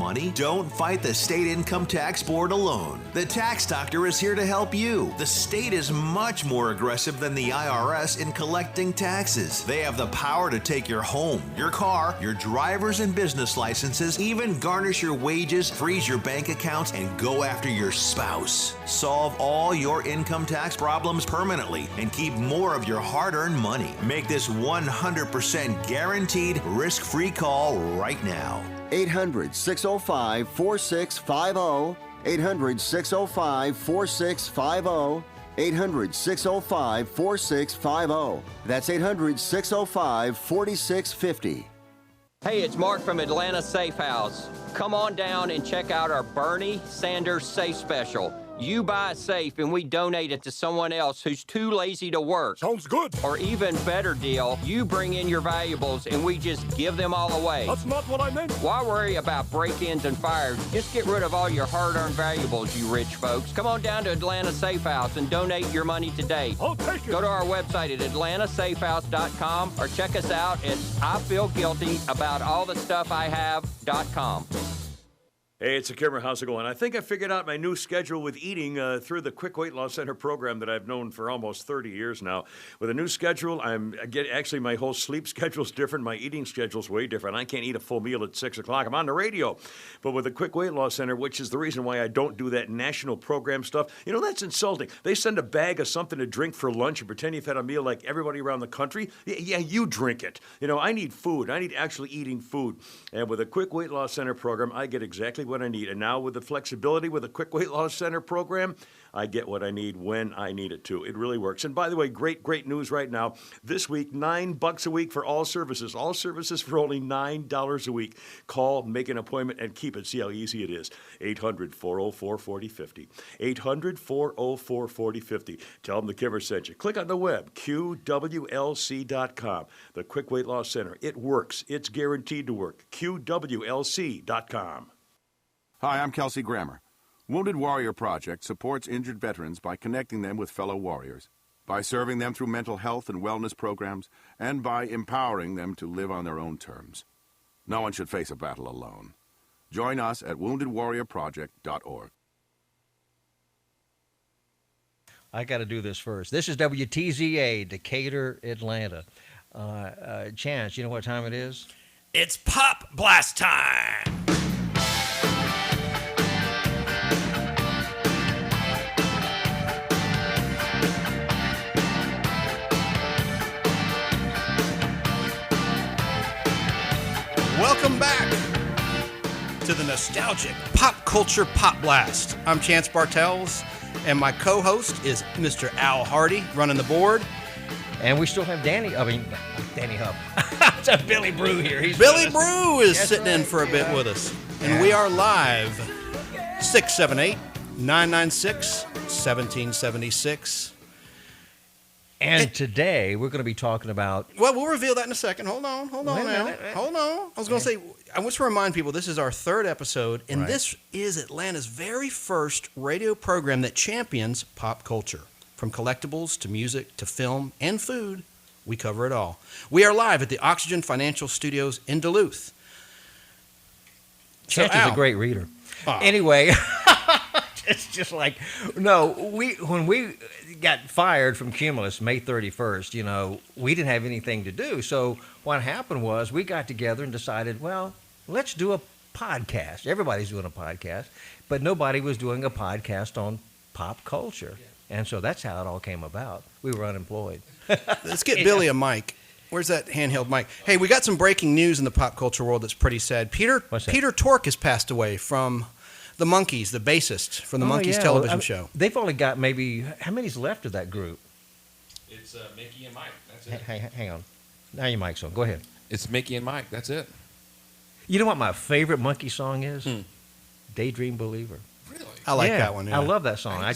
money? Don't fight the state income tax board alone. The Tax Doctor is here to help you. The state is much more aggressive than the IRS in collecting taxes. They have the power to take your home, your car, your driver's and business licenses, even garnish your wages, freeze your bank accounts, and go after your spouse. Solve all your income tax problems permanently and keep more of your hard-earned money. Make this 100% guaranteed risk-free call right now. 800-605-4650. 800-605-4650. 800-605-4650. That's 800-605-4650. Hey, it's Mark from Atlanta Safe House. Come on down and check out our Bernie Sanders Safe Special. You buy a safe and we donate it to someone else who's too lazy to work. Sounds good. Or even better deal, you bring in your valuables and we just give them all away. That's not what I meant. Why worry about break-ins and fires? Just get rid of all your hard-earned valuables, you rich folks. Come on down to Atlanta Safe House and donate your money today. I'll take it. Go to our website at atlantasafehouse.com or check us out at IFeelGuiltyAboutAllTheStuffIHave.com. Hey, it's a Kimmer. How's it going? I think I figured out my new schedule with eating through the Quick Weight Loss Center program that I've known for almost 30 years now. With a new schedule, actually my whole sleep schedule's different. My eating schedule's way different. I can't eat a full meal at 6 o'clock. I'm on the radio. But with the Quick Weight Loss Center, which is the reason why I don't do that national program stuff, you know, that's insulting. They send a bag of something to drink for lunch and pretend you've had a meal like everybody around the country. Yeah, you drink it. You know, I need food. I need actually eating food. And with the Quick Weight Loss Center program, I get exactly what I need. And now with the flexibility with the Quick Weight Loss Center program, I get what I need when I need it to. It really works. And by the way, great news right now. This week, $9 a week for all services. All services for only $9 a week. Call, make an appointment, and keep it. See how easy it is. 800-404-4050. 800-404-4050. Tell them the Kimmer sent you. Click on the web, QWLC.com. The Quick Weight Loss Center. It works. It's guaranteed to work. QWLC.com. Hi, I'm Kelsey Grammer. Wounded Warrior Project supports injured veterans by connecting them with fellow warriors, by serving them through mental health and wellness programs, and by empowering them to live on their own terms. No one should face a battle alone. Join us at woundedwarriorproject.org. I got to do this first. This is WTZA, Decatur, Atlanta. Chance, you know what time it is? It's Podblast time! Welcome back to the nostalgic pop culture Pop Blast. I'm Chance Bartels, and my co-host is Mr. Al Hardy running the board. And we still have Danny Hubb. It's Billy Brew here. Billy Brew is sitting in for a bit with us. And we are live, 678-996-1776. And today we're going to be talking about... Well, we'll reveal that in a second. Hold on now. Hold on. I was going to say, I want to remind people, this is our third episode, and This is Atlanta's very first radio program that champions pop culture. From collectibles to music to film and food, we cover it all. We are live at the Oxygen Financial Studios in Duluth. Chance is a great reader. Anyway... It's just like, when we got fired from Cumulus May 31st, you know, we didn't have anything to do. So what happened was we got together and decided, well, let's do a podcast. Everybody's doing a podcast, but nobody was doing a podcast on pop culture. And so that's how it all came about. We were unemployed. Let's get Billy a mic. Where's that handheld mic? Hey, we got some breaking news in the pop culture world that's pretty sad. Peter Tork has passed away from... The Monkees, the bassist from the Monkees television show. They've only got maybe, how many's left of that group? It's Mickey and Mike. That's it. Hang on. Now your mic's on. Go ahead. It's Mickey and Mike. That's it. You know what my favorite Monkey song is? Daydream Believer. Really? I like that one. Yeah. I love that song. I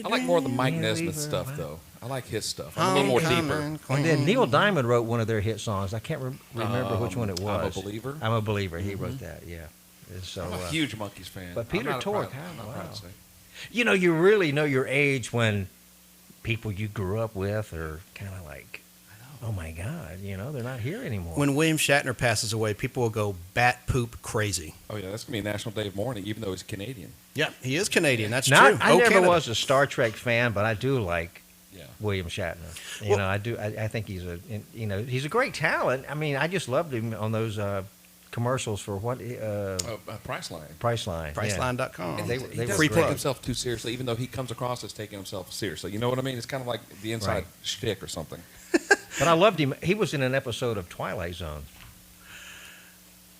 like more of the Mike Nesmith stuff, though. I like his stuff. I'm a little more deeper. And then Neil Diamond wrote one of their hit songs. I can't remember which one it was. I'm a Believer? I'm a Believer. He wrote that, yeah. So, I'm a huge Monkees fan. But Peter Tork, wow. You know, you really know your age when people you grew up with are kind of like Oh my God! They're not here anymore. When William Shatner passes away, people will go bat poop crazy. Oh yeah, that's gonna be a National Day of Mourning, even though he's Canadian. Yeah, he is Canadian. That's now, true. I never Canada. was a Star Trek fan, but I do like Yeah. William Shatner. Well- I do. I think he's he's a great talent. I mean, I just loved him on those commercials for what Priceline. Priceline. Priceline.com. They He were doesn't free take plug. himself too seriously, even though he comes across as taking himself seriously. You know what I mean? It's kind of like the inside Right. shtick or something. But I loved him. He was in an episode of Twilight Zone.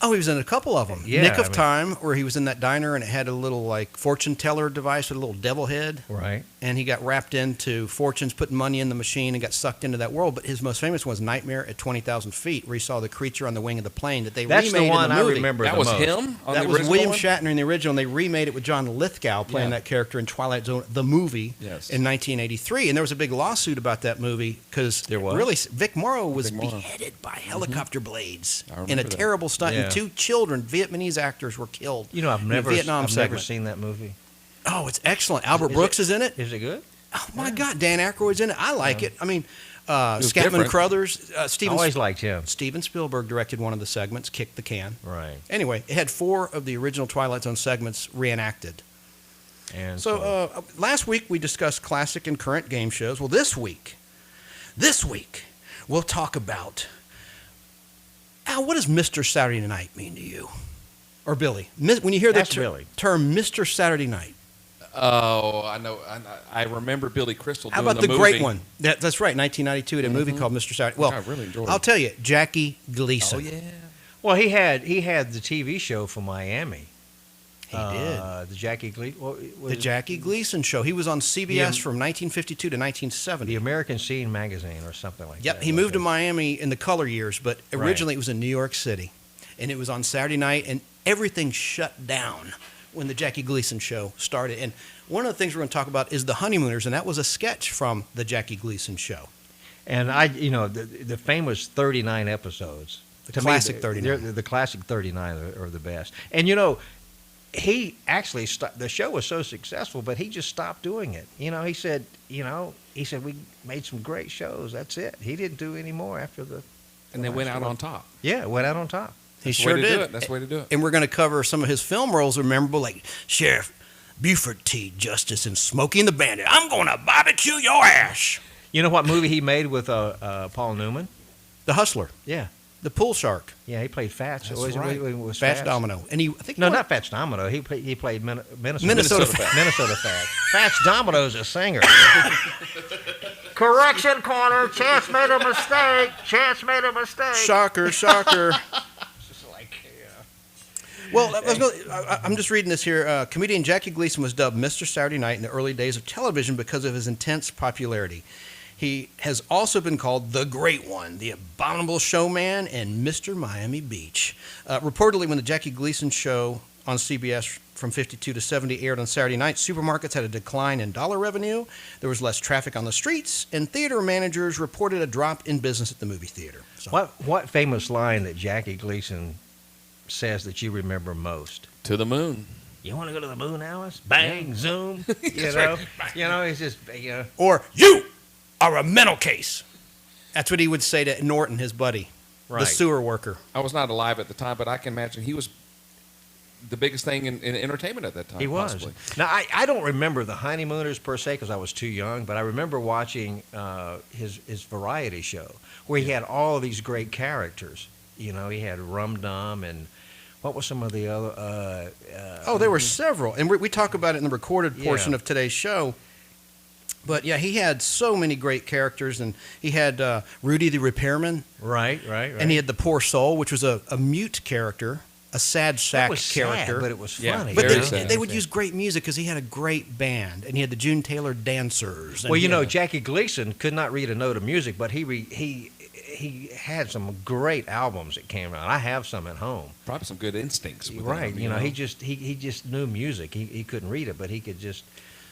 Oh, he was in a couple of them. Yeah, Nick of I mean- Time, where he was in that diner and it had a little like fortune teller device with a little devil head. Right. And he got wrapped into fortunes, putting money in the machine, and got sucked into that world. But his most famous one was Nightmare at 20,000 Feet, where he saw the creature on the wing of the plane that they That's remade the one in the I movie. remember That the was most. him on That the was original William one? Shatner in the original, and they remade it with John Lithgow playing Yeah. that character in Twilight Zone, the movie, Yes. in 1983. And there was a big lawsuit about that movie because There was? really Vic Morrow was Vic Morrow. beheaded by helicopter blades I remember in a that. terrible stunt, Yeah. and 2 children, Vietnamese actors, were killed. I've in the never Vietnam I've segment. never seen that movie. Oh, it's excellent. Albert Brooks is in it. Is it good? Oh my God, Dan Aykroyd's in it. I like it. I mean, was Scatman different. Crothers, I Steven always liked him. Steven Spielberg directed one of the segments, Kick the Can. Right. Anyway, it had 4 of the original Twilight Zone segments reenacted. And So last week we discussed classic and current game shows. Well, this week, we'll talk about, Al, what does Mr. Saturday Night mean to you? Or Billy? When you hear the That's Billy. term Mr. Saturday Night, Oh, I know. I remember Billy Crystal how doing about the movie. great one? That's right, 1992, he did a movie called Mr. Saturday. Well, I really enjoyed I'll it. tell you, Jackie Gleason. Oh, yeah. well, he had the TV show for Miami. He did. The Jackie Gleason. The Jackie Gleason Show. He was on CBS The- from 1952 to the 1970. American Scene magazine or something like that. Yep, he moved to Miami in the color years, but Right. originally it was in New York City. And it was on Saturday night, and everything shut down when the Jackie Gleason Show started. And one of the things we're going to talk about is the Honeymooners, and that was a sketch from the Jackie Gleason Show. And the famous 39 episodes. The To me, classic 39. The classic 39 are the best. And he actually the show was so successful, but he just stopped doing it. He said we made some great shows. That's it. He didn't do any more after the. And they went out on top. Yeah, went out on top. He That's the sure way to did. do it. That's the way to do it. And we're going to cover some of his film roles that are memorable, like Sheriff Buford T. Justice in Smokey and the Bandit. I'm going to barbecue your ass. You know what movie he made with Paul Newman? The Hustler, Yeah, the Pool Shark, yeah, he played Fats. That's Was it- right. was Fats Fats? Domino. And I think No, he won- not Fats Domino. He played Minnesota Minnesota Fats. Minnesota Fats. Fats Domino's a singer. Correction corner. Chance made a mistake. Chance made a mistake. Shocker, shocker. Just like, Well, I'm just reading this here. Comedian Jackie Gleason was dubbed Mr. Saturday Night in the early days of television because of his intense popularity. He has also been called the Great One, the Abominable Showman, and Mr. Miami Beach. Reportedly, when the Jackie Gleason show on CBS from 52 to 70 aired on Saturday night, supermarkets had a decline in dollar revenue, there was less traffic on the streets, and theater managers reported a drop in business at the movie theater. So, what famous line that Jackie Gleason says that you remember most? To the moon. You want to go to the moon, Alice? Bang, zoom. He's just or, you are a mental case. That's what he would say to Norton, his buddy, Right. the sewer worker. I was not alive at the time, but I can imagine he was the biggest thing in entertainment at that time. He was. Possibly. Now, I don't remember the Honeymooners per se because I was too young, but I remember watching his variety show where he had all of these great characters. He had Rum Dum and what was some of the other... There were several. And we talk about it in the recorded portion Yeah. of today's show. But, yeah, he had so many great characters. And he had Rudy the Repairman. Right. And he had the Poor Soul, which was a mute character, a sad sack That was character. sad, but it was Yeah, funny. But very they, sad. they would use great music because he had a great band. And he had the June Taylor Dancers. And Well, he had Jackie Gleason could not read a note of music, but he had some great albums that came out. I have some at home. Probably some good instincts. With Right. him, He just knew music. He couldn't read it, but he could just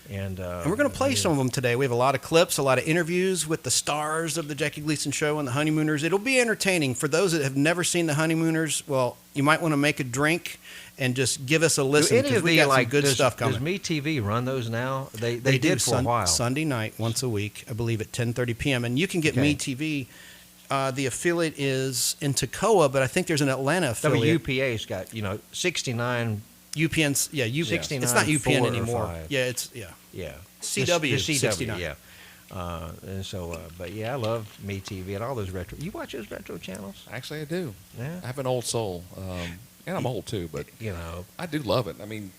and we're going to play some of them today. We have a lot of clips, a lot of interviews with the stars of the Jackie Gleason Show and the Honeymooners. It'll be entertaining. For those that have never seen the Honeymooners, well, you might want to make a drink and just give us a listen because we got some good stuff coming. Does MeTV run those now? They did for a while. Sunday night, once a week, I believe at 10:30 p.m. And you can get Okay. MeTV The affiliate is in Toccoa, but I think there's an Atlanta affiliate. WPA's got 69. UPN's 69, it's not UPN 4 or anymore. 5. Yeah, it's Yeah. CW The is CW, 69. yeah. And so, but yeah, I love MeTV and all those retro. You watch those retro channels? Actually, I do. Yeah. I have an old soul, and I'm old too, but I do love it. I mean,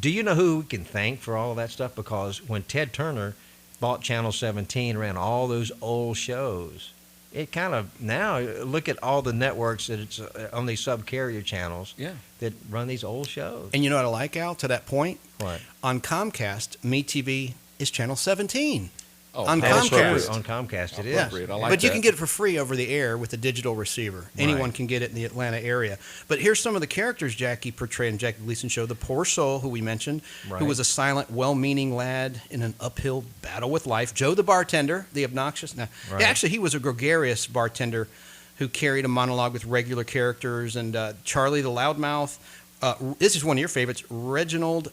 do you know who we can thank for all of that stuff? Because when Ted Turner bought Channel 17, ran all those old shows, it kind of now look at all the networks that it's on these sub-carrier channels that run these old shows. And you know what I like, Al, to that point? What? On Comcast, MeTV is Channel 17. Oh, on that's Comcast. true. On Comcast, it is. Appropriate. I like But you that. can get it for free over the air with a digital receiver. Anyone can get it in the Atlanta area. But here's some of the characters Jackie portrayed in Jackie Gleason Show. The poor soul, who we mentioned, Right. who was a silent, well-meaning lad in an uphill battle with life. Joe the bartender, the obnoxious. Now, Right. actually, he was a gregarious bartender who carried a monologue with regular characters. And Charlie the loudmouth. This is one of your favorites,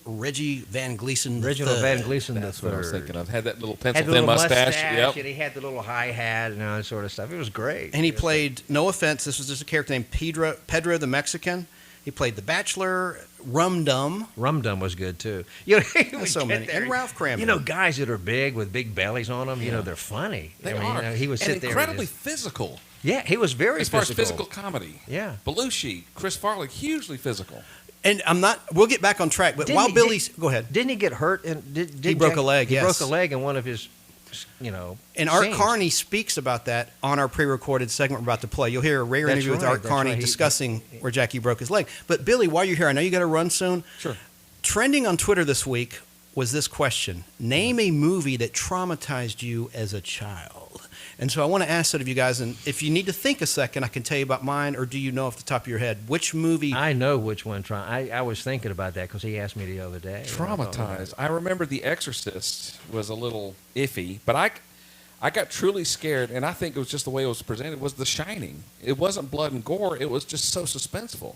Reggie Van Gleason. Reginald III. Van Gleason That's what I was III. thinking of. Had that little Had pencil the thin little mustache. Yep. and he had the little hi hat and all that sort of stuff. It was great. And he played, no offense, this was just a character named Pedro the Mexican. He played the Bachelor, Rum Dum. Rum Dum was good too. He would So get many. there. And Ralph Cramden. Guys that are big with big bellies on them, they're funny. They I mean, are. he would sit and there. incredibly And physical. he was very As far physical. as physical comedy. Yeah. Belushi, Chris Farley, hugely physical. And we'll get back on track, but Didn't while he- Billy's, go ahead. Didn't he get hurt? And He broke a leg, He yes. broke a leg in one of his, And Art scenes. Carney speaks about that on our pre-recorded segment we're about to play. You'll hear a rare That's interview with right, Art that's Carney right. discussing where Jackie broke his leg. But Billy, while you're here, I know you got to run soon. Sure. Trending on Twitter this week was this question: name a movie that traumatized you as a child. And so I want to ask that of you guys, and if you need to think a second, I can tell you about mine, or do you know off the top of your head which movie? I know which one. I was thinking about that because he asked me the other day. Traumatized. I remember The Exorcist was a little iffy, but I got truly scared, and I think it was just the way it was presented, was The Shining. It wasn't blood and gore. It was just so suspenseful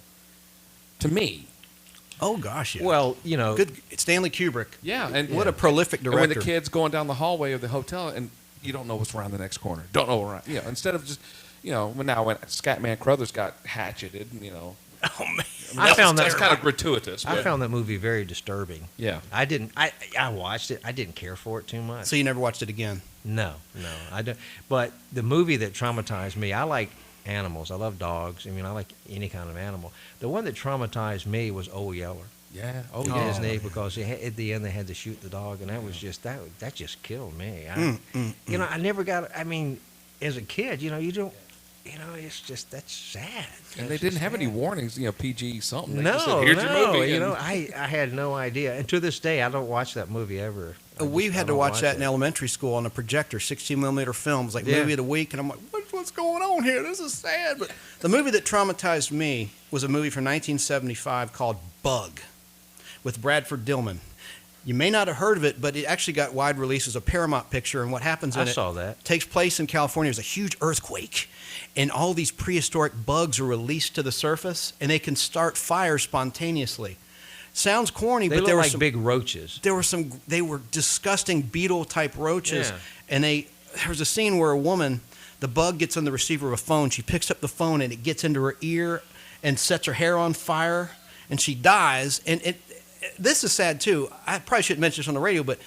to me. Oh gosh, yeah. Well, good. It's Stanley Kubrick. Yeah, and What a prolific And director. when the kid's going down the hallway of the hotel, and you don't know what's around the next corner. Don't know around. Instead of just, when Scatman Crothers got hatcheted, Oh man. I found that's that kind of gratuitous. I but- found that movie very disturbing. Yeah. I didn't. I watched it. I didn't care for it too much. So you never watched it again? No, I don't. But the movie that traumatized me, I like animals. I love dogs. I mean, I like any kind of animal. The one that traumatized me was Old Yeller. Yeah. Oh, In yeah. Disney, because at the end they had to shoot the dog, and that was just that just killed me. I never got. I mean, as a kid, you don't. It's just that's sad. And they didn't have any warnings, PG something. They No, just said, Here's your movie. and- I had no idea, and to this day, I don't watch that movie ever. We had to don't watch that in it. elementary school on a projector, 16mm film. It was like Yeah. movie of the week, and I'm like, what's going on here? This is sad. But the movie that traumatized me was a movie from 1975 called Bug with Bradford Dillman. You may not have heard of it, but it actually got wide release as a Paramount picture, and what happens in I it saw that. takes place in California. There's a huge earthquake, and all these prehistoric bugs are released to the surface, and they can start fires spontaneously. Sounds corny, They but look there were like some big roaches. they were disgusting beetle type roaches, Yeah. and there was a scene where a woman, the bug gets on the receiver of a phone. She picks up the phone and it gets into her ear and sets her hair on fire, and she dies. And this is sad too. I probably shouldn't mention this on the radio, but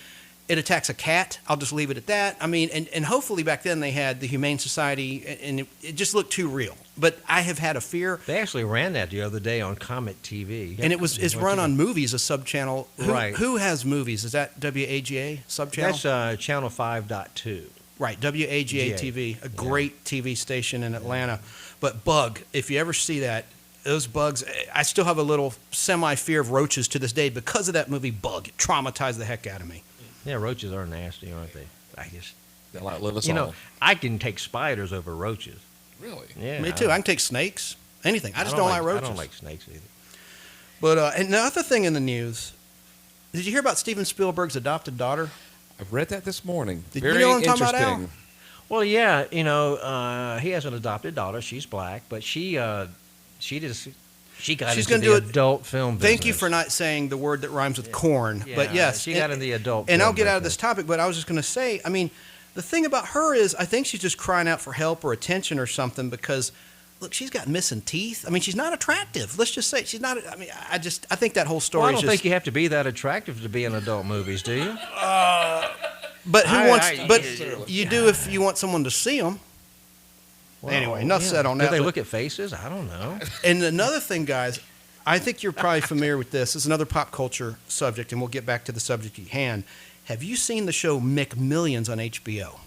it attacks a cat. I'll just leave it at that. I mean, and hopefully back then they had the Humane Society, and it just looked too real. But I have had a fear. They actually ran that the other day on Comet TV. And it's run on Movies, a sub-channel. Right. Who has Movies? Is that WAGA sub-channel? That's Channel 5.2. Right, WAGA GA. TV, a great TV station in Atlanta. But Bug, if you ever see that, those bugs, I still have a little semi-fear of roaches to this day because of that movie Bug. It traumatized the heck out of me. Yeah, roaches are nasty, aren't they? They'll outlive us You all. know, I can take spiders over roaches. Really? Yeah, Me too. I can take snakes, anything. I just don't like roaches. I don't like snakes either. But and another thing in the news, did you hear about Steven Spielberg's adopted daughter? I've read that this morning. Did you Very know what I'm talking about, Al? interesting. Well, yeah, he has an adopted daughter. She's black, but she got She's into gonna the do it- adult film business. Thank you for not saying the word that rhymes with corn. Yeah, But yes, she got in the adult And film I'll get out of this business. topic, but I was just going to say, I mean, The thing about her is, I think she's just crying out for help or attention or something because, look, she's got missing teeth. I mean, she's not attractive. Let's just say she's not. I mean, I think that whole story. Well, I don't is just, think you have to be that attractive to be in adult movies, do you? But who wants? But necessarily. you do if you want someone to see them. Well, Anyway, enough said on Do that. they but- look at faces? I don't know. And another thing, guys, I think you're probably familiar with this. It's another pop culture subject, and we'll get back to the subject at hand. Have you seen the show McMillions on HBO?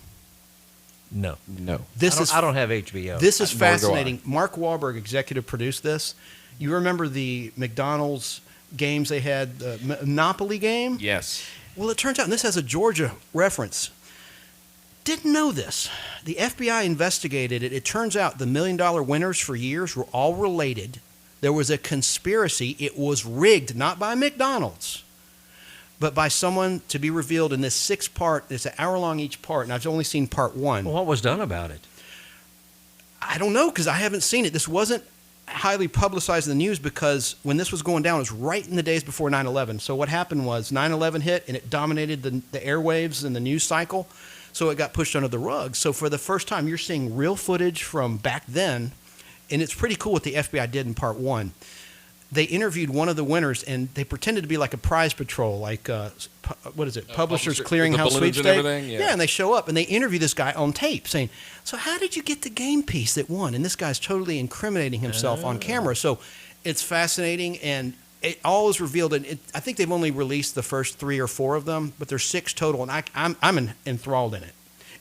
No. No. I don't have HBO. This is Nor do I. fascinating. Mark Wahlberg executive produced this. You remember the McDonald's games they had, the Monopoly game? Yes. Well, it turns out, and this has a Georgia reference. Didn't know this. The FBI investigated it. It turns out the $1 million winners for years were all related. There was a conspiracy. It was rigged, not by McDonald's, but by someone to be revealed in this 6-part. It's an hour long each part, and I've only seen part 1. Well, what was done about it? I don't know because I haven't seen it. This wasn't highly publicized in the news because when this was going down, it was right in the days before 9/11. So what happened was 9/11 hit and it dominated the airwaves and the news cycle. So it got pushed under the rug. So for the first time, you're seeing real footage from back then, and it's pretty cool what the FBI did in part 1. They interviewed one of the winners, and they pretended to be like a prize patrol, like what is it, Publishers Publisher- Clearinghouse with the balloons Sweepstakes. and everything, yeah. And they show up and they interview this guy on tape, saying, "So how did you get the game piece that won?" And this guy's totally incriminating himself on camera. So it's fascinating, and it all is revealed. And I think they've only released the first 3 or 4 of them, but there's 6 total, and I'm enthralled in it.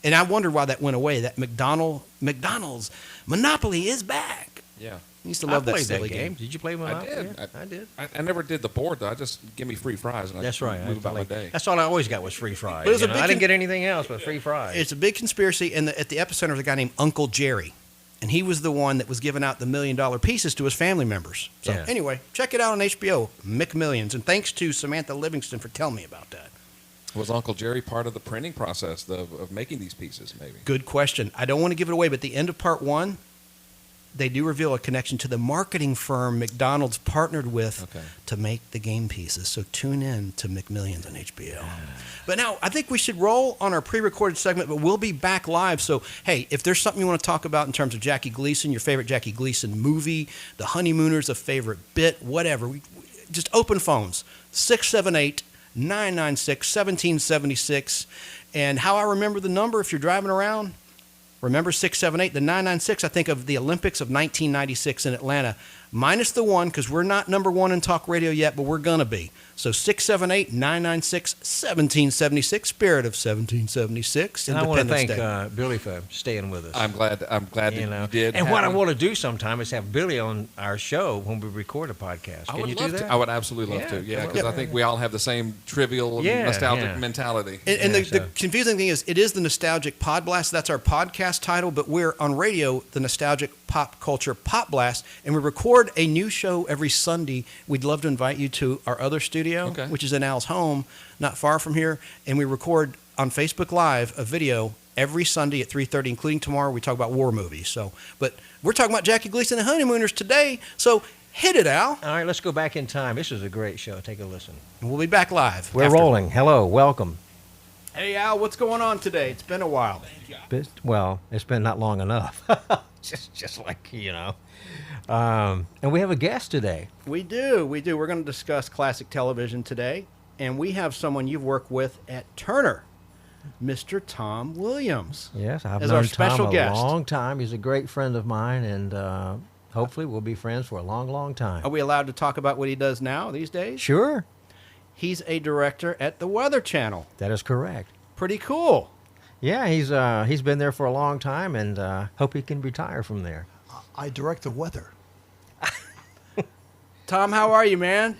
And I wondered why that went away. That McDonald's Monopoly is back. Yeah. I used to love I that played silly that game. Did you play Monopoly? did. Yeah, I did. I never did the board though. I just give me free fries and I That's right. move about my day. That's all I always got was free fries. But it was a you know? big I didn't con- get anything else but free fries. It's a big conspiracy, and at the epicenter was a guy named Uncle Jerry. And he was the one that was giving out the $1 million pieces to his family members. So Yeah. anyway, check it out on HBO, McMillions. And thanks to Samantha Livingston for telling me about that. Was Uncle Jerry part of the printing process of making these pieces? Maybe. Good question. I don't want to give it away, but at the end of part 1, they do reveal a connection to the marketing firm McDonald's partnered with to make the game pieces. So tune in to McMillions on HBO. But now I think we should roll on our pre-recorded segment, but we'll be back live. So, hey, if there's something you want to talk about in terms of Jackie Gleason, your favorite Jackie Gleason movie, the Honeymooners, a favorite bit, whatever, just open phones, 678-996-1776. And how I remember the number if you're driving around, remember 678, the 996, I think of the Olympics of 1996 in Atlanta, minus the 1 because we're not number 1 in talk radio yet, but we're going to be. So 678-996-1776, spirit of 1776, and I want to Independence thank Day. Billy for staying with us. I'm glad that you did. And have what I him. want to do sometime is have Billy on our show when we record a podcast. I Can would you love do that? to. I would absolutely love Yeah, to. Yeah, come on. because I think we all have the same trivial, and Yeah, nostalgic yeah. mentality. And Yeah, the so- confusing thing is, it is the Nostalgic Podblast. That's our podcast title, but we're on radio, the Nostalgic Pop Culture Podblast, and we record a new show every Sunday. We'd love to invite you to our other studio, Okay. which is in Al's home, not far from here, and we record on Facebook Live a video every Sunday at 3:30, including tomorrow. We talk about war movies. So, but we're talking about Jackie Gleason and Honeymooners today. So hit it, Al, All right, let's go back in time. This is a great show. Take a listen. and we'll be back live. We're after. rolling. Hello, welcome. Hey, Al, what's going on today? It's been a while. Well, it's been not long enough. just like, you know. And we have a guest today. We do. We're going to discuss classic television today, and we have someone you've worked with at Turner, Mr. Tom Williams. Yes, I've As known our special Tom a guest. long time. He's a great friend of mine, and hopefully we'll be friends for a long, long time. Are we allowed to talk about what he does now these days? Sure, He's a director at the Weather Channel. that is correct. Pretty cool. Yeah, he's been there for a long time, and hope he can retire from there. I direct the weather. Tom, how are you, man?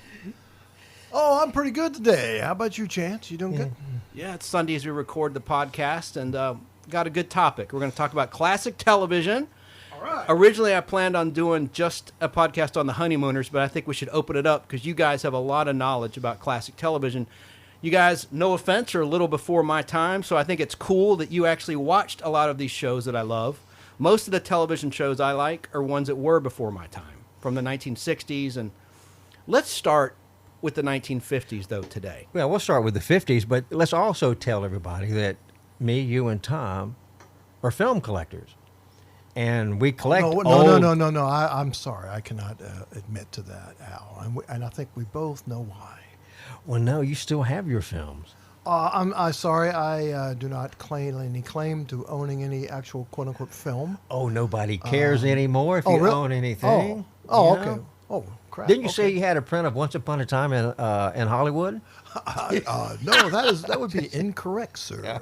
Oh, I'm pretty good today. How about you, Chance? You doing good? Yeah, it's Sunday as we record the podcast, and got a good topic. We're going to talk about classic television. All right. Originally, I planned on doing just a podcast on the Honeymooners, but I think we should open it up because you guys have a lot of knowledge about classic television. You guys, no offense, are a little before my time, so I think it's cool that you actually watched a lot of these shows that I love. Most of the television shows I like are ones that were before my time, from the 1960s. And let's start with the 1950s, though, today. Well, we'll start with the 50s, but let's also tell everybody that me, you, and Tom are film collectors, and we collect. No. I'm sorry, I cannot admit to that, Al, and I think we both know why. Well, no, you still have your films. I'm sorry, I do not claim any claim to owning any actual quote unquote film. Oh, nobody cares anymore if you own anything. Okay. Oh, crap. Didn't you say you had a print of Once Upon a Time in Hollywood? No, that would be incorrect, sir. Yeah.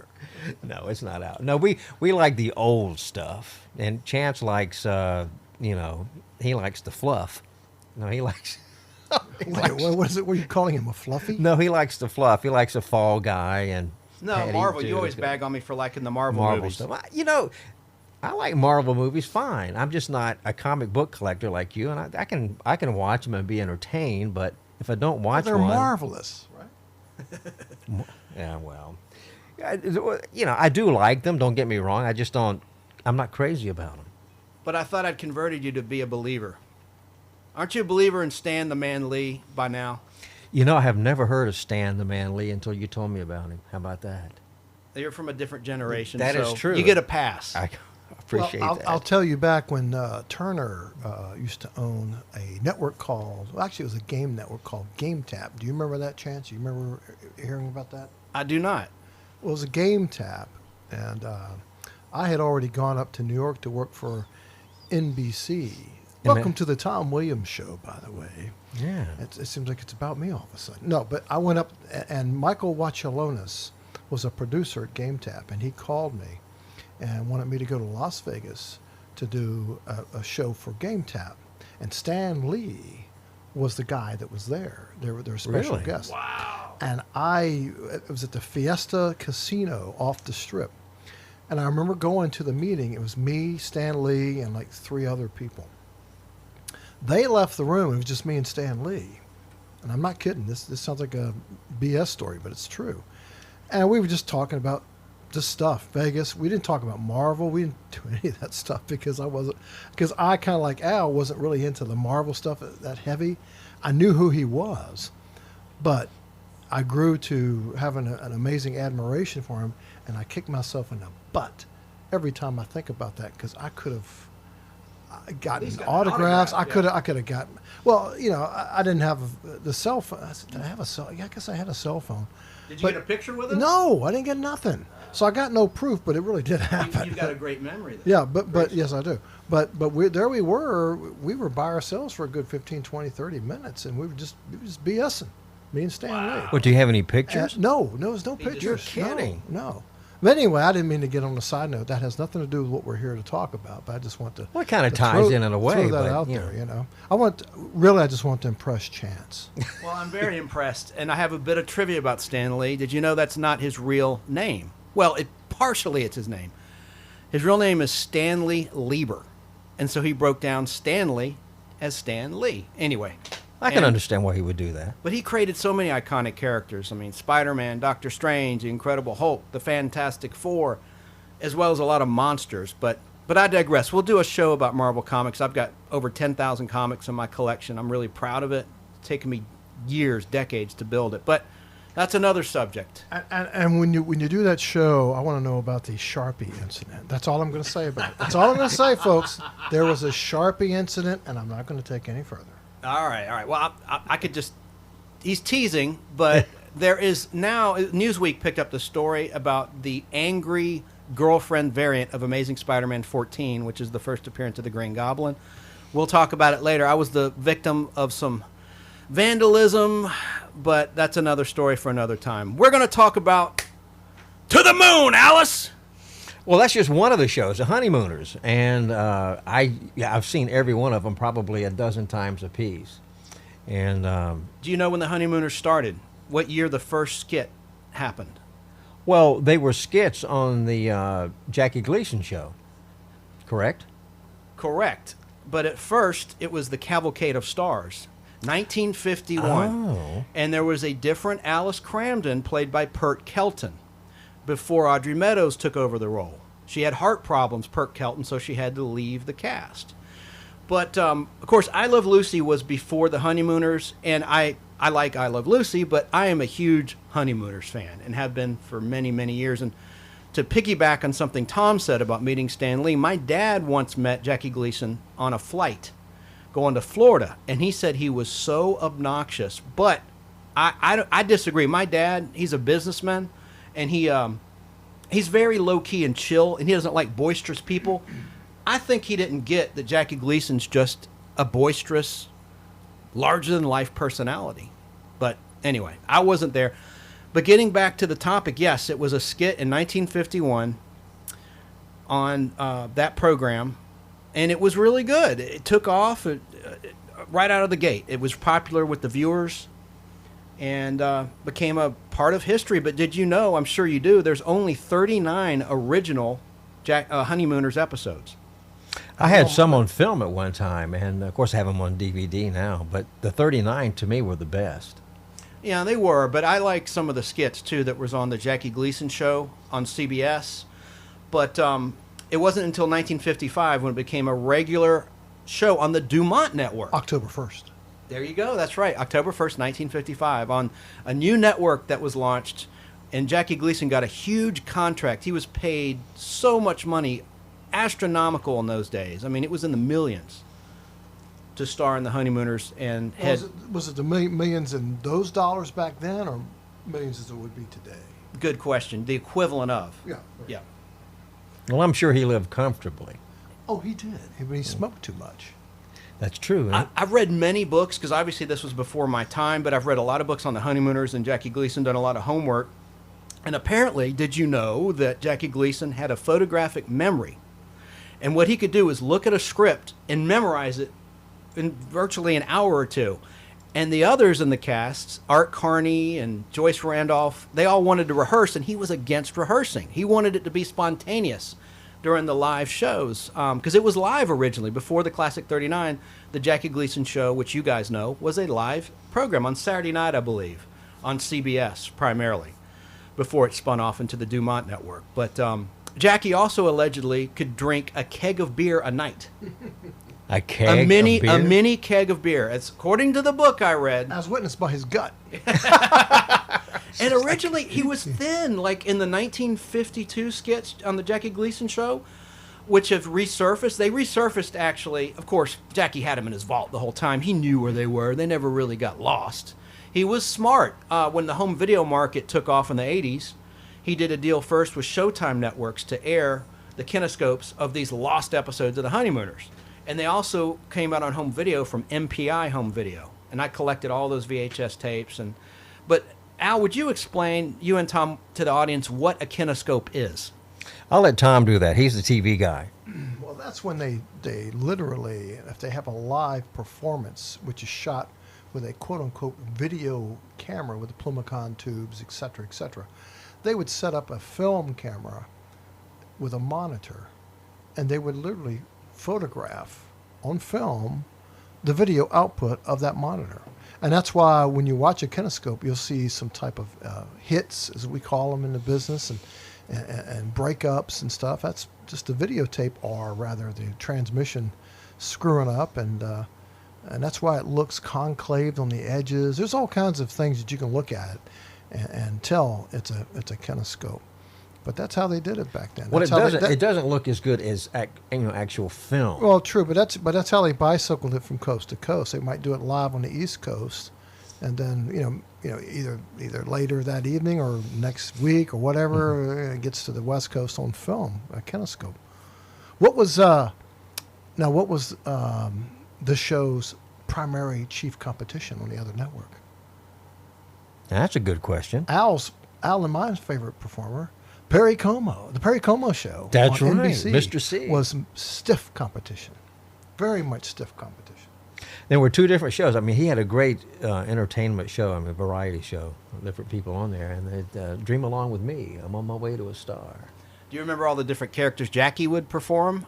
No, it's not out. No, we like the old stuff, and Chance likes, he likes the fluff. No, he likes. Wait, what is it? What are you calling him, a fluffy? No, he likes the fluff. He likes a Fall Guy and. No, Patty Marvel. too. You always bag on me for liking the Marvel movies. Stuff. I like Marvel movies fine. I'm just not a comic book collector like you, and I can watch them and be entertained. But if I don't watch they're one, marvelous, right? Yeah, well, I do like them. Don't get me wrong. I just don't. I'm not crazy about them. But I thought I'd converted you to be a believer. Aren't you a believer in Stan the Man Lee by now? I have never heard of Stan the Man Lee until you told me about him. How about that? You're from a different generation. That is so true. You get a pass. I appreciate that. I'll tell you back when Turner used to own a network called, it was a game network called Game Tap. Do you remember that, Chance? You remember hearing about that? I do not. Well, it was a Game Tap, and I had already gone up to New York to work for NBC. Welcome to the Tom Williams Show, by the way. Yeah. It seems like it's about me all of a sudden. No, but I went up, and Michael Wachelonis was a producer at Game Tap, and he called me and wanted me to go to Las Vegas to do a show for Game Tap. And Stan Lee was the guy that was there. They were special Really? guests. Wow. And it was at the Fiesta Casino off the Strip. And I remember going to the meeting. It was me, Stan Lee, and like 3 other people. They left the room. It was just me and Stan Lee. And I'm not kidding. This sounds like a BS story, but it's true. And we were just talking about just stuff. Vegas. We didn't talk about Marvel. We didn't do any of that stuff because I kind of like Al wasn't really into the Marvel stuff that heavy. I knew who he was, but I grew to having an amazing admiration for him, and I kick myself in the butt every time I think about that because I could have gotten autographs. I could have gotten. Well, I didn't have the cell phone. Did I have a cell? Yeah, I guess I had a cell phone. Did you get a picture with him? No, I didn't get nothing. So I got no proof, but it really did happen. You've got a great memory then. Yeah, but yes, I do. But we were by ourselves for a good 15, 20, 30 minutes, and we were just BSing, me and Stan Lee. Well, do you have any pictures? No, there's no pictures. You're kidding. No. But anyway, I didn't mean to get on the side note. That has nothing to do with what we're here to talk about. But I just want to. Well, it kind of ties in a way. Throw that out there, I just want to impress Chance. Well, I'm very impressed, and I have a bit of trivia about Stan Lee. Did you know that's not his real name? Well, partially it's his name. His real name is Stanley Lieber, and so he broke down Stanley as Stan Lee. Anyway. I can understand why he would do that. But he created so many iconic characters. I mean, Spider-Man, Doctor Strange, the Incredible Hulk, the Fantastic Four, as well as a lot of monsters. But I digress. We'll do a show about Marvel Comics. I've got over 10,000 comics in my collection. I'm really proud of it. It's taken me years, decades to build it. But that's another subject. And when you do that show, I want to know about the Sharpie incident. That's all I'm going to say about it. That's all I'm going to say, folks. There was a Sharpie incident, and I'm not going to take any further. All right. Well, I could just... He's teasing, but there is now... Newsweek picked up the story about the angry girlfriend variant of Amazing Spider-Man 14, which is the first appearance of the Green Goblin. We'll talk about it later. I was the victim of some vandalism, but that's another story for another time. We're going to talk about To the Moon, Alice! Well, that's just one of the shows, the Honeymooners, and I've seen every one of them probably a dozen times apiece. And do you know when the Honeymooners started? What year the first skit happened? Well, they were skits on the Jackie Gleason show, correct? Correct, but at first it was the Cavalcade of Stars, 1951, and there was a different Alice Cramden played by Pert Kelton. Before Audrey Meadows took over the role. She had heart problems, Pert Kelton, so she had to leave the cast. But, of course, I Love Lucy was before the Honeymooners, and I like I Love Lucy, but I am a huge Honeymooners fan and have been for many, many years. And to piggyback on something Tom said about meeting Stan Lee, my dad once met Jackie Gleason on a flight going to Florida, and he said he was so obnoxious. But I disagree. My dad, he's a businessman, and he's very low-key and chill, and he doesn't like boisterous people. I think he didn't get that Jackie Gleason's just a boisterous, larger-than-life personality. But anyway, I wasn't there. But getting back to the topic, yes, it was a skit in 1951 on that program, and it was really good. It took off right out of the gate. It was popular with the viewers and became a part of history. But did you know, I'm sure you do, there's only 39 original Honeymooners episodes. I had some on film at one time, and of course I have them on DVD now, but the 39 to me were the best. Yeah, they were, but I like some of the skits, too, that was on the Jackie Gleason show on CBS. But it wasn't until 1955 when it became a regular show on the Dumont Network. October 1st. There you go. That's right. October 1st, 1955, on a new network that was launched, and Jackie Gleason got a huge contract. He was paid so much money, astronomical in those days. I mean, it was in the millions to star in the Honeymooners. And was it the millions in those dollars back then, or millions as it would be today? Good question. The equivalent of. Yeah. Yeah. Well, I'm sure he lived comfortably. Oh, he did. He smoked too much. That's true. I've read many books, because obviously this was before my time, but I've read a lot of books on the Honeymooners, and Jackie Gleason done a lot of homework. And apparently, did you know that Jackie Gleason had a photographic memory? And what he could do is look at a script and memorize it in virtually an hour or two. And the others in the casts, Art Carney and Joyce Randolph, they all wanted to rehearse, and he was against rehearsing. He wanted it to be spontaneous during the live shows, because it was live originally. Before the Classic 39, the Jackie Gleason show, which you guys know, was a live program on Saturday night, I believe, on CBS primarily, before it spun off into the Dumont Network. But Jackie also allegedly could drink a keg of beer a night. A keg of beer? A mini keg of beer. It's according to the book I read. As witnessed by his gut. And originally, he was thin, like in the 1952 skits on the Jackie Gleason show, which have resurfaced. They resurfaced, actually. Of course, Jackie had them in his vault the whole time. He knew where they were. They never really got lost. He was smart. When the home video market took off in the 80s, he did a deal first with Showtime Networks to air the kinescopes of these lost episodes of the Honeymooners. And they also came out on home video from MPI Home Video. And I collected all those VHS tapes. But Al, would you explain, you and Tom, to the audience what a kinescope is? I'll let Tom do that. He's the TV guy. Well, that's when they literally, if they have a live performance, which is shot with a quote-unquote video camera with the Plumicon tubes, et cetera, they would set up a film camera with a monitor, and they would literally photograph on film the video output of that monitor. And that's why when you watch a kinescope, you'll see some type of hits, as we call them in the business, and breakups and stuff. That's just the videotape, or rather the transmission screwing up, and that's why it looks concaved on the edges. There's all kinds of things that you can look at and tell it's a kinescope. But that's how they did it back then. Well, it doesn't look as good as actual film. Well, true, but that's how they bicycled it from coast to coast. They might do it live on the East Coast, and then either later that evening or next week or whatever, it gets to the West Coast on film, a kinescope. What was the show's primary chief competition on the other network? That's a good question. Al and my favorite performer, Perry Como. The Perry Como Show. That's on right. NBC Mr. C. was stiff competition. Very much stiff competition. There were two different shows. I mean, he had a great entertainment show, a variety show, different people on there. And Dream Along With Me, I'm on my way to a star. Do you remember all the different characters Jackie would perform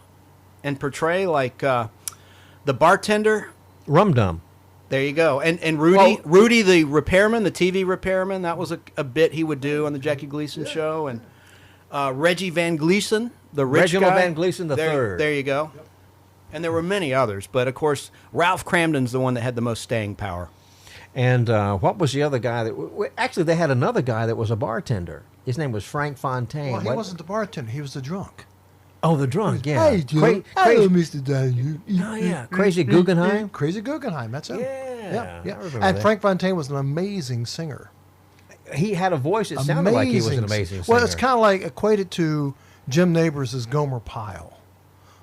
and portray? Like the bartender? Rum Dum. There you go. And Rudy the repairman, the TV repairman, that was a bit he would do on the Jackie Gleason show. And Reggie Van Gleason, the rich Reginald guy. Van Gleason III. There you go. Yep. And there were many others. But, of course, Ralph Cramden's the one that had the most staying power. And what was the other guy that? Actually, they had another guy that was a bartender. His name was Frank Fontaine. Well, he wasn't the bartender. He was the drunk. Oh, the drunk. Yeah. Hey, Joe. Hello, Mr. Daniel. Oh, yeah. Crazy Guggenheim. Crazy Guggenheim. That's him. Yeah. Yeah. I remember And that. Frank Fontaine was an amazing singer. He had a voice that sounded like he was an amazing singer. Well, it's kind of like equated to Jim Nabors as Gomer Pyle.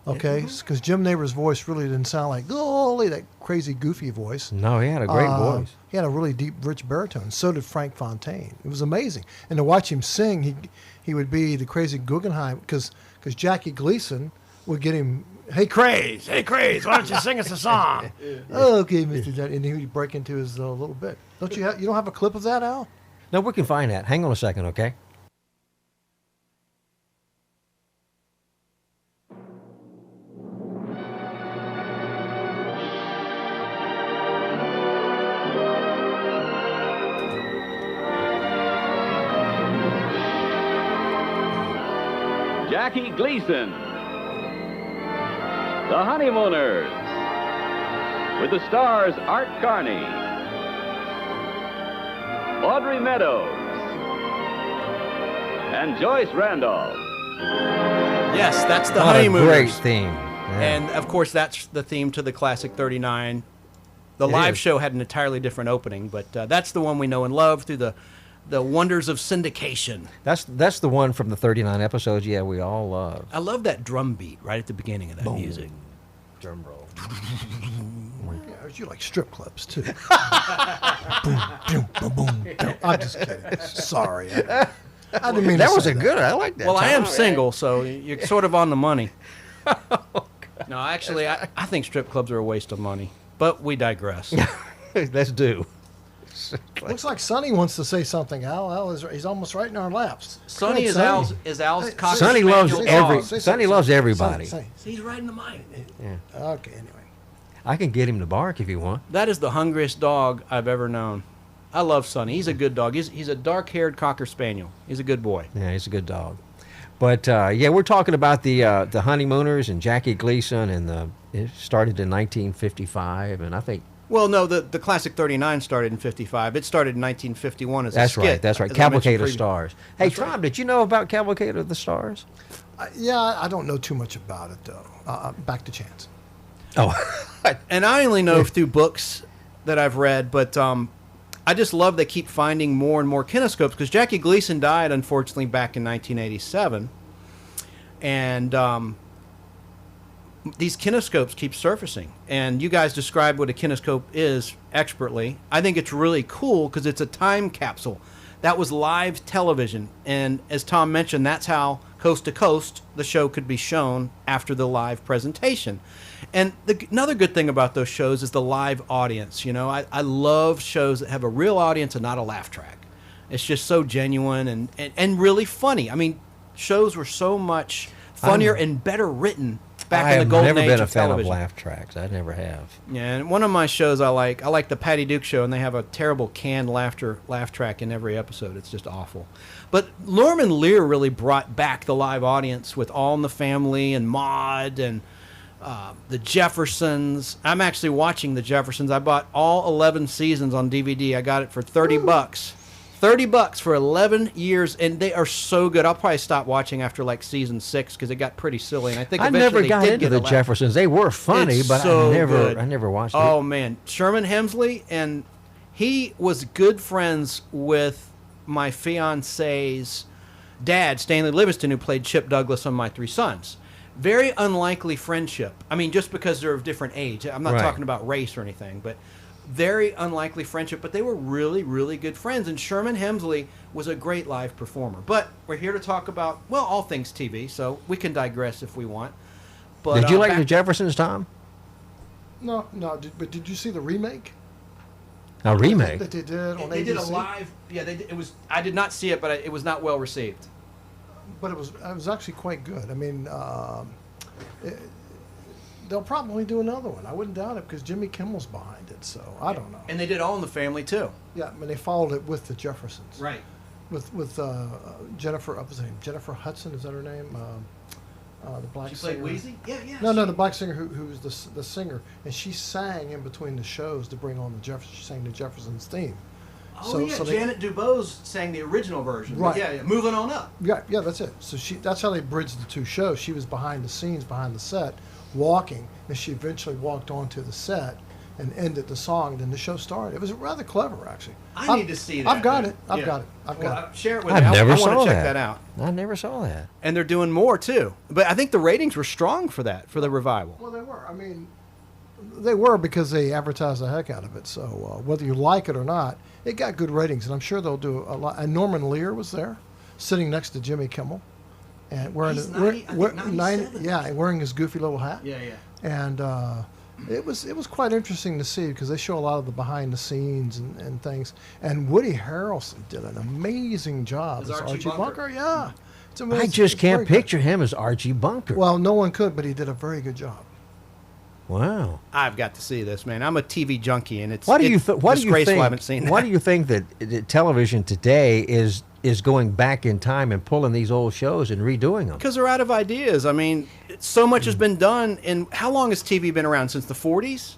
Okay? Because Jim Nabors' voice really didn't sound like, that crazy, goofy voice. No, he had a great voice. He had a really deep, rich baritone. So did Frank Fontaine. It was amazing. And to watch him sing, he would be the crazy Guggenheim, because Jackie Gleason would get him, hey, Craze, why don't you sing us a song? Oh, okay, Mr. Johnny. And he would break into his little bit. You don't have a clip of that, Al? No, we can find that. Hang on a second, okay? Jackie Gleason, The Honeymooners, with the stars Art Carney, Audrey Meadows, and Joyce Randolph. Yes, that's the What a Honeymooners. great theme. Yeah. And of course, that's the theme to the classic 39. The It live is. show had an entirely different opening, but that's the one we know and love through the wonders of syndication. That's the one from the 39 episodes. Yeah, we all love. I love that drum beat right at the beginning of that music. Drum roll. Yeah, you like strip clubs, too. Boom, boom, boom, boom, boom. I'm just kidding. Sorry. I didn't mean That to was say a good. I like that. Well, I am Tom. single, so you're sort of on the money. No, actually, I think strip clubs are a waste of money, but we digress. Let's do. Looks like Sonny wants to say something, Al. He's almost right in our laps. Sonny Go is ahead, Al's cocker Sonny spaniel loves dog. every. Say Sonny something. loves everybody. Sonny. He's right in the mic. Okay, anyway. I can get him to bark if you want. That is the hungriest dog I've ever known. I love Sonny. He's a good dog. He's a dark-haired cocker spaniel. He's a good boy. Yeah, he's a good dog. But yeah, we're talking about the Honeymooners and Jackie Gleason, and it started in 1955, and I think Well, no, the classic 39 started in 55. It started in 1951 as a that's skit. right. That's right. as I mentioned Cavalcade of previously. Stars. Hey, That's Tom, right. did you know about Cavalcade of the Stars? Yeah, I don't know too much about it, though. Back to Chance. Oh, And I only know through books that I've read, but I just love they keep finding more and more kinescopes, because Jackie Gleason died, unfortunately, back in 1987. And these kinescopes keep surfacing. And you guys described what a kinescope is expertly. I think it's really cool because it's a time capsule. That was live television. And as Tom mentioned, that's how Coast to Coast, the show could be shown after the live presentation. And another good thing about those shows is the live audience. You know, I love shows that have a real audience and not a laugh track. It's just so genuine and really funny. I mean, shows were so much funnier and better written back in the golden never age been a of fan television. of laugh tracks. I never have. Yeah, and one of my shows I like the Patty Duke Show, and they have a terrible canned laugh track in every episode. It's just awful. But Norman Lear really brought back the live audience with All in the Family and Maude and the Jeffersons. I'm actually watching the Jeffersons. I bought all 11 seasons on DVD. I got it for $30. $30 for 11 years, and they are so good. I'll probably stop watching after like season 6 because it got pretty silly. And I think I eventually never they got did into get the a laugh. Jeffersons. They were funny, It's but so good. I never watched Oh it. man, Sherman Hemsley, and he was good friends with my fiance's dad, Stanley Livingston, who played Chip Douglas on My Three Sons. Very unlikely friendship. I mean, just because they're of different age. I'm not Right. talking about race or anything, but very unlikely friendship. But they were really, really good friends. And Sherman Hemsley was a great live performer. But we're here to talk about, well, all things TV, so we can digress if we want. But, Did you like back- the Jeffersons, Tom? No. But did you see the remake A remake. that they did on They ABC? did a live. Yeah, they did, it was. I did not see it, but it was not well received. But it was actually quite good. I mean, they'll probably do another one. I wouldn't doubt it because Jimmy Kimmel's behind it. So I don't know. And they did All in the Family too. Yeah, I mean they followed it with the Jeffersons. Right. With Jennifer, what was her name? Jennifer Hudson, is that her name? The black She singer. played Wheezy? Yeah. No, the black singer who was the singer, and she sang in between the shows to bring on she sang the Jeffersons theme. Oh, Janet Dubose sang the original version. Right. Yeah, moving on up. Yeah, that's it. So that's how they bridged the two shows. She was behind the scenes, behind the set, walking, and she eventually walked onto the set and ended the song. And then the show started. It was rather clever, actually. I need to see that. I've got then. it. I've got it. Share it with me. I never I saw want to check that. that out. I never saw that. And they're doing more too. But I think the ratings were strong for that, for the revival. Well, they were. I mean, they were because they advertised the heck out of it. So whether you like it or not, it got good ratings, and I'm sure they'll do a lot. And Norman Lear was there, sitting next to Jimmy Kimmel, and wearing wearing his goofy little hat. Yeah. And it was quite interesting to see because they show a lot of the behind the scenes and things. And Woody Harrelson did an amazing job as Archie Bunker. Yeah, it's amazing. I just It's can't very good. picture him as Archie Bunker. Well, no one could, but he did a very good job. Wow. I've got to see this, man. I'm a TV junkie, and it's What do you disgraceful think? I haven't seen Why that. do you think that television today is going back in time and pulling these old shows and redoing them? Because they're out of ideas. I mean, so much has been done. And how long has TV been around? Since the 40s?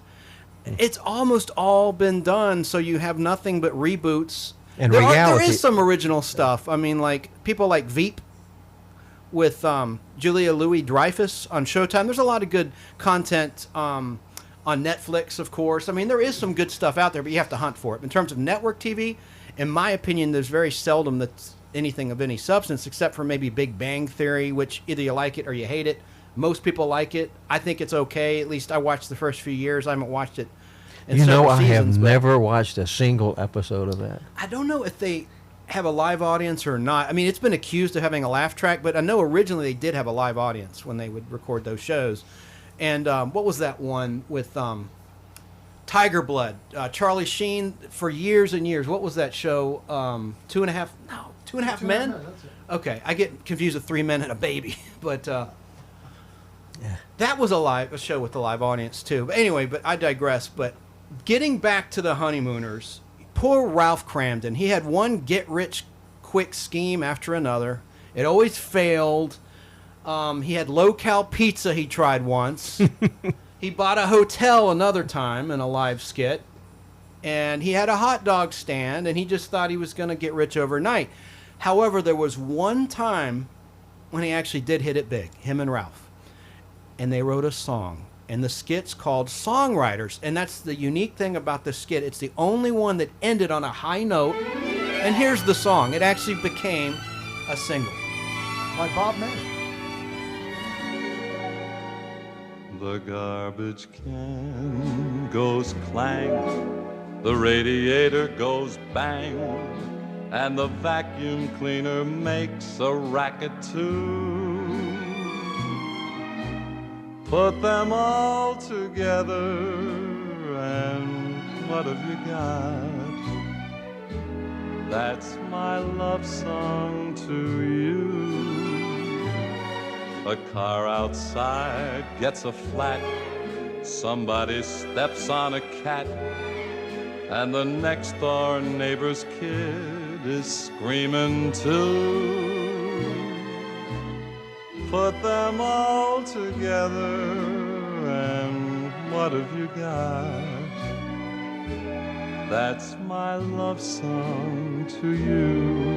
It's almost all been done, so you have nothing but reboots. And there reality. is some original stuff. I mean, like people like Veep with Julia Louis-Dreyfus on Showtime. There's a lot of good content on Netflix, of course. I mean, there is some good stuff out there, but you have to hunt for it. In terms of network TV, in my opinion, there's very seldom that's anything of any substance, except for maybe Big Bang Theory, which either you like it or you hate it. Most people like it. I think it's okay. At least I watched the first few years. I haven't watched it in several I have seasons, but never watched a single episode of that. I don't know if they have a live audience or not. I mean, it's been accused of having a laugh track, but I know originally they did have a live audience when they would record those shows. And what was that one with Tiger Blood? Charlie Sheen for years and years. What was that show? Two and a Half Men? That's it. Okay, I get confused with 3 Men and a Baby, but that was a show with a live audience too. But anyway, but I digress. But getting back to the Honeymooners, poor Ralph Cramden. He had one get-rich-quick scheme after another. It always failed. He had low-cal pizza he tried once. He bought a hotel another time in a live skit. And he had a hot dog stand, and he just thought he was going to get rich overnight. However, there was one time when he actually did hit it big, him and Ralph. And they wrote a song. And the skit's called Songwriters. And that's the unique thing about the skit. It's the only one that ended on a high note. And here's the song. It actually became a single. Like Bob Mann. The garbage can goes clang, the radiator goes bang, and the vacuum cleaner makes a racket too. Put them all together, and what have you got? That's my love song to you. A car outside gets a flat, somebody steps on a cat, and the next door neighbor's kid is screaming too. Put them all together, and what have you got? That's my love song to you.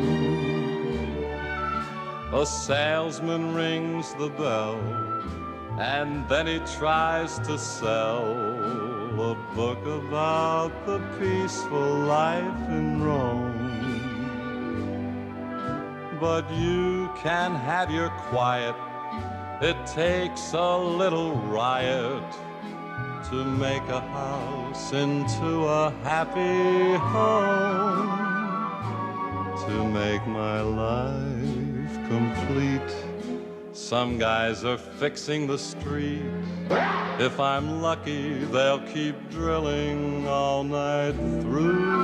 A salesman rings the bell, and then he tries to sell a book about the peaceful life in Rome. But you can have your quiet. It takes a little riot to make a house into a happy home, to make my life complete. Some guys are fixing the street. If I'm lucky, they'll keep drilling all night through.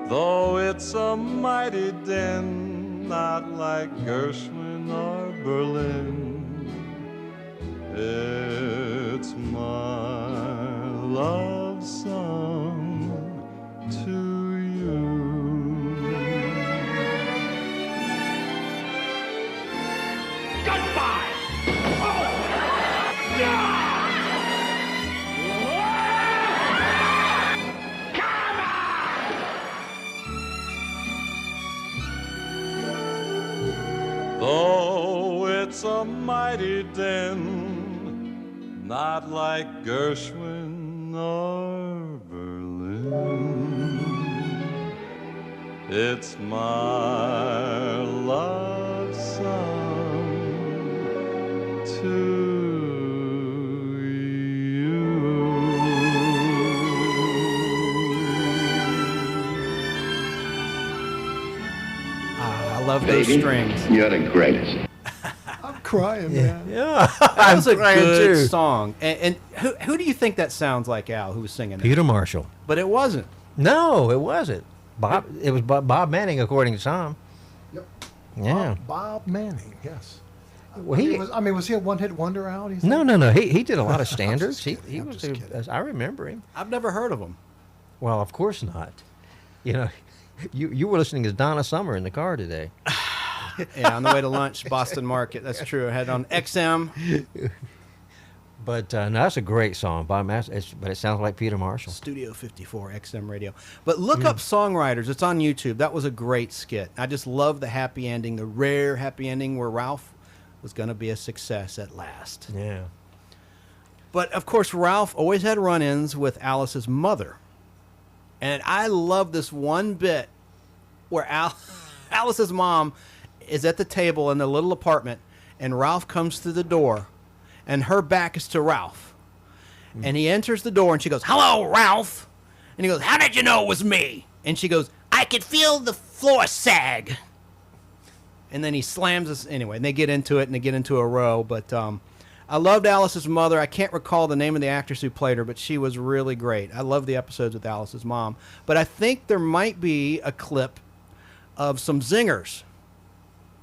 Though it's a mighty den, not like Gershwin or Berlin, it's my love song to you. It's a mighty din, not like Gershwin or Berlin. It's my love song to I love those strings. You're the greatest. I'm crying, man. Yeah, That was a crying good too. song. And who do you think that sounds like, Al, who was singing that? Peter Marshall. But it wasn't. No, it wasn't. Bob. It was Bob Manning, according to some. Yep. Yeah. Bob Manning, yes. Well, was he a one-hit wonder, Al? do you think? No. He did a lot of standards. just kidding. He I'm was. just kidding. I remember him. I've never heard of him. Well, of course not. You know, you were listening as Donna Summer in the car today. Yeah, on the way to lunch, Boston Market. That's true. I had on XM. But no, that's a great song, Bob Manning. But it sounds like Peter Marshall. Studio 54 XM radio. But look up Songwriters. It's on YouTube. That was a great skit. I just love the happy ending, the rare happy ending where Ralph was going to be a success at last. Yeah. But of course, Ralph always had run-ins with Alice's mother. And I love this one bit where Alice's mom is at the table in the little apartment, and Ralph comes through the door, and her back is to Ralph. And he enters the door, and she goes, "Hello, Ralph." And he goes, "How did you know it was me?" And she goes, "I could feel the floor sag." And then he slams us anyway, and they get into it, and they get into a row. But I loved Alice's mother. I can't recall the name of the actress who played her, but she was really great. I love the episodes with Alice's mom. But I think there might be a clip of some zingers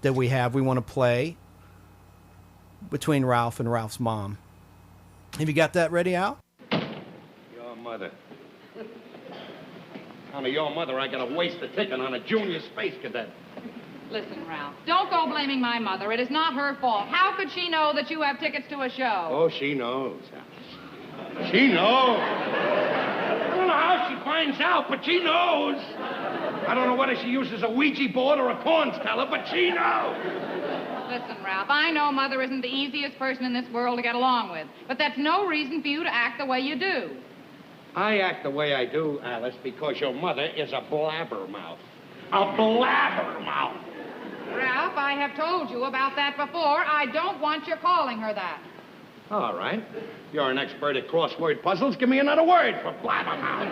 that we want to play between Ralph and Ralph's mom. Have you got that ready, Al? Your mother. On your mother, I got to waste a ticket on a junior space cadet. Listen, Ralph, don't go blaming my mother. It is not her fault. How could she know that you have tickets to a show? Oh, she knows. She knows. I don't know how she finds out, but she knows. I don't know whether she uses a Ouija board or a corn teller, but she knows. Listen, Ralph, I know Mother isn't the easiest person in this world to get along with, but that's no reason for you to act the way you do. I act the way I do, Alice, because your mother is a blabbermouth. A blabbermouth. Ralph, I have told you about that before. I don't want you calling her that. All right. You're an expert at crossword puzzles. Give me another word for blabbermouth.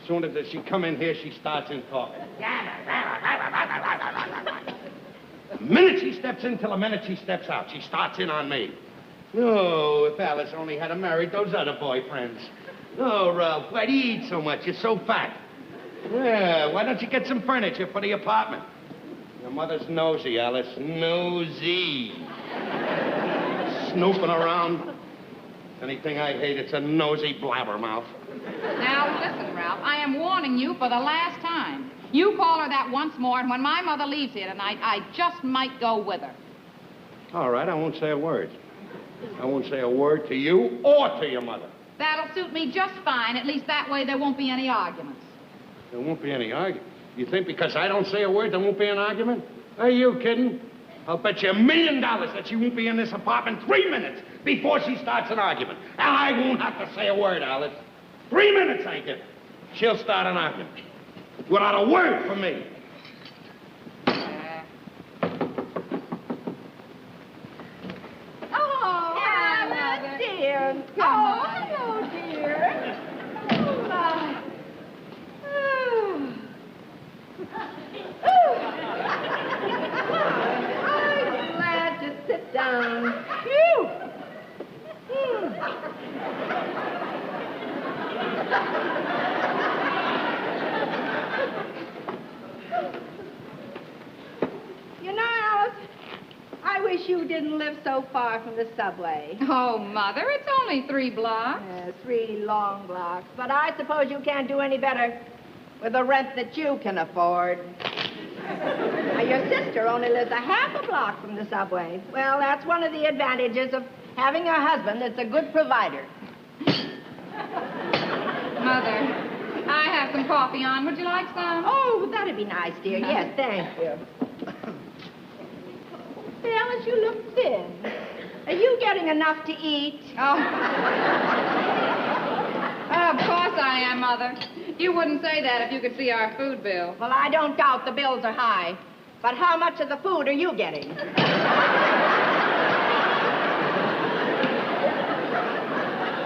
As soon as she come in here, she starts in talking. The minute she steps in till the minute she steps out, she starts in on me. Oh, if Alice only had married those other boyfriends. Oh, Ralph, why do you eat so much? You're so fat. Yeah, why don't you get some furniture for the apartment? Your mother's nosy, Alice. Nosy. Snooping around. Anything I hate, it's a nosy blabbermouth. Now, listen, Ralph, I am warning you for the last time. You call her that once more, and when my mother leaves here tonight, I just might go with her. All right, I won't say a word. I won't say a word to you or to your mother. That'll suit me just fine. At least that way there won't be any arguments. There won't be any argument. You think because I don't say a word, there won't be an argument? Are you kidding? I'll bet you $1 million that she won't be in this apartment 3 minutes before she starts an argument. And I won't have to say a word, Alice. 3 minutes I give her. She'll start an argument. Without a word from me. Oh, Alice, dear. Oh, hello, dear. Oh, my. I'm glad to sit down. Phew. You know, Alice, I wish you didn't live so far from the subway. Oh, Mother, it's only 3 blocks. 3 long blocks. But I suppose you can't do any better with the rent that you can afford. Now, your sister only lives a half a block from the subway. Well, that's one of the advantages of having a husband that's a good provider. Mother, I have some coffee on. Would you like some? Oh, that'd be nice, dear. Yes, thank you. Alice, you look thin. Are you getting enough to eat? Oh. Of course I am, Mother. You wouldn't say that if you could see our food bill. Well, I don't doubt the bills are high. But how much of the food are you getting?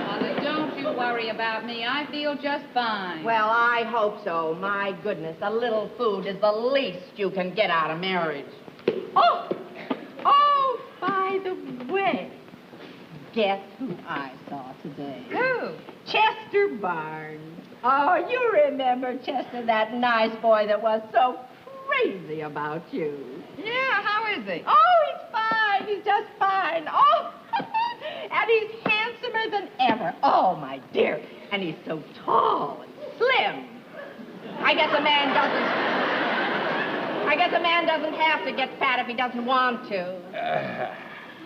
Mother, don't you worry about me. I feel just fine. Well, I hope so. My goodness, a little food is the least you can get out of marriage. Oh! Oh, by the way, guess who I saw today? Who? Chester Barnes. Oh, you remember Chester, that nice boy that was so crazy about you. Yeah, how is he? Oh, he's fine. He's just fine. Oh, and he's handsomer than ever. Oh, my dear. And he's so tall and slim. I guess a man doesn't have to get fat if he doesn't want to.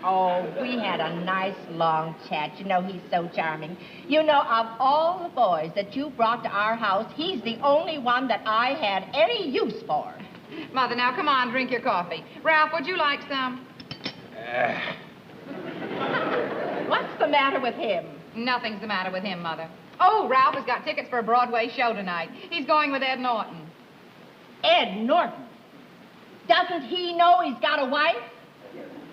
Oh, we had a nice long chat. You know, he's so charming. You know, of all the boys that you brought to our house, he's the only one that I had any use for. Mother, now come on, drink your coffee. Ralph, would you like some? What's the matter with him? Nothing's the matter with him, Mother. Oh, Ralph has got tickets for a Broadway show tonight. He's going with Ed Norton. Ed Norton? Doesn't he know he's got a wife?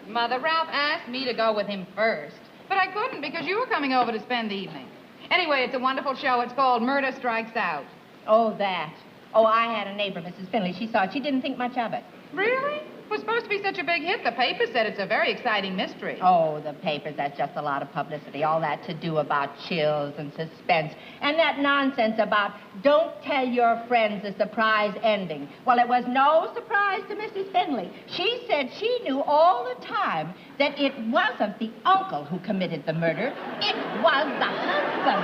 Mother, Ralph asked me to go with him first. But I couldn't because you were coming over to spend the evening. Anyway, it's a wonderful show. It's called Murder Strikes Out. Oh, that. Oh, I had a neighbor, Mrs. Finley. She saw it. She didn't think much of it. Really? It was supposed to be such a big hit. The paper said it's a very exciting mystery. Oh, the papers, that's just a lot of publicity. All that to do about chills and suspense. And that nonsense about don't tell your friends the surprise ending. Well, it was no surprise to Mrs. Finley. She said she knew all the time that it wasn't the uncle who committed the murder. It was the husband.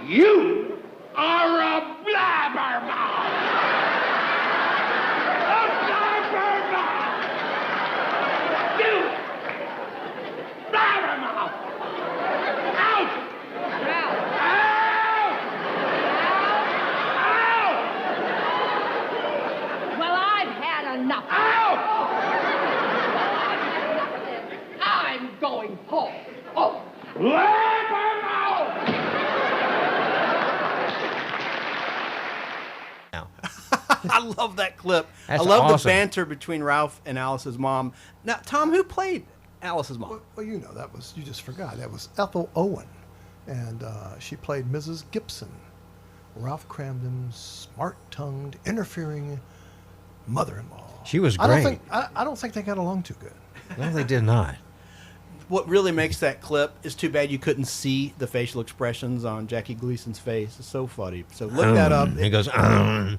You are a blabbermouth! A blabbermouth! You! Blabbermouth! Out! Ralph. Out! Out! Well, I've had enough. Out! I'm going home. Oh. Blabbermouth! I love that clip. That's I love awesome. the banter between Ralph and Alice's mom. Now, Tom, who played Alice's mom? Well, you know, you just forgot. That was Ethel Owen. And she played Mrs. Gibson, Ralph Cramden's smart-tongued, interfering mother-in-law. She was great. I don't think they got along too good. No, they did not. What really makes that clip is too bad you couldn't see the facial expressions on Jackie Gleason's face. It's so funny. So look that up. He goes,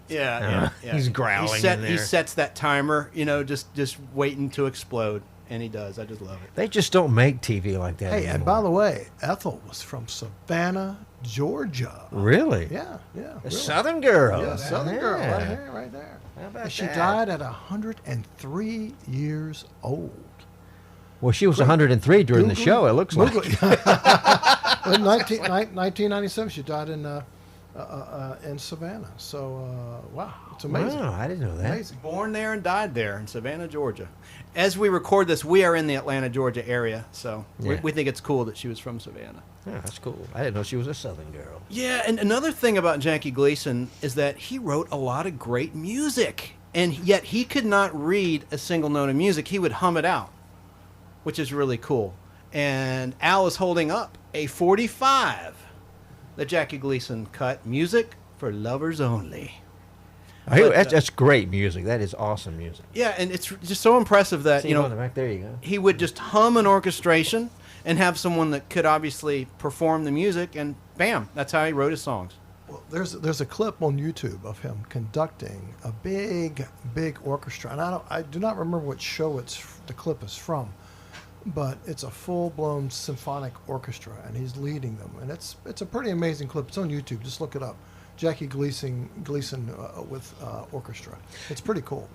yeah. He's growling in there. He sets that timer, you know, just waiting to explode. And he does. I just love it. They just don't make TV like that Hey, anymore. and by the way, Ethel was from Savannah, Georgia. Really? Yeah. A really. Southern girl. Yeah, Southern girl, Yeah. right here, right there. How about And she that? died at 103 years old. Well, she was 103 during the show, it looks like. In 1997, she died in Savannah. So, wow, it's amazing. Wow, I didn't know that. Amazing. Born there and died there in Savannah, Georgia. As we record this, we are in the Atlanta, Georgia area, so Yeah. we think it's cool that she was from Savannah. Yeah, that's cool. I didn't know she was a Southern girl. Yeah, and another thing about Jackie Gleason is that he wrote a lot of great music, and yet he could not read a single note of music. He would hum it out, which is really cool. And Al is holding up a 45 that Jackie Gleason cut, music for lovers only. That's great music. That is awesome music. Yeah, and it's just so impressive that, See you know, on the back, there you go. he would just hum an orchestration and have someone that could obviously perform the music, and bam, that's how he wrote his songs. Well, there's a clip on YouTube of him conducting a big orchestra, and I do not remember what show the clip is from, but it's a full-blown symphonic orchestra, and he's leading them, and it's a pretty amazing clip. It's on YouTube. Just look it up. Jackie Gleason with orchestra. It's pretty cool.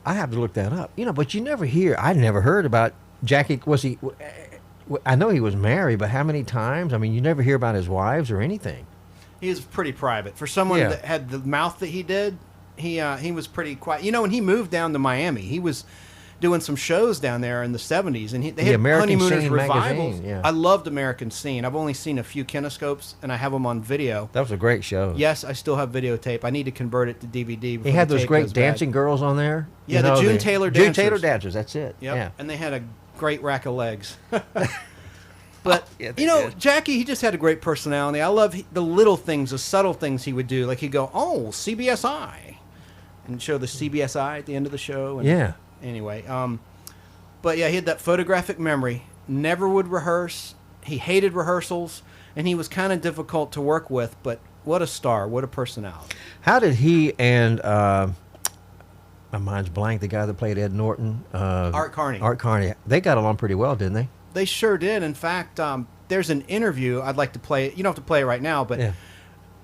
I have to look that up. You know, but you never hear. I never heard about Jackie. Was he? I know he was married, but how many times? I mean, you never hear about his wives or anything. He was pretty private. For someone that had the mouth that he did, He was pretty quiet. You know, when he moved down to Miami, he was doing some shows down there in the 70s, and they had American Honeymooners Scene revivals. magazine, yeah. I loved American Scene. I've only seen a few kinescopes, and I have them on video. That was a great show. Yes, I still have videotape. I need to convert it to DVD. He had the those tape great goes bad. dancing girls on there. Yeah, You the know, June Taylor June dancers. Taylor dancers, that's it. Yep. Yeah. And they had a great rack of legs. But, Yeah, you know, did. Jackie, he just had a great personality. I love the little things, the subtle things he would do. Like he'd go, oh, CBSI. And show the CBSI at the end of the show. And Yeah. Anyway, but yeah, he had that photographic memory. Never would rehearse. He hated rehearsals. And he was kind of difficult to work with. But what a star. What a personality. How did he and, my mind's blank, the guy that played Ed Norton? Art Carney. Art Carney. They got along pretty well, didn't they? They sure did. In fact, there's an interview I'd like to play. You don't have to play it right now, but Yeah.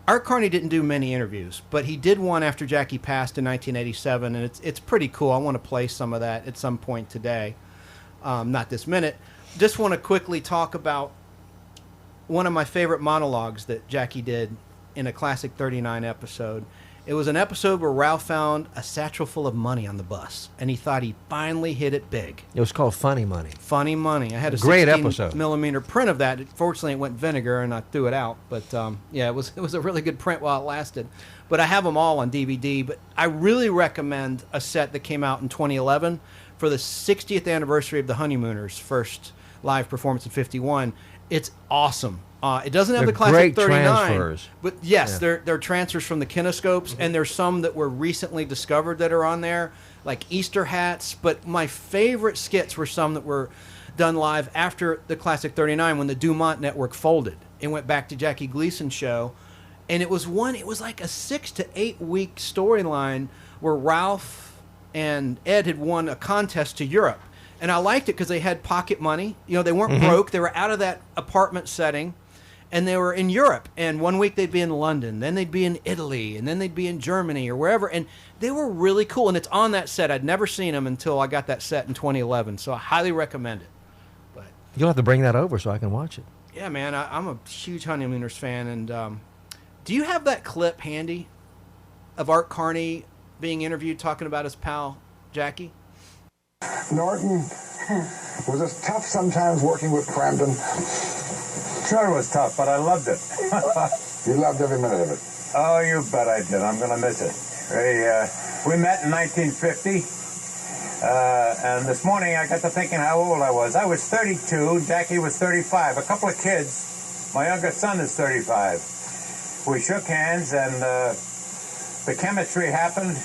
Art Carney didn't do many interviews, but he did one after Jackie passed in 1987, and it's pretty cool. I want to play some of that at some point today, not this minute. Just want to quickly talk about one of my favorite monologues that Jackie did in a classic 39 episode. It was an episode where Ralph found a satchel full of money on the bus, and he thought he finally hit it big. It was called Funny Money. Funny Money. I had a Great 16 episode. millimeter print of that. Fortunately, it went vinegar, and I threw it out. But yeah, it was a really good print while it lasted. But I have them all on DVD. But I really recommend a set that came out in 2011 for the 60th anniversary of the Honeymooners' first live performance in '51. It's awesome. It doesn't have They're the classic great 39, transfers. but yes, Yeah. they're transfers from the kinescopes, and there's some that were recently discovered that are on there, like Easter hats. But my favorite skits were some that were done live after the classic 39 when the Dumont network folded and went back to Jackie Gleason's show. And it was like a 6 to 8 week storyline where Ralph and Ed had won a contest to Europe. And I liked it because they had pocket money. You know, they weren't broke. They were out of that apartment setting. And they were in Europe. And one week they'd be in London. Then they'd be in Italy. And then they'd be in Germany or wherever. And they were really cool. And it's on that set. I'd never seen them until I got that set in 2011. So I highly recommend it. But You'll have to bring that over so I can watch it. yeah, man, I'm a huge Honeymooners fan. And do you have that clip handy of Art Carney being interviewed talking about his pal, Jackie? Norton, was it tough sometimes working with Cramden? Sure it was tough, but I loved it. You loved every minute of it. Oh, you bet I did. I'm going to miss it. We met in 1950, and this morning I got to thinking how old I was. I was 32, Jackie was 35. A couple of kids. My youngest son is 35. We shook hands, and the chemistry happened.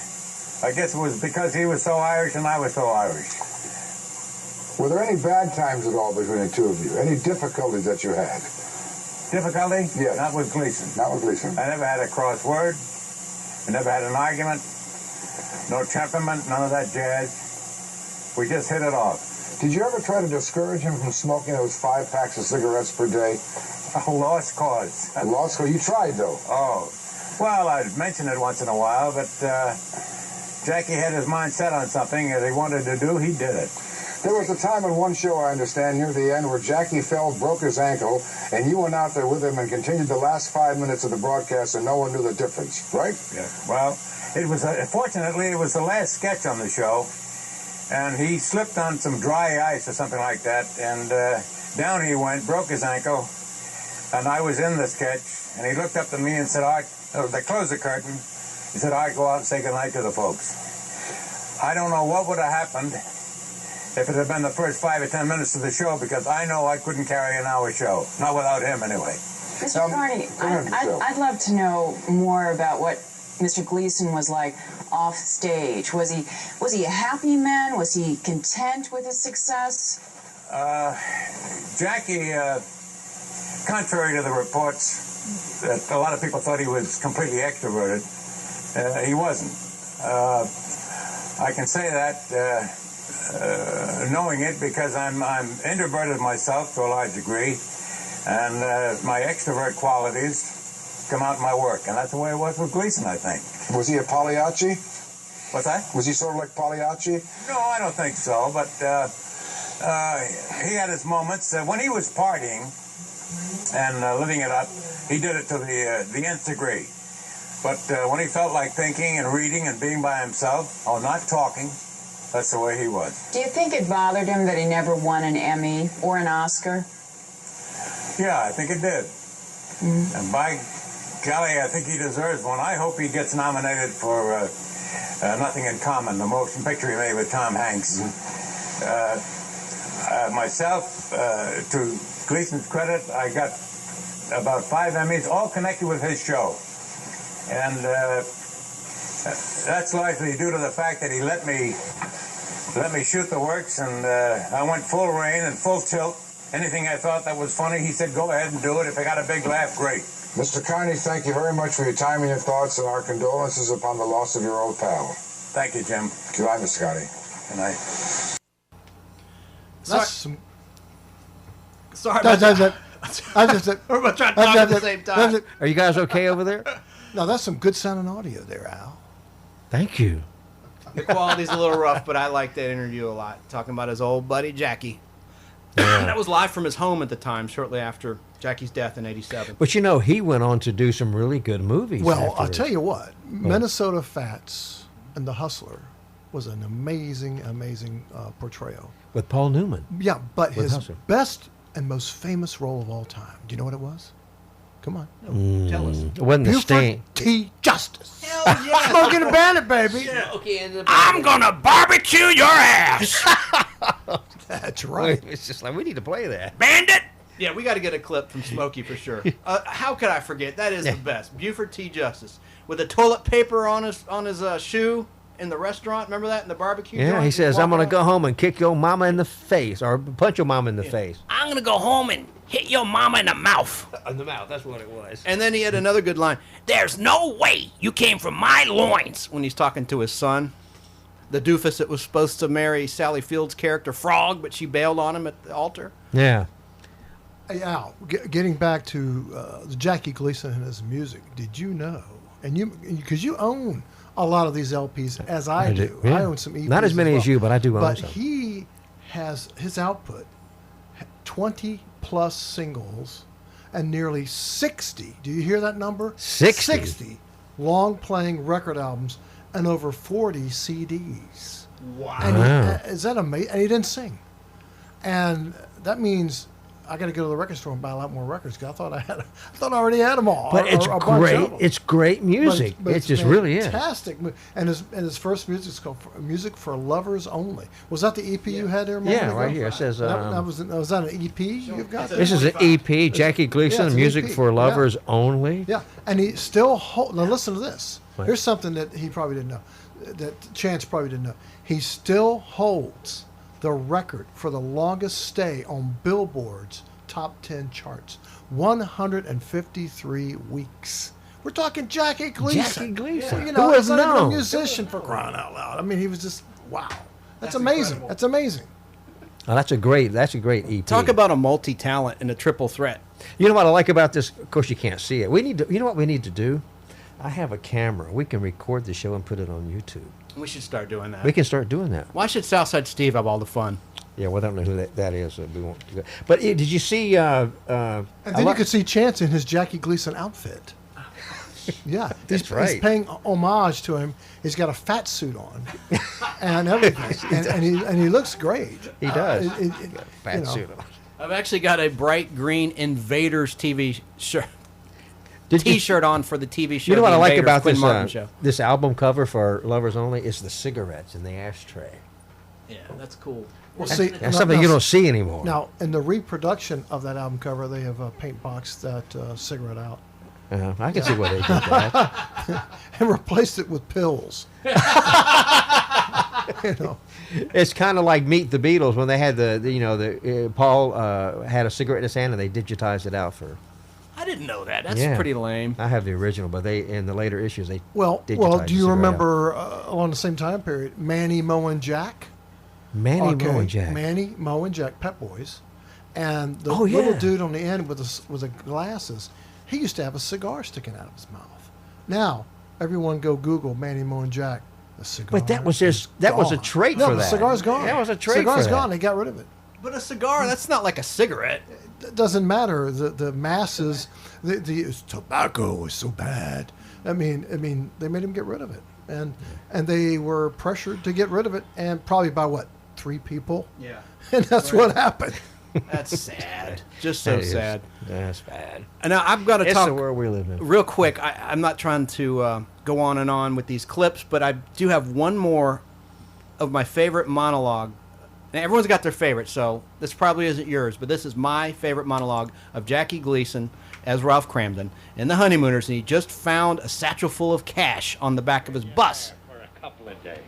I guess it was because he was so Irish and I was so Irish. Were there any bad times at all between the two of you? Any difficulties that you had? Difficulty? Yes. Not with Gleason. Not with Gleason. I never had a crossword. I never had an argument. No temperament, none of that jazz. We just hit it off. Did you ever try to discourage him from smoking those 5 packs of cigarettes per day? A lost cause. A lost cause? You tried, though. Oh. Well, I'd mention it once in a while, but Jackie had his mind set on something that he wanted to do. He did it. There was a time in one show, I understand, near the end, where Jackie fell, broke his ankle, and you went out there with him and continued the last 5 minutes of the broadcast, and no one knew the difference, right? Yeah. Well, it was fortunately it was the last sketch on the show, and he slipped on some dry ice or something like that, and down he went, broke his ankle, and I was in the sketch, and he looked up at me and said, "Art," they closed the curtain. He said, "Art, go out and say goodnight to the folks." I don't know what would have happened if it had been the first 5 or 10 minutes of the show, because I know I couldn't carry an hour show. Not without him, anyway. Mr. Carney, I'd love to know more about what Mr. Gleason was like off stage. Was he a happy man? Was he content with his success? Jackie, contrary to the reports that a lot of people thought he was completely extroverted, he wasn't. I can say that knowing it because I'm introverted myself to a large degree, and my extrovert qualities come out in my work, and that's the way it was with Gleason, I think. Was he a Pagliacci? What's that? Was he sort of like Pagliacci? No, I don't think so, but he had his moments. When he was partying and living it up, he did it to the nth degree. But when he felt like thinking and reading and being by himself, or not talking, that's the way he was. Do you think it bothered him that he never won an Emmy or an Oscar? Yeah, I think it did. And by golly, I think he deserves one. I hope he gets nominated for Nothing in Common, the motion picture he made with Tom Hanks. Myself, to Gleason's credit, I got about 5 Emmys, all connected with his show. And that's largely due to the fact that he let me shoot the works, and I went full rein and full tilt. Anything I thought that was funny, he said, go ahead and do it. If I got a big laugh, great. Mr. Carney, thank you very much for your time and your thoughts, and our condolences upon the loss of your old pal. Thank you, Jim. Good night, Mr. Carney. Good night. That's some. Sorry about that. We're both trying to talk at the same time. Are you guys okay over there? No, that's some good sounding audio there, Al. Thank you. The quality's a little rough, but I like that interview a lot. Talking about his old buddy, Jackie. Yeah. That was live from his home at the time, shortly after Jackie's death in '87. But you know, he went on to do some really good movies. Well, I'll afterwards. tell you what, Minnesota Fats and The Hustler was an amazing, amazing portrayal. With Paul Newman. Yeah, but With his Hustler. best and most famous role of all time. Do you know what it was? Come on. Tell us. It wasn't the Buford Sting. T. Justice. Hell yeah. Smoking a Bandit, baby. I'm gonna barbecue your ass. That's right. It's just like, we need to play that. Bandit! Yeah, we got to get a clip from Smokey for sure. How could I forget? That is the best. Buford T. Justice. With the toilet paper on his shoe in the restaurant. Remember that in the barbecue Yeah, joint? he says, I'm going to Walking go home and kick your mama in the face, or punch your mama in the face. I'm going to go home and hit your mama in the mouth. In the mouth, that's what it was. And then he had another good line. There's no way you came from my loins. When he's talking to his son. The doofus that was supposed to marry Sally Field's character, Frog, but she bailed on him at the altar. Yeah. Hey, Al, getting back to Jackie Gleason and his music, did you know, and because you own a lot of these LPs, as I do. Yeah. I own some EPs. Not as many as you, but I do own But some. he has his output, 20 plus singles and nearly 60. Do you hear that number? 60? 60 long playing record albums and over 40 CDs. Wow. And is that amazing? And he didn't sing. And that means I got to go to the record store and buy a lot more records because I thought I already had them all. But it's a bunch great. of them. It's great music. But It just really is. Fantastic. And his first music is called Music for Lovers Only. Was that the EP you had there? a moment Yeah, ago? right here. It says, was that an EP you've got? This is an EP, Jackie Gleason, it's an Music EP, for Lovers Only. Yeah, and he still now listen to this. What? Here's something that he probably didn't know, that Chance probably didn't know. He still holds the record for the longest stay on Billboard's top 10 charts, 153 weeks. We're talking Jackie Gleason. Jackie Gleason. You Who know, would he's have not even a known? musician, for crying out loud. I mean, he was just wow. That's amazing. incredible. That's amazing. Oh, that's a great EP. Talk about a multi-talent and a triple threat. You know what I like about this? Of course, you can't see it. You know what we need to do? I have a camera. We can record the show and put it on YouTube. We should start doing that. We can start doing that. Why should Southside Steve have all the fun? Yeah, well, I don't know who that is. So we won't do that. But did you see? And then you could see Chance in his Jackie Gleason outfit. Yeah, That's right. He's paying homage to him. He's got a fat suit on and everything, and he looks great. He does. Fat Fat suit on. I've actually got a bright green Invaders TV shirt. Did you- T-shirt on for the TV show. You know what The I like Invaders, about Quinn this Martin show. this album cover for Lovers Only is the cigarettes in the ashtray. Yeah, that's cool. Well, That's- see, that's something you don't see anymore. Now, in the reproduction of that album cover, they have paint boxed that cigarette out I can see why they did that. and replaced it with pills. You know, It's kind of like Meet the Beatles when they had Paul had a cigarette in his hand and they digitized it out for. I didn't know that. That's Yeah. pretty lame. I have the original, but they in the later issues they well, digitized do the you cigarette out. remember along the same time period, Manny, Mo, and Jack? Manny, Mo, and Jack? Manny, Mo, and Jack, Pep Boys, and the Oh, little yeah. dude on the end with the glasses. He used to have a cigar sticking out of his mouth. Now, everyone go Google Manny, Mo, and Jack. The cigar. But that was was a gone. trait No, for the that. cigar's gone. That was a trait Cigar's for that. gone. They got rid of it. But a cigar, that's not like a cigarette. It doesn't matter. The masses, the tobacco is so bad. I mean, they made him get rid of it, and they were pressured to get rid of it, and probably by what, 3 people? Yeah. And that's what happened. That's sad. Just so sad. That's bad. And now I've got to It's talk the world we live in. real quick. I'm not trying to go on and on with these clips, but I do have one more of my favorite monologue. Now, everyone's got their favorite, so this probably isn't yours, but this is my favorite monologue of Jackie Gleason as Ralph Cramden in The Honeymooners, and he just found a satchel full of cash on the back of his bus. For a couple of days.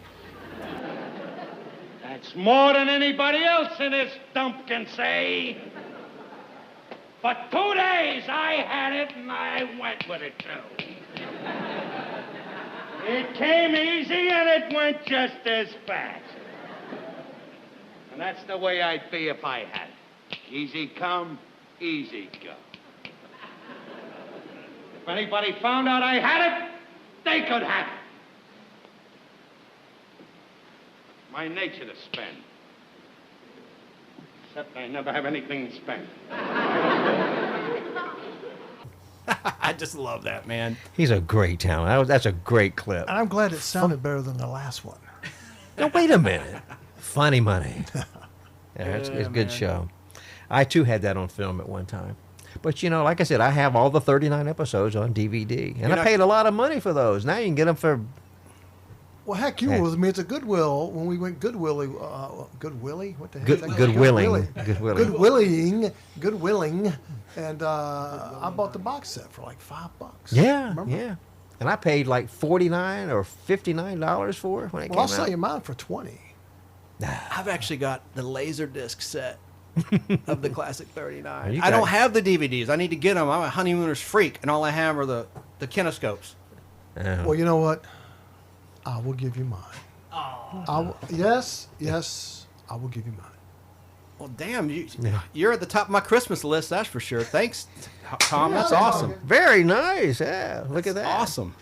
That's more than anybody else in this dump can say. For 2 days I had it and I went with it too. It came easy and it went just as fast. And that's the way I'd be if I had it. Easy come, easy go. If anybody found out I had it, they could have it. My nature to spend. Except I never have anything to spend. I just love that, man. He's a great talent. That's a great clip. And I'm glad it sounded better than the last one. No, wait a minute. Funny Money. Yeah, it's a good show. I, too, had that on film at one time. But, like I said, I have all the 39 episodes on DVD. And I paid a lot of money for those. Now you can get them for... Well, heck, you were with me at the Goodwill when we went Goodwilly. Goodwilly? What the heck? Goodwilling. And I bought the box set for like $5. Yeah, Remember? yeah. And I paid like $49 or $59 for it when it came out. Well, I'll sell you mine for $20. I've actually got the Laserdisc set of the classic 39. You I don't got- have the DVDs. I need to get them. I'm a Honeymooners freak, and all I have are the kinescopes. Well, you know what? I will give you mine. Yes, I will give you mine. Well, damn, you're at the top of my Christmas list, that's for sure. Thanks, Tom. That's awesome. Very nice. Yeah, look at that. Awesome.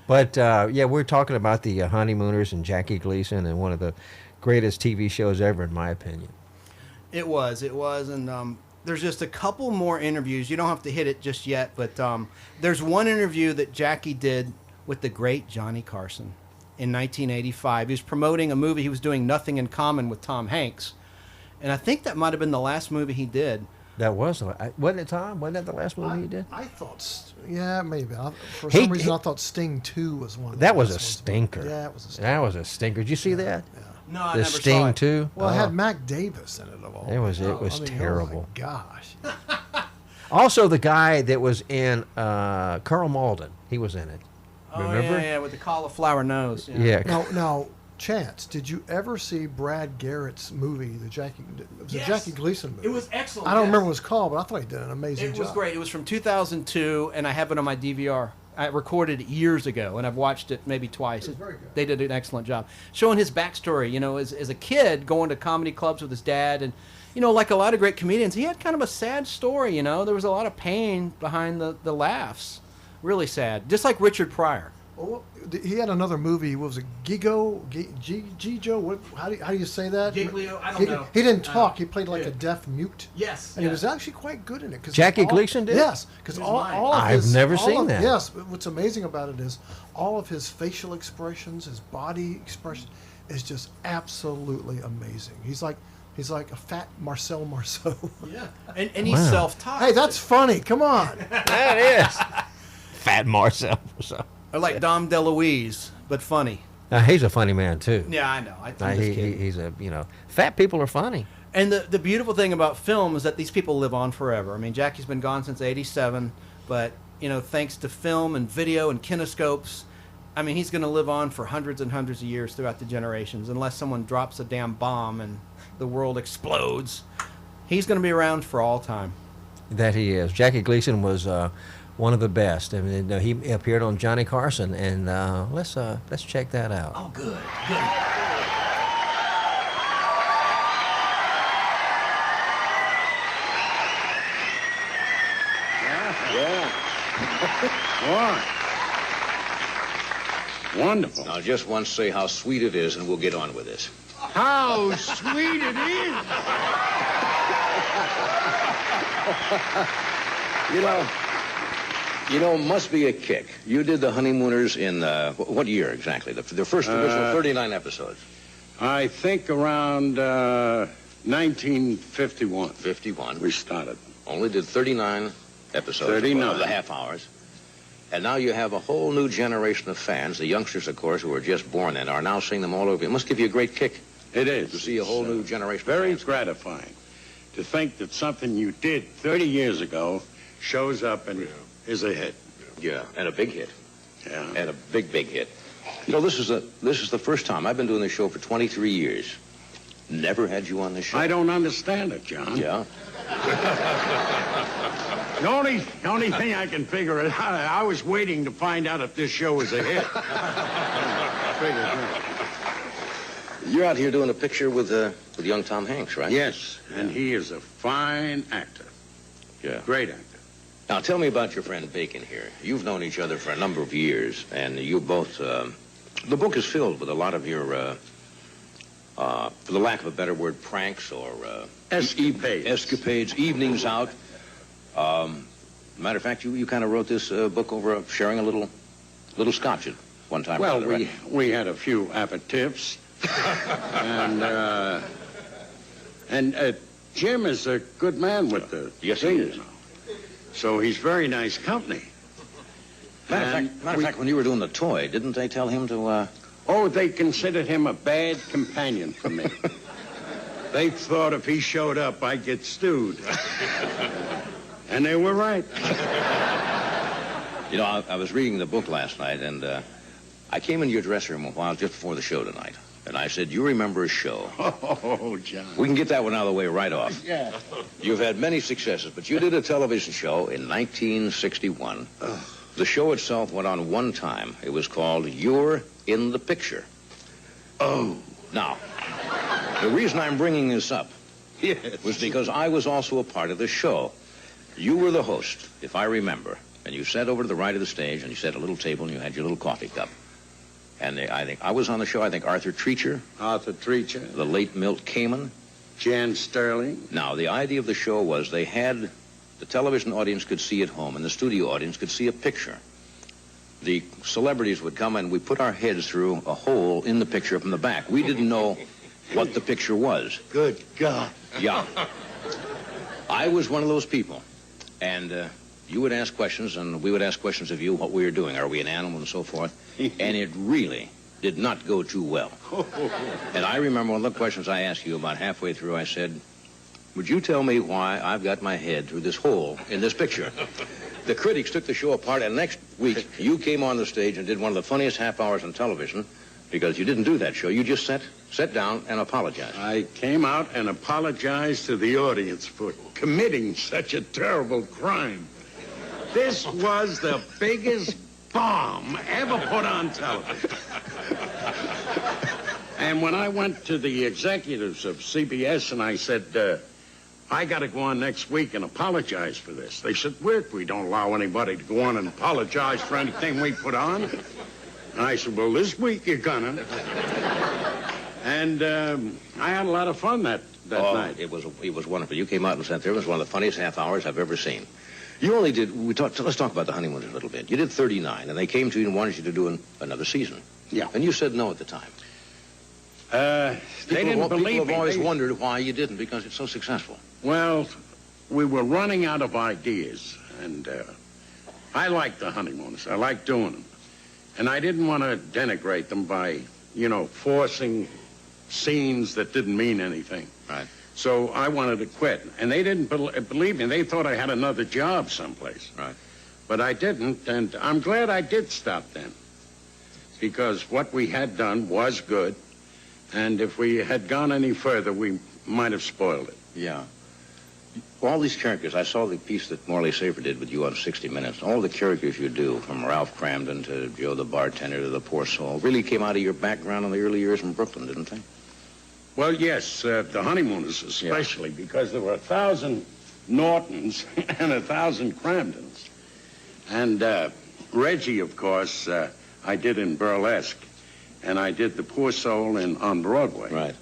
But, we're talking about the Honeymooners and Jackie Gleason and one of the greatest TV shows ever, in my opinion. It was, and there's just a couple more interviews. You don't have to hit it just yet, but there's one interview that Jackie did with the great Johnny Carson in 1985. He was promoting a movie. He was doing Nothing in Common with Tom Hanks, and I think that might have been the last movie he did. That wasn't it, Tom? Wasn't that the last movie he did? I thought, maybe. For some reason, I thought Sting 2 was one of the That was best a ones. stinker. Yeah, it was a stinker. That was a stinker. Did you see that? Yeah. No, I the never Sting saw it. 2? Well, it had Mac Davis in it of all. It was terrible. Oh my gosh. Also, the guy that was in Carl Malden, he was in it. Remember? Oh, yeah, with the cauliflower nose. Yeah. Now, Chance, did you ever see Brad Garrett's movie, the Jackie Gleason movie? It was excellent. I don't remember what it was called, but I thought he did an amazing job. It was great. It was from 2002, and I have it on my DVR. I recorded it years ago, and I've watched it maybe twice. It was very good. They did an excellent job. Showing his backstory, as a kid, going to comedy clubs with his dad, and, like a lot of great comedians, he had kind of a sad story, There was a lot of pain behind the laughs. Really sad. Just like Richard Pryor. Well, he had another movie. What was it? Gigo? What? How do you say that? Giglio? I don't know. He didn't talk. He played like a deaf mute. Yes. And he was actually quite good in it. Jackie Gleason did? Yes. Because all of I've his... never all seen of- that. Yes. What's amazing about it is all of his facial expressions, his body expression is just absolutely amazing. He's like a fat Marcel Marceau. Yeah. And he's self-taught. Hey, that's funny. Come on. That is. Fat Marcel. Or like Dom DeLuise, but funny. He's a funny man, too. Yeah, I know. I'm just kidding. He's fat people are funny. And the beautiful thing about film is that these people live on forever. I mean, Jackie's been gone since '87, but thanks to film and video and kinescopes, I mean, he's going to live on for hundreds and hundreds of years throughout the generations, unless someone drops a damn bomb and the world explodes. He's going to be around for all time. That he is. Jackie Gleason was one of the best. I mean, he appeared on Johnny Carson, and let's check that out. Oh, good. What? Wonderful. Now, just once say how sweet it is, and we'll get on with this. How sweet it is. You know, must be a kick. You did the Honeymooners in what year exactly? The first original 39 episodes. I think around 1951. 51. We started. Only did 39 episodes. 39. Of the half hours. And now you have a whole new generation of fans. The youngsters, of course, who were just born then, are now seeing them all over. It must give you a great kick. It is. To see a whole new generation. Very gratifying to think that something you did 30 years ago shows up and is a hit. Yeah, and a big hit. Yeah. And a big, big hit. You know, this is the first time. I've been doing this show for 23 years. Never had you on the show. I don't understand it, John. Yeah. The only thing I can figure out, I was waiting to find out if this show was a hit. You're out here doing a picture with young Tom Hanks, right? Yes, and he is a fine actor. Yeah. Great actor. Now, tell me about your friend Bacon here. You've known each other for a number of years, and you both... the book is filled with a lot of your, for the lack of a better word, pranks or... Escapades, evenings out. Matter of fact, you kind of wrote this book over sharing a little scotch at one time. Well, or another, we had a few aperitifs. and Jim is a good man with the yes, thing, he is. you know. So he's very nice company. Matter of fact, when you were doing the toy, didn't they tell him to... Oh, they considered him a bad companion for me. They thought if he showed up, I'd get stewed. And they were right. You know, I was reading the book last night, and I came into your dressing room a while just before the show tonight. And I said, you remember a show. Oh, John. We can get that one out of the way right off. Yeah. You've had many successes, but you did a television show in 1961. The show itself went on one time. It was called You're in the Picture. Oh. Now, the reason I'm bringing this up was because I was also a part of the show. You were the host, if I remember, and you sat over to the right of the stage, and you sat at a little table, and you had your little coffee cup. And I think I was on the show. I think Arthur Treacher. The late Milt Kamen. Jan Sterling. Now, the idea of the show was the television audience could see at home, and the studio audience could see a picture. The celebrities would come, and we put our heads through a hole in the picture from the back. We didn't know what the picture was. Good God. Yeah. I was one of those people. And you would ask questions, and we would ask questions of you, what we were doing. Are we an animal and so forth? And it really did not go too well. And I remember one of the questions I asked you about halfway through, I said, would you tell me why I've got my head through this hole in this picture? The critics took the show apart, and next week, you came on the stage and did one of the funniest half hours on television, because you didn't do that show. You just sat down and apologized. I came out and apologized to the audience for committing such a terrible crime. This was the biggest bomb ever put on television. And when I went to the executives of CBS and I said, I got to go on next week and apologize for this. They said, we don't allow anybody to go on and apologize for anything we put on. And I said, well, this week you're gonna. And I had a lot of fun that night. It was wonderful. You came out and sat there. It was one of the funniest half hours I've ever seen. You only did, let's talk about the Honeymooners a little bit. You did 39, and they came to you and wanted you to do another season. Yeah. And you said no at the time. They didn't believe me. People have always wondered why you didn't, because it's so successful. Well, we were running out of ideas, and I liked the Honeymooners. I liked doing them. And I didn't want to denigrate them by, forcing scenes that didn't mean anything. Right. So I wanted to quit. And they didn't believe me. They thought I had another job someplace. Right. But I didn't, and I'm glad I did stop then. Because what we had done was good. And if we had gone any further, we might have spoiled it. Yeah. All these characters, I saw the piece that Morley Safer did with you on 60 Minutes. All the characters you do, from Ralph Cramden to Joe the bartender to the poor soul, really came out of your background in the early years in Brooklyn, didn't they? Well, yes, the Honeymooners especially, because there were 1,000 Nortons and 1,000 Cramdens. And Reggie, of course, I did in Burlesque, and I did the poor soul on Broadway. Right.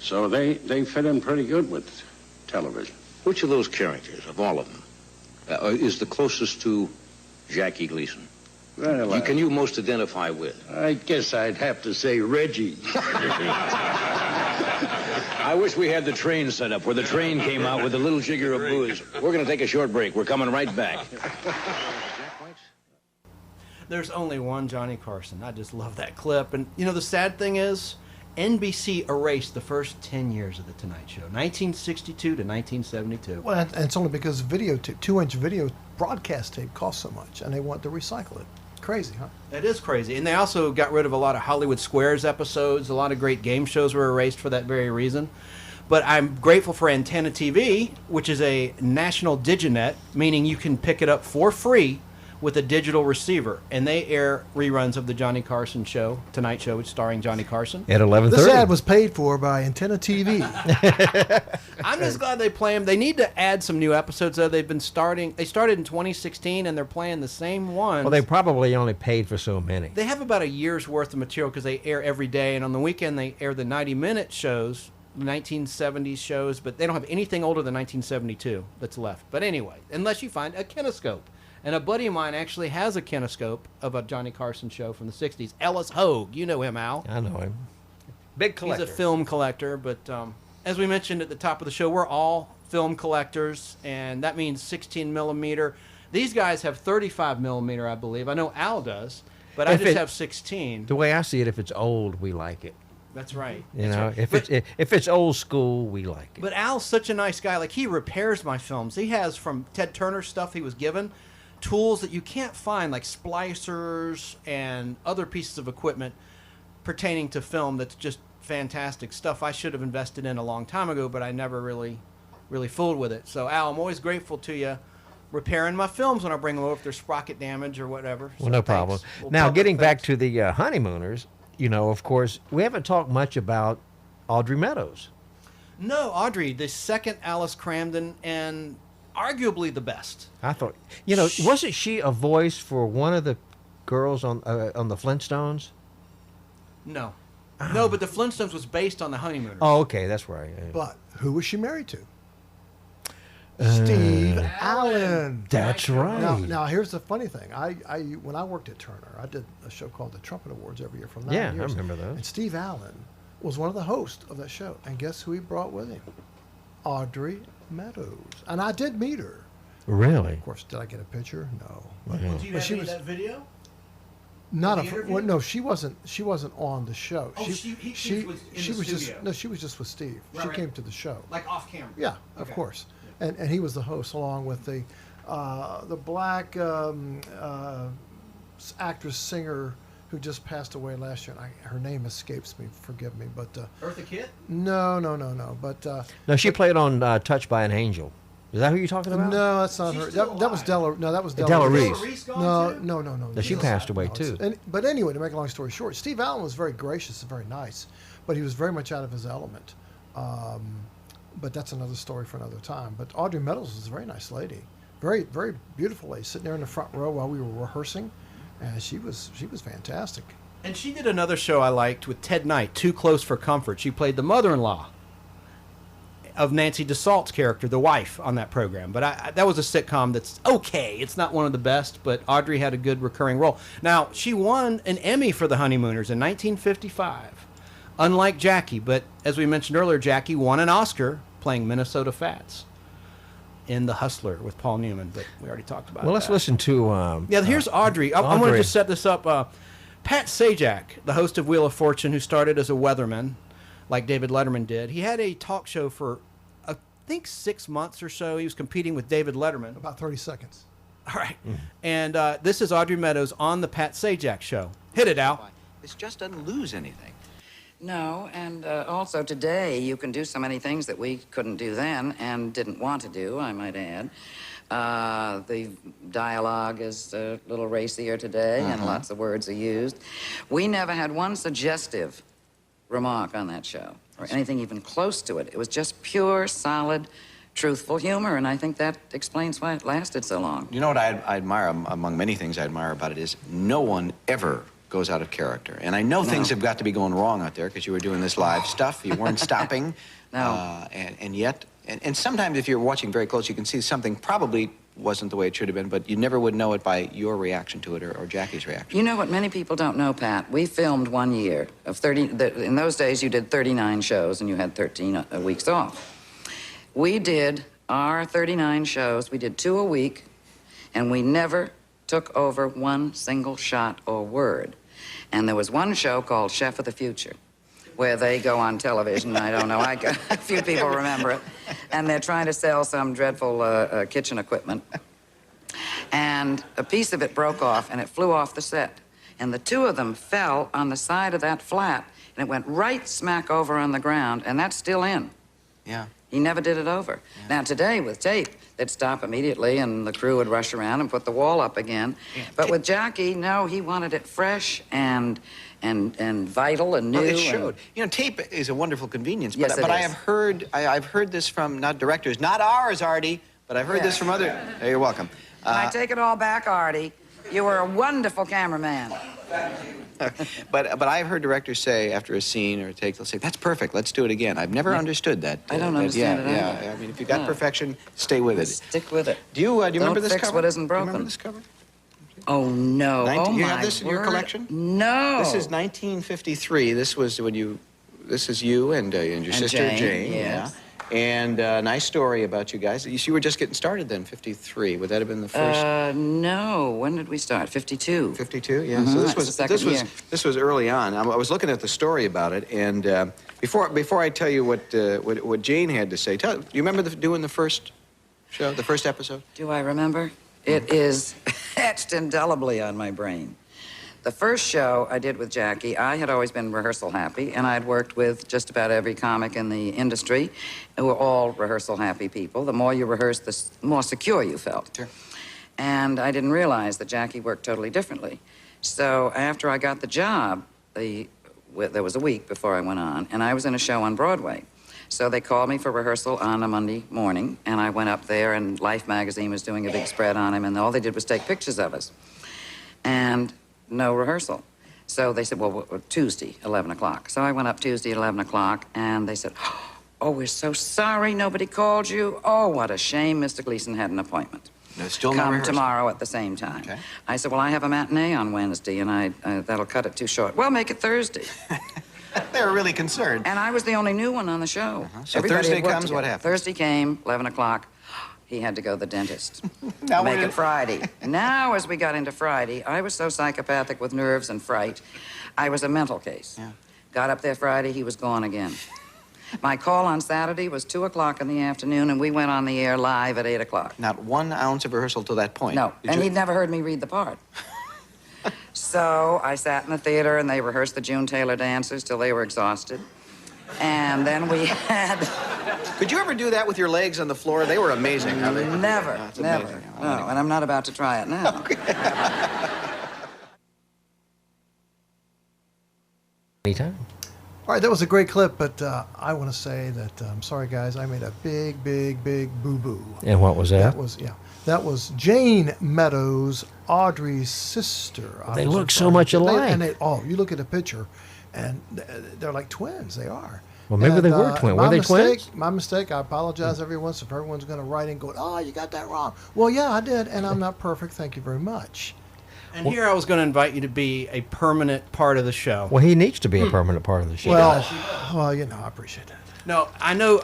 So they fit in pretty good with television. Which of those characters, of all of them, is the closest to Jackie Gleason. Well, Can you most identify with? I guess I'd have to say Reggie. I wish we had the train set up where the train came out with a little jigger of booze. We're going to take a short break. We're coming right back. There's only one Johnny Carson. I just love that clip. And, you know, the sad thing is, NBC erased the first 10 years of The Tonight Show, 1962 to 1972. Well, and it's only because videotape, 2-inch video broadcast tape costs so much, and they want to recycle it. Crazy, huh? It is crazy. And they also got rid of a lot of Hollywood Squares episodes. A lot of great game shows were erased for that very reason. But I'm grateful for Antenna TV, which is a national diginet, meaning you can pick it up for free with a digital receiver. And they air reruns of the Johnny Carson Show, Tonight Show, starring Johnny Carson. At 11:30. This ad was paid for by Antenna TV. I'm just glad they play them. They need to add some new episodes, though. They started in 2016, and they're playing the same ones. Well, they probably only paid for so many. They have about a year's worth of material because they air every day, and on the weekend they air the 90-minute shows, 1970s shows, but they don't have anything older than 1972 that's left. But anyway, unless you find a kinescope. And a buddy of mine actually has a kinescope of a Johnny Carson show from the 60s. Ellis Hogue. You know him, Al. I know him. Big collector. He's a film collector, but as we mentioned at the top of the show, we're all film collectors, and that means 16 millimeter. These guys have 35 millimeter, I believe. I know Al does, but I just have 16. The way I see it, if it's old, we like it. That's right. You know, if it's old school, we like it. But Al's such a nice guy. Like, he repairs my films. He has, from Ted Turner stuff he was given, tools that you can't find, like splicers and other pieces of equipment pertaining to film that's just fantastic stuff I should have invested in a long time ago, but I never really fooled with it. So, Al, I'm always grateful to you repairing my films when I bring them over if there's sprocket damage or whatever. Well, no problem. Now, getting back to the Honeymooners, you know, of course, we haven't talked much about Audrey Meadows. No, Audrey, the second Alice Cramden, and arguably the best. I thought, you know, wasn't she a voice for one of the girls on the Flintstones? No. No, but the Flintstones was based on the Honeymooners. Oh, okay, that's right. Yeah. But who was she married to? Steve Allen. That's right. Now, here's the funny thing. I when I worked at Turner, I did a show called the Trumpet Awards every year for 9 years. Yeah, I remember those. And Steve Allen was one of the hosts of that show. And guess who he brought with him? Audrey Meadows. And I did meet her. Really? Of course, did I get a picture? No. Do you have any of that video? Not a. Well, no, she wasn't. She wasn't on the show. Oh, she was in the studio. just. No, she was just with Steve. She came to the show. Like off camera. Yeah, of course. And he was the host along with the black actress singer who just passed away last year. Her name escapes me. Forgive me, but Eartha Kitt? No. But no, she played on Touched by an Angel. Is that who you're talking about? No, that's not her. That was Della. No, that was Della Reese. No. No, she passed away too. But anyway, to make a long story short, Steve Allen was very gracious and very nice, but he was very much out of his element. But that's another story for another time. But Audrey Meadows was a very nice lady, very, very beautiful lady, sitting there in the front row while we were rehearsing, and she was fantastic. And she did another show I liked with Ted Knight, Too Close for Comfort. She played the mother-in-law of Nancy DeSalt's character, the wife, on that program. But that was a sitcom that's okay. It's not one of the best, but Audrey had a good recurring role. Now, she won an Emmy for the Honeymooners in 1955, unlike Jackie. But as we mentioned earlier, Jackie won an Oscar playing Minnesota Fats in The Hustler with Paul Newman, but we already talked about that. Well, let's listen to... here's Audrey. I want to just set this up. Pat Sajak, the host of Wheel of Fortune, who started as a weatherman, like David Letterman did. He had a talk show for, I think, 6 months or so. He was competing with David Letterman. About 30 seconds. All right. And this is Audrey Meadows on the Pat Sajak Show. Hit it, Al. This just doesn't lose anything. No, and also today you can do so many things that we couldn't do then and didn't want to do, I might add. The dialogue is a little racier today, and lots of words are used. We never had one suggestive remark on that show, or anything even close to it. It was just pure, solid, truthful humor, and I think that explains why it lasted so long. You know what I admire, among many things I admire about it, is no one ever goes out of character. And I know things have got to be going wrong out there because you were doing this live stuff. You weren't stopping. No. And yet, and sometimes if you're watching very close, you can see something probably wasn't the way it should have been, but you never would know it by your reaction to it or Jackie's reaction. You know what many people don't know, Pat? We filmed 1 year of 30. In those days, you did 39 shows and you had 13 weeks off. We did our 39 shows. We did 2 a week, and we never took over one single shot or word. And there was one show called Chef of the Future, where they go on television. I don't know. A few people remember it. And they're trying to sell some dreadful kitchen equipment. And a piece of it broke off, and it flew off the set. And the 2 of them fell on the side of that flat, and it went right smack over on the ground, and that's still in. Yeah. He never did it over. Yeah. Now, today, with tape, they'd stop immediately, and the crew would rush around and put the wall up again. Yeah. But with Jackie, no, he wanted it fresh and vital and new. Well, it showed. You know, tape is a wonderful convenience. Yes, but I have heard, I've heard this from not directors, not ours, Artie, but I've heard this from other. Hey, you're welcome. I take it all back, Artie. You were a wonderful cameraman. but I've heard directors say after a scene or a take, they'll say, "That's perfect. Let's do it again." I've never understood that. I don't understand it either. Yeah. I mean, if you got perfection, stay with it. Stick with it. Do you remember this fix cover? What isn't broken. Do you remember this cover? Oh no! You have this in your collection? No. This is 1953. This was when you. This is you and your sister Jane. Yes. Yeah. And a nice story about you guys. You were just getting started then, 53. Would that have been the first? No. When did we start? 52. 52, yeah. Mm-hmm. So this was early on. I was looking at the story about it, and before I tell you what Jane had to say, do you remember doing the first show, the first episode? Do I remember? It is etched indelibly on my brain. The first show I did with Jackie, I had always been rehearsal happy, and I'd worked with just about every comic in the industry who were all rehearsal happy people. The more you rehearsed, the more secure you felt. Sure. And I didn't realize that Jackie worked totally differently. So after I got the job, there was a week before I went on, and I was in a show on Broadway. So they called me for rehearsal on a Monday morning, and I went up there, and Life magazine was doing a big spread on him, and all they did was take pictures of us. And no rehearsal. So they said, well, Tuesday, 11 o'clock. So I went up Tuesday at 11 o'clock, and they said, oh, we're so sorry nobody called you. Oh, what a shame Mr. Gleason had an appointment. No, still no Come rehearsal. tomorrow at the same time. Okay. I said, well, I have a matinee on Wednesday, and that'll cut it too short. Well, make it Thursday. They were really concerned. And I was the only new one on the show. So Everybody Thursday had worked comes, together. what happens? Thursday came, 11 o'clock. He had to go to the dentist. Now Make it Friday. Now, as we got into Friday, I was so psychopathic with nerves and fright, I was a mental case. Yeah. Got up there Friday, he was gone again. My call on Saturday was 2 o'clock in the afternoon, and we went on the air live at 8 o'clock. Not 1 ounce of rehearsal till that point. No, and he'd never heard me read the part. So I sat in the theater, and they rehearsed the June Taylor dancers till they were exhausted. And then we had... Could you ever do that with your legs on the floor? They were amazing. How they... Never, Oh, it's never. amazing. No, and I'm not about to try it now. Anytime. All right, that was a great clip, but I want to say that I'm sorry, guys. I made a big, big, big boo-boo. And what was that? That was Jane Meadows, Audrey's sister. They look so much alike. You look at a picture, and they're like twins. They are. Well, maybe they were twins. Were they twins? My mistake. I apologize, everyone. So if everyone's going to write in going, oh, you got that wrong. Well, yeah, I did, and I'm not perfect. Thank you very much. And here I was going to invite you to be a permanent part of the show. Well, he needs to be a permanent part of the show. Well, I appreciate that. No, I know,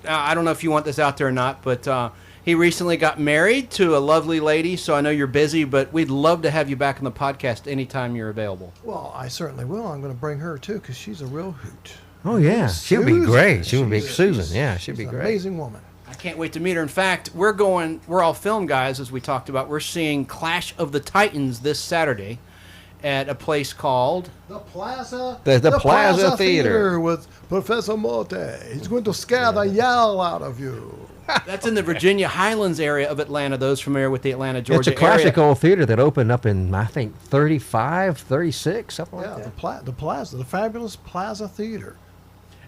I don't know if you want this out there or not, but he recently got married to a lovely lady, so I know you're busy, but we'd love to have you back on the podcast anytime you're available. Well, I certainly will. I'm going to bring her, too, because she's a real hoot. Oh, yeah. She would be great. She would be Susan. Yeah, she'd be She's great. an amazing woman. I can't wait to meet her. In fact, we're all film guys, as we talked about. We're seeing Clash of the Titans this Saturday at a place called... The Plaza. The Plaza Theater. With Professor Morte. He's going to scare the yell out of you. That's in the Virginia Highlands area of Atlanta, those familiar with the Atlanta, Georgia It's a classic area. old theater that opened up in, I think, 35, 36, something like that. The Plaza, the fabulous Plaza Theater.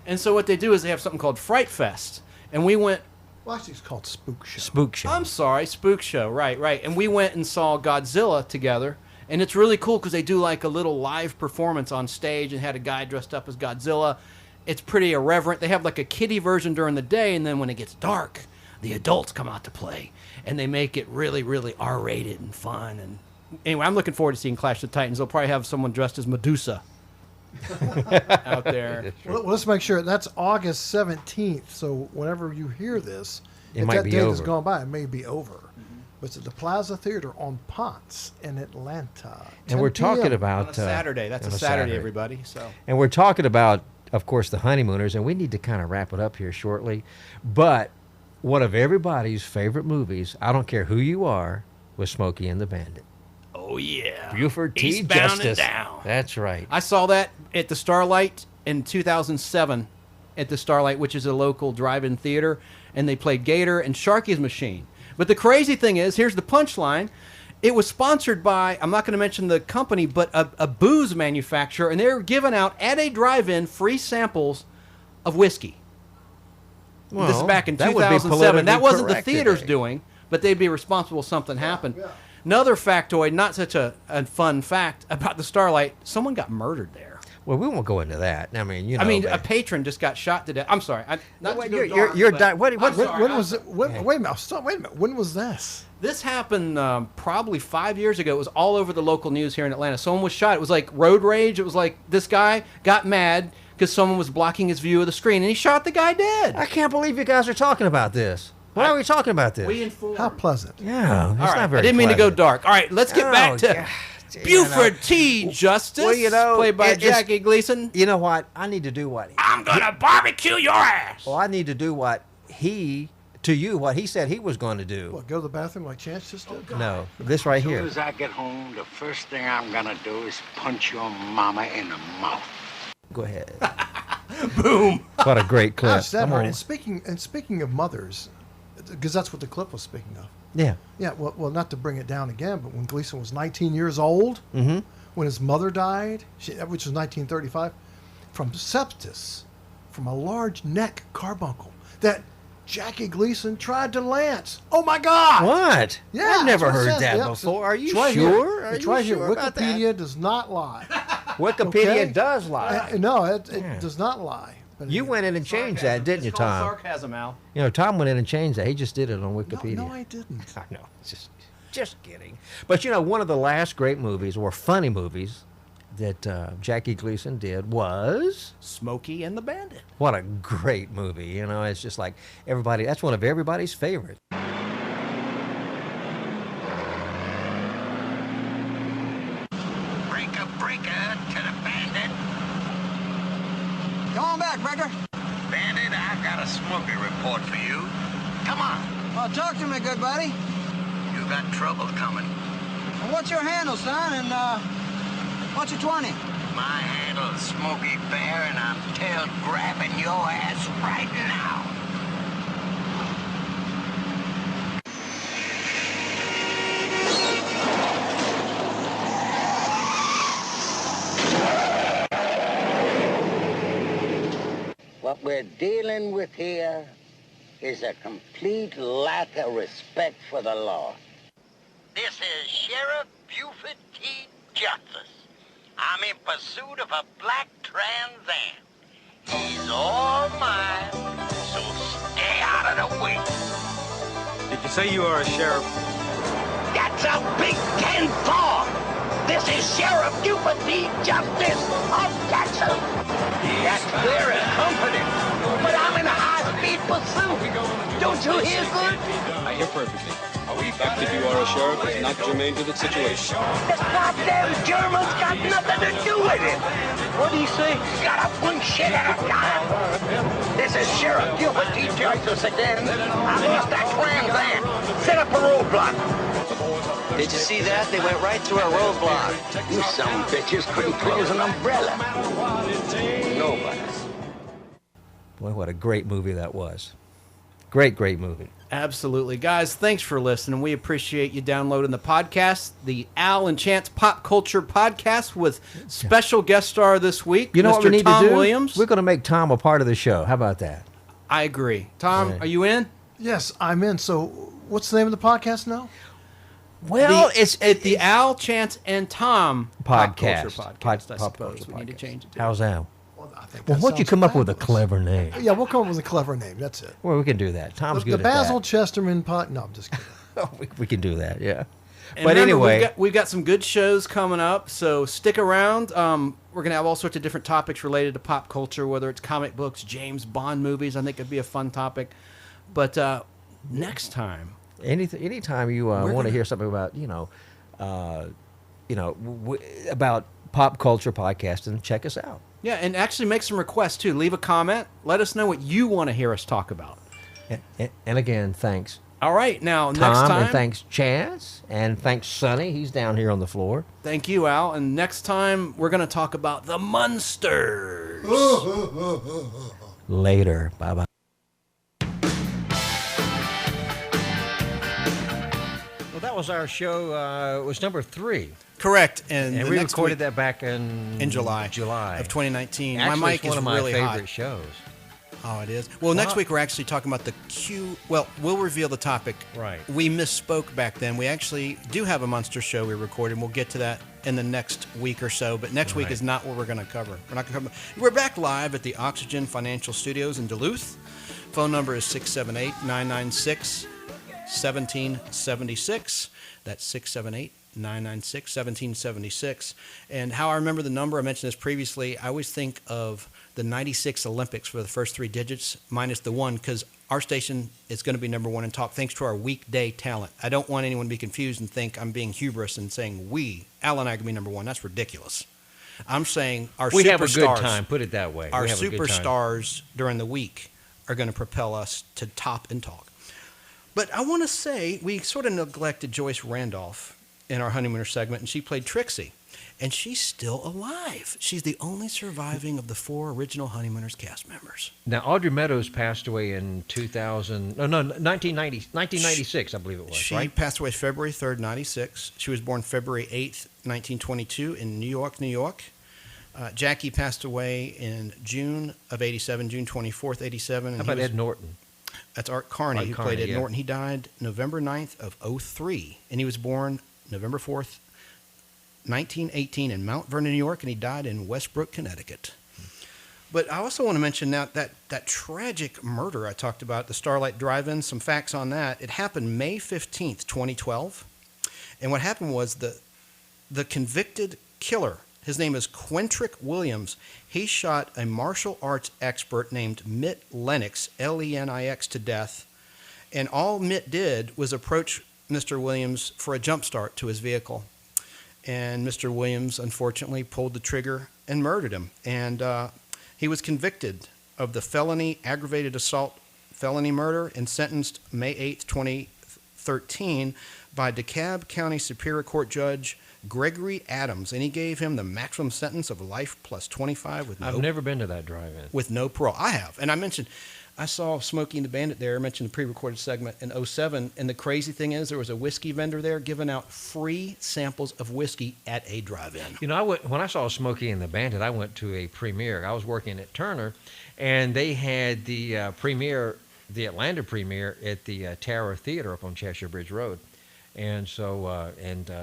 And so what they do is they have something called Fright Fest. And we went... Well, actually, it's called Spook Show. Spook Show. I'm sorry, Spook Show. Right. And we went and saw Godzilla together. And it's really cool because they do like a little live performance on stage and had a guy dressed up as Godzilla. It's pretty irreverent. They have like a kiddie version during the day, and then when it gets dark, the adults come out to play, and they make it really, really R-rated and fun. And anyway, I'm looking forward to seeing Clash of the Titans. They'll probably have someone dressed as Medusa out there. Well, let's make sure that's August 17th. So whenever you hear this, It if might that be date over. has gone by, it may be over. But it's at the Plaza Theater on Ponce in Atlanta. And we're 10 p.m. talking about On a Saturday. That's on a Saturday, everybody. So. And we're talking about, of course, the Honeymooners, and we need to kind of wrap it up here shortly. But one of everybody's favorite movies, I don't care who you are, was Smokey and the Bandit. Oh, yeah. Buford T. Eastbound Justice. and Down. That's right. I saw that at the Starlight in 2007 at the Starlight, which is a local drive-in theater, and they played Gator and Sharky's Machine. But the crazy thing is, here's the punchline. It was sponsored by, I'm not going to mention the company, but a booze manufacturer, and they were giving out at a drive-in free samples of whiskey. Well, this is back in that would be 2007. That wasn't the politically theaters correct doing, but they'd be responsible if something happened. Another factoid, not such a fun fact, about the Starlight, someone got murdered there. Well, we won't go into that. I mean, you know. a patron just got shot to death. I'm sorry. You're dying. When was it? Wait a minute. Stop. Wait a minute. When was this? This happened probably 5 years ago. It was all over the local news here in Atlanta. Someone was shot. It was like road rage. It was like this guy got mad because someone was blocking his view of the screen, and he shot the guy dead. I can't believe you guys are talking about this. Why are we talking about this? We informed. How pleasant. Yeah, it's all right. not very I didn't mean to go pleasant. dark. All right, let's get back to God. Buford T. Justice, Well, you know, played by it's- Jackie Gleason. You know what? I need to do what? I'm gonna barbecue your ass. Well, I need to do what he said he was going to do. What? Go to the bathroom like Chance just did? No, this right As here. soon as I get home, the first thing I'm gonna do is punch your mama in the mouth. Go ahead. Boom. What a great clip. Gosh, that Come hurt. on. And speaking of mothers, because that's what the clip was speaking of. Yeah. Yeah. Well, not to bring it down again, but when Gleason was 19 years old, Mm-hmm. when his mother died, which was 1935, from sepsis, from a large neck carbuncle that Jackie Gleason tried to lance. Oh my God! What? Yeah, I've never that's what it heard says. that Yep, before. Are you it's right sure? Here. Are It's you right sure here. about that? Wikipedia does not lie. Wikipedia Okay? does lie. No, it does not lie. But You went in and changed that, didn't you, It's called Tom? sarcasm, Al. You know, Tom went in and changed that. He just did it on Wikipedia. No, I didn't. I know. Just kidding. But you know, one of the last great movies, or funny movies, that Jackie Gleason did was Smokey and the Bandit. What a great movie. You know, it's just like everybody, that's one of everybody's favorites. Breaker to the bandit. Come on back, Breaker. Bandit, I've got a Smokey report for you. Come on. Well, talk to me, good buddy. You got trouble coming. Well, what's your handle, son? And, what's your 20? My handle's Smokey Bear, and I'm tail grabbing your ass right now. What we're dealing with here is a complete lack of respect for the law. This is Sheriff Buford T. Justice. I'm in pursuit of a black Trans Am. He's all mine, so stay out of the way. Did you say you are a sheriff? That's a big 10-4. This is Sheriff Buford T. Justice of Jackson. That's very comforting, but I'm in a high-speed pursuit. Don't you hear good? I hear perfectly. The fact that you are a sheriff is not germane to the situation. The goddamn Germans got nothing to do with it. What do you say? Got one shit at a time. This is Sheriff Buford T. Justice again. I lost that Trans Am. Set up a roadblock. Did you see that? They went right through our roadblock. You some bitches couldn't close an umbrella. Nobody. Boy, what a great movie that was. Great movie. Absolutely. Guys, thanks for listening. We appreciate you downloading the podcast, the Al and Chance Pop Culture Podcast with special guest star this week, You know Mr. what we need Tom to do? Williams. We're going to make Tom a part of the show. How about that? I agree. Tom, Yeah. are you in? Yes, I'm in. So, what's the name of the podcast now? Well, it's the Al, Chance, and Tom Podcast. Pop Culture Podcast, I Pop suppose. Culture We need to Podcast. change it to. How's that? think. Well, That why don't you sounds come up with a fabulous. clever name? Yeah, we'll come up with a clever name. That's it. Well, we can do that. Tom's The good at Basil that. Chesterman pot. No, I'm just kidding. We can do that, yeah. And But remember, anyway, we've got some good shows coming up, so stick around. We're going to have all sorts of different topics related to pop culture, whether it's comic books, James Bond movies. I think it'd be a fun topic. But next time, anytime you want to hear something about about pop culture podcasting, check us out. yeah, and actually make some requests too. Leave a comment. Let us know what you want to hear us talk about. And again, thanks. All right, now Tom, next time. and thanks Chance, and thanks Sonny. He's down here on the floor. Thank you, Al. And next time we're going to talk about the Munsters. Later. Bye-bye. Well, that was our show. It was number 3. Correct. And we recorded that back in July of 2019. Actually, My mic it's one is of my really favorite hot. shows. Oh, it is? Well, next week we're actually talking about the Well, we'll reveal the topic. Right. We misspoke back then. We actually do have a Munster show we recorded. We'll get to that in the next week or so. But next week is not what we're going to cover. We're back live at the Oxygen Financial Studios in Duluth. Phone number is 678-996-1776. That's 678-996-1776. And how I remember the number, I mentioned this previously, I always think of the 96 Olympics for the first 3 digits minus the 1, because our station is going to be number 1 in talk thanks to our weekday talent. I don't want anyone to be confused and think I'm being hubris and saying Al and I can be number 1. That's ridiculous. I'm saying our superstars. We have a good time, put it that way. Our We have a good time. superstars during the week are going to propel us to top in talk. But I want to say we sort of neglected Joyce Randolph in our Honeymooner segment, and she played Trixie. And she's still alive. She's the only surviving of the 4 original Honeymooners cast members. Now, Audrey Meadows passed away in 1996, I believe it was, She right? passed away February 3rd, 96. She was born February 8th, 1922 in New York, New York. Jackie passed away in June of 87, June 24th, 87. How about Ed Norton? That's Art Carney, who played Ed yeah. Norton. He died November 9th of 03, and he was born November 4th, 1918 in Mount Vernon, New York, and he died in Westbrook, Connecticut. But I also want to mention now that tragic murder I talked about at the Starlight Drive-In, some facts on that. It happened May 15th, 2012. And what happened was the convicted killer, his name is Quentrick Williams. He shot a martial arts expert named Mitt Lennox, Lenix, to death. And all Mitt did was approach Mr. Williams for a jump start to his vehicle. And Mr. Williams, unfortunately, pulled the trigger and murdered him. And he was convicted of the felony aggravated assault felony murder and sentenced May 8th, 2013 by DeKalb County Superior Court Judge Gregory Adams. And he gave him the maximum sentence of life plus 25 with I've never been to that drive-in. with no parole. I have. And I saw Smokey and the Bandit there. I mentioned the pre-recorded segment in 07. And the crazy thing is there was a whiskey vendor there giving out free samples of whiskey at a drive-in. You know, when I saw Smokey and the Bandit, I went to a premiere. I was working at Turner, and they had the premiere, the Atlanta premiere, at the Tower Theater up on Cheshire Bridge Road. And so,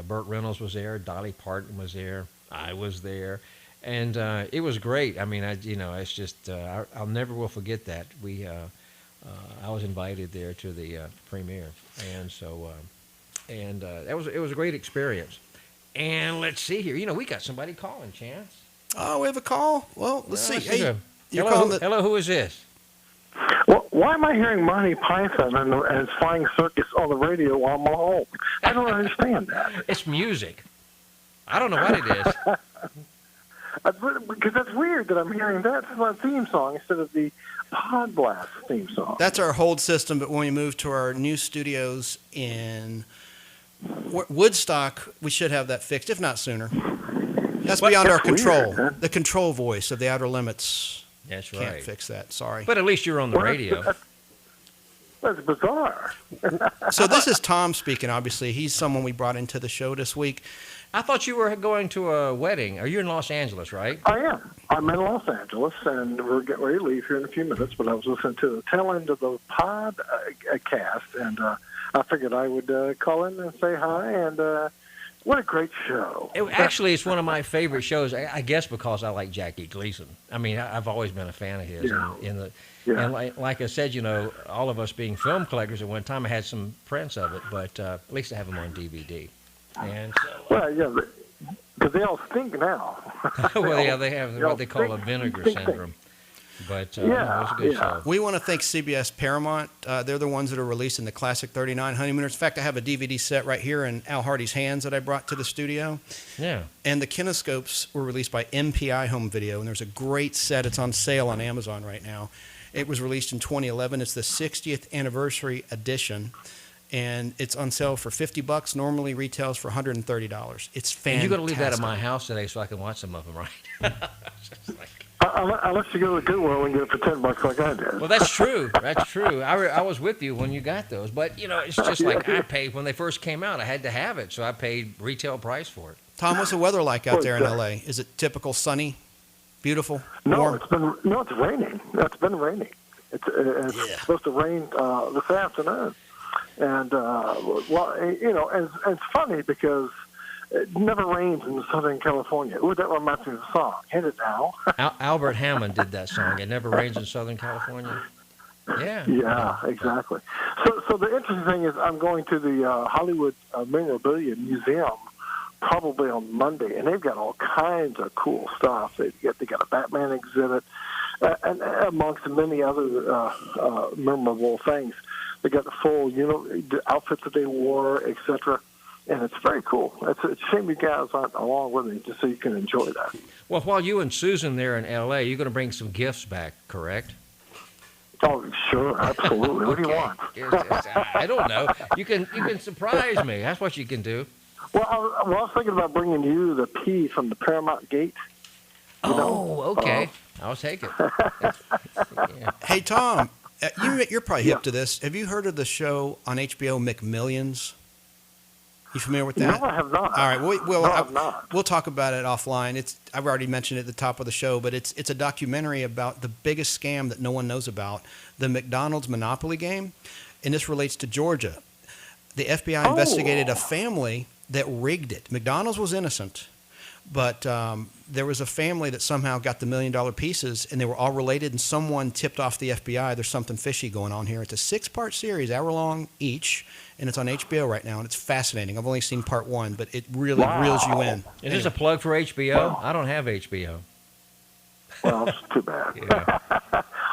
Burt Reynolds was there, Dolly Parton was there, I was there. And it was great. I mean, it's just I'll never will forget that. I was invited there to the premiere, and so it was a great experience. And let's see here. You know, we got somebody calling, Chance. Oh, we have a call. Well, let's see. Hey, hello, who is this? Well, why am I hearing Monty Python and Flying Circus on the radio while I'm home? I don't understand that. It's music. I don't know what it is. Because that's weird that I'm hearing that as my theme song instead of the Podblast theme song. That's our hold system, but when we move to our new studios in Woodstock, we should have that fixed, if not sooner. That's beyond our control. Weird, huh? The control voice of the Outer Limits. That's Can't right. fix that. Sorry. But at least you're on the radio. That's bizarre. So this is Tom speaking, obviously. He's someone we brought into the show this week. I thought you were going to a wedding. Are you in Los Angeles, right? I am. I'm in Los Angeles, and we're getting ready to leave here in a few minutes, but I was listening to the tail end of the podcast, and I figured I would call in and say hi and What a great show. Actually, it's one of my favorite shows, I guess because I like Jackie Gleason. I mean, I've always been a fan of his. Yeah. And like I said, all of us being film collectors at one time, I had some prints of it, but at least I have them on DVD. And so, well, yeah, because they all stink now. well, yeah, they have what they call a vinegar syndrome. But it was a good show. We want to thank CBS Paramount. They're the ones that are releasing the Classic 39 Honeymooners. In fact, I have a DVD set right here in Al Hardy's hands that I brought to the studio. Yeah. And the kinescopes were released by MPI Home Video, and there's a great set. It's on sale on Amazon right now. It was released in 2011. It's the 60th anniversary edition, and it's on sale for $50. Normally retails for $130. It's fantastic. And you got to leave that at my house today so I can watch some of them, right? Unless you go to Goodwill and get it for $10 like I did. Well, that's true. That's true. I was with you when you got those. But, it's just like I paid when they first came out. I had to have it, so I paid retail price for it. Tom, what's the weather like out there in L.A.? Is it typical sunny, beautiful, warm? It's raining. It's been raining. It's supposed to rain this afternoon. And, and it's funny because it never rains in Southern California. Ooh, that reminds me of the song. Hit it now. Albert Hammond did that song. It never rains in Southern California. Yeah. Yeah, exactly. So the interesting thing is I'm going to the Hollywood Memorabilia Museum probably on Monday, and they've got all kinds of cool stuff. They got a Batman exhibit, and amongst many other memorable things. They got the full, the outfits that they wore, etc. And it's very cool. It's a shame you guys aren't along with me just so you can enjoy that. Well, while you and Susan there in L.A., you're going to bring some gifts back, correct? Oh, sure, absolutely. What do you want? I don't know. You can surprise me. That's what you can do. Well, I was thinking about bringing you the P from the Paramount Gate. Okay. I'll take it. Yeah. Hey, Tom, you're probably hip to this. Have you heard of the show on HBO, McMillions? You familiar with that? No, I have not. All right. I have not. We'll talk about it offline. I've already mentioned it at the top of the show, but it's a documentary about the biggest scam that no one knows about, the McDonald's Monopoly game, and this relates to Georgia. The FBI investigated a family that rigged it. McDonald's was innocent, but there was a family that somehow got the $1 million pieces, and they were all related, and someone tipped off the FBI, there's something fishy going on here. It's a 6-part series, hour-long each, and it's on HBO right now, and it's fascinating. I've only seen part 1, but it really reels you in. Is this a plug for HBO? Wow. I don't have HBO. Well, it's too bad. Yeah.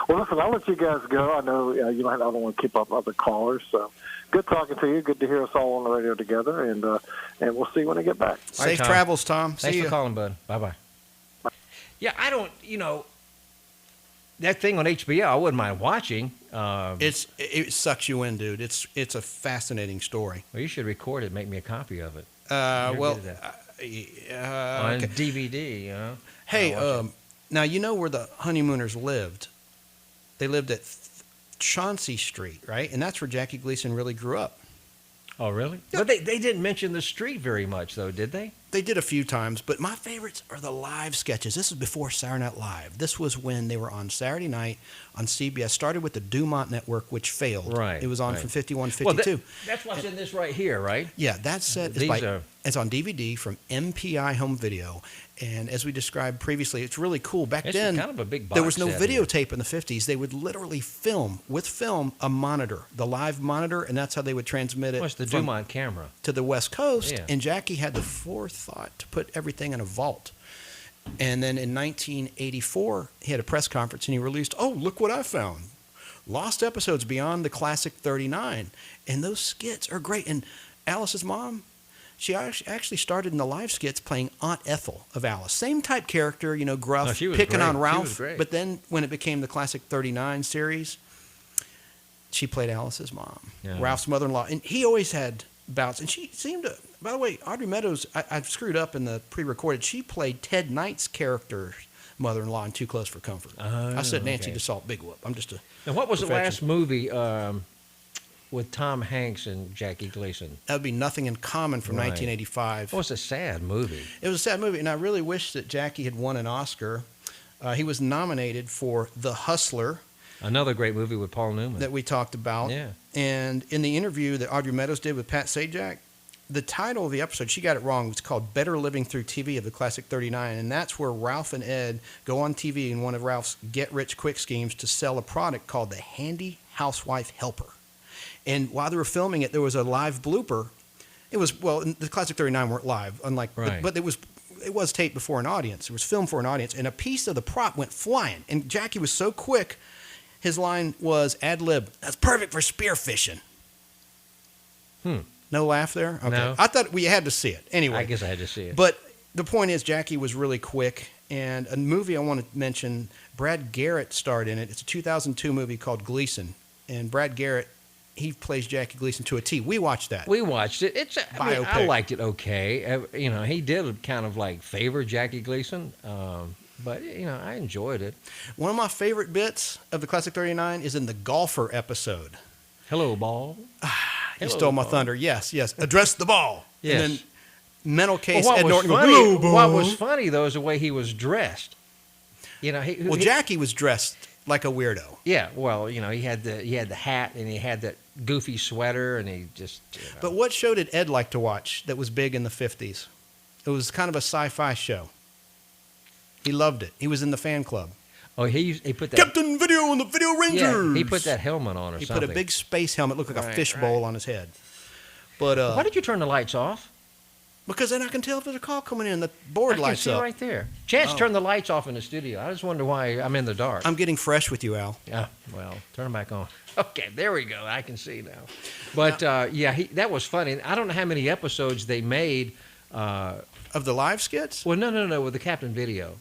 Well, listen, I'll let you guys go. I know I don't want to keep up other callers, so good talking to you. Good to hear us all on the radio together, and we'll see you when I get back. Safe travels, Tom. Thanks for calling, bud. Bye-bye. Yeah, I don't, that thing on HBO, I wouldn't mind watching. It sucks you in, dude. It's a fascinating story. Well, you should record it, make me a copy of it. On on DVD, Hey, now you know where the honeymooners lived. They lived at Chauncey Street, right? And that's where Jackie Gleason really grew up. Oh, really? Yeah. But they didn't mention the street very much, though, did they? They did a few times, but my favorites are the live sketches. This is before Saturday Night Live. This was when they were on Saturday night on CBS. Started with the Dumont Network, which failed. Right. It was on from 51, 52. Well, that's what's in this right here, right? Yeah, that set is it's on DVD from MPI Home Video. And as we described previously, it's really cool. Back then, kind of a big box there was no set videotape in the 50s. They would literally film a monitor, the live monitor, and that's how they would transmit it. What's the Dumont camera? To the West Coast. Yeah. And Jackie had the forethought to put everything in a vault. And then in 1984, he had a press conference and he released, look what I found. Lost episodes beyond the classic 39. And those skits are great. And Alice's mom, she actually started in the live skits playing Aunt Ethel of Alice. Same type character, gruff, picking on Ralph. But then when it became the classic 39 series, she played Alice's mom, Ralph's mother-in-law. And he always had bouts. And she seemed to, by the way, Audrey Meadows, I've screwed up in the pre-recorded. She played Ted Knight's character's mother-in-law in Too Close for Comfort. I said Nancy DeSalt, big whoop. I'm just a And what was the last movie with Tom Hanks and Jackie Gleason? That would be Nothing in Common from 1985. It was a sad movie. It was a sad movie, and I really wish that Jackie had won an Oscar. He was nominated for The Hustler. Another great movie with Paul Newman. That we talked about. Yeah. And in the interview that Audrey Meadows did with Pat Sajak, the title of the episode, she got it wrong. It's called Better Living Through TV of the Classic 39. And that's where Ralph and Ed go on TV in one of Ralph's get-rich-quick schemes to sell a product called the Handy Housewife Helper. And while they were filming it, there was a live blooper. It was, well, the Classic 39 weren't live, unlike, right. but it was taped before an audience. It was filmed for an audience. And a piece of the prop went flying. And Jackie was so quick, his line was ad lib, "That's perfect for spearfishing." No laugh there? Okay. No. I thought we had to see it. Anyway. I guess I had to see it. But the point is, Jackie was really quick. And a movie I want to mention, Brad Garrett starred in it. It's a 2002 movie called Gleason. And Brad Garrett, he plays Jackie Gleason to a T. We watched that. We watched it. I Biopic. liked it okay. He did kind of like favor Jackie Gleason. But, I enjoyed it. One of my favorite bits of the Classic 39 is in the golfer episode. Hello, ball. You stole my thunder. Yes. Address the ball. Yes. And then mental case Well, Ed Norton. what was funny, though, is the way he was dressed. Jackie was dressed like a weirdo. Yeah, well, he had the hat and he had that goofy sweater and he just. But what show did Ed like to watch that was big in the 50s? It was kind of a sci-fi show. He loved it. He was in the fan club. Oh, he put that Captain Video and the Video Rangers. Yeah, he put that helmet on or he something. put a big space helmet, looked like a fishbowl on his head. But why did you turn the lights off? Because then I can tell if there's a call coming in. The board lights up. I can see up. right there. Chance turned the lights off in the studio. I just wonder why I'm in the dark. I'm getting fresh with you, Al. Yeah, well, turn them back on. Okay, there we go. I can see now. But that was funny. I don't know how many episodes they made of the live skits. Well, no, with the Captain Video.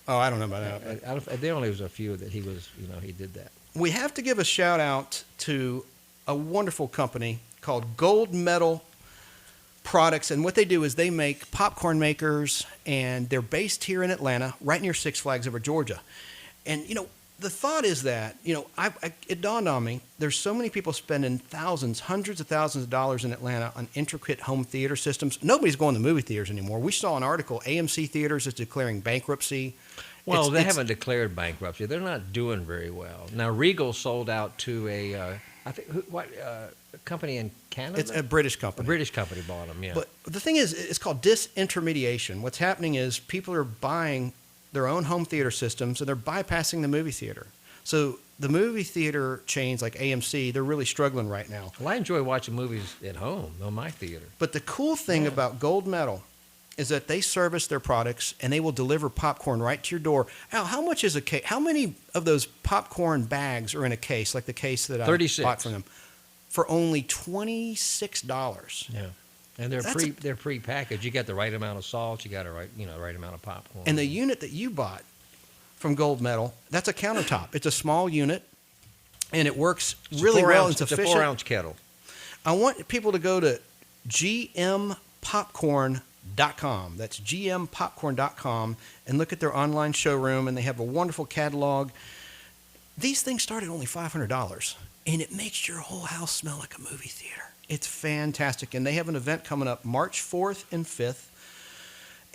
Oh, I don't know about that. There only was a few that he was, he did that. We have to give a shout out to a wonderful company called Gold Medal Products, and what they do is they make popcorn makers, and they're based here in Atlanta, right near Six Flags over Georgia. And the thought is that it dawned on me. There's so many people spending hundreds of thousands of dollars in Atlanta on intricate home theater systems. Nobody's going to movie theaters anymore. We saw an article: AMC theaters is declaring bankruptcy. Well, they haven't declared bankruptcy. They're not doing very well. Now, Regal sold out to a company in Canada? It's a British company. A British company bought them, yeah. But the thing is, it's called disintermediation. What's happening is people are buying their own home theater systems, and they're bypassing the movie theater. So the movie theater chains like AMC, they're really struggling right now. Well, I enjoy watching movies at home, on my theater. But the cool thing about Gold Medal is that they service their products, and they will deliver popcorn right to your door. Al, how much is a case? How many of those popcorn bags are in a case, like the case that 36. I bought from them, for only $26? Yeah, and they're pre-packaged. You got the right amount of salt. You got the right amount of popcorn. And the unit that you bought from Gold Medal, that's a countertop. It's a small unit, and it works really well. It's efficient. It's a 4-ounce kettle. I want people to go to gmpopcorn.com. That's gmpopcorn.com, and look at their online showroom, and they have a wonderful catalog. These things start at only $500, and it makes your whole house smell like a movie theater. It's fantastic, and they have an event coming up March 4th and 5th,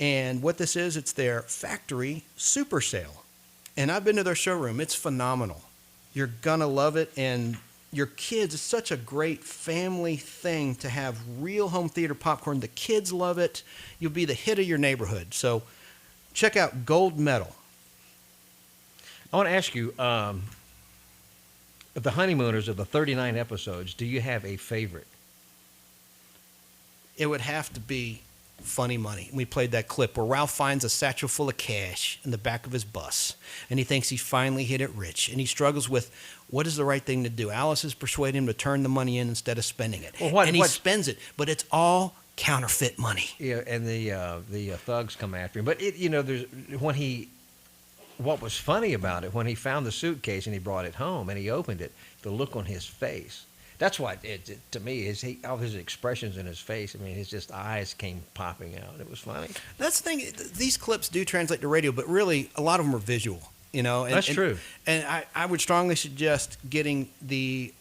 and what this is, it's their factory super sale, and I've been to their showroom. It's phenomenal. You're going to love it, and your kids, it's such a great family thing to have real home theater popcorn. The kids love it. You'll be the hit of your neighborhood. So check out Gold Medal. I want to ask you, of the Honeymooners, of the 39 episodes, do you have a favorite? It would have to be Funny Money. We played that clip where Ralph finds a satchel full of cash in the back of his bus, and he thinks he finally hit it rich, and he struggles with what is the right thing to do. Alice has persuaded him to turn the money in instead of spending it, and he spends it, but it's all counterfeit money. Yeah, and the thugs come after him. But what was funny about it, when he found the suitcase and he brought it home and he opened it, the look on his face. That's what to me is all his expressions in his face. I mean, his just eyes came popping out. It was funny. That's the thing. These clips do translate to radio, but really a lot of them are visual. That's true. And I would strongly suggest getting the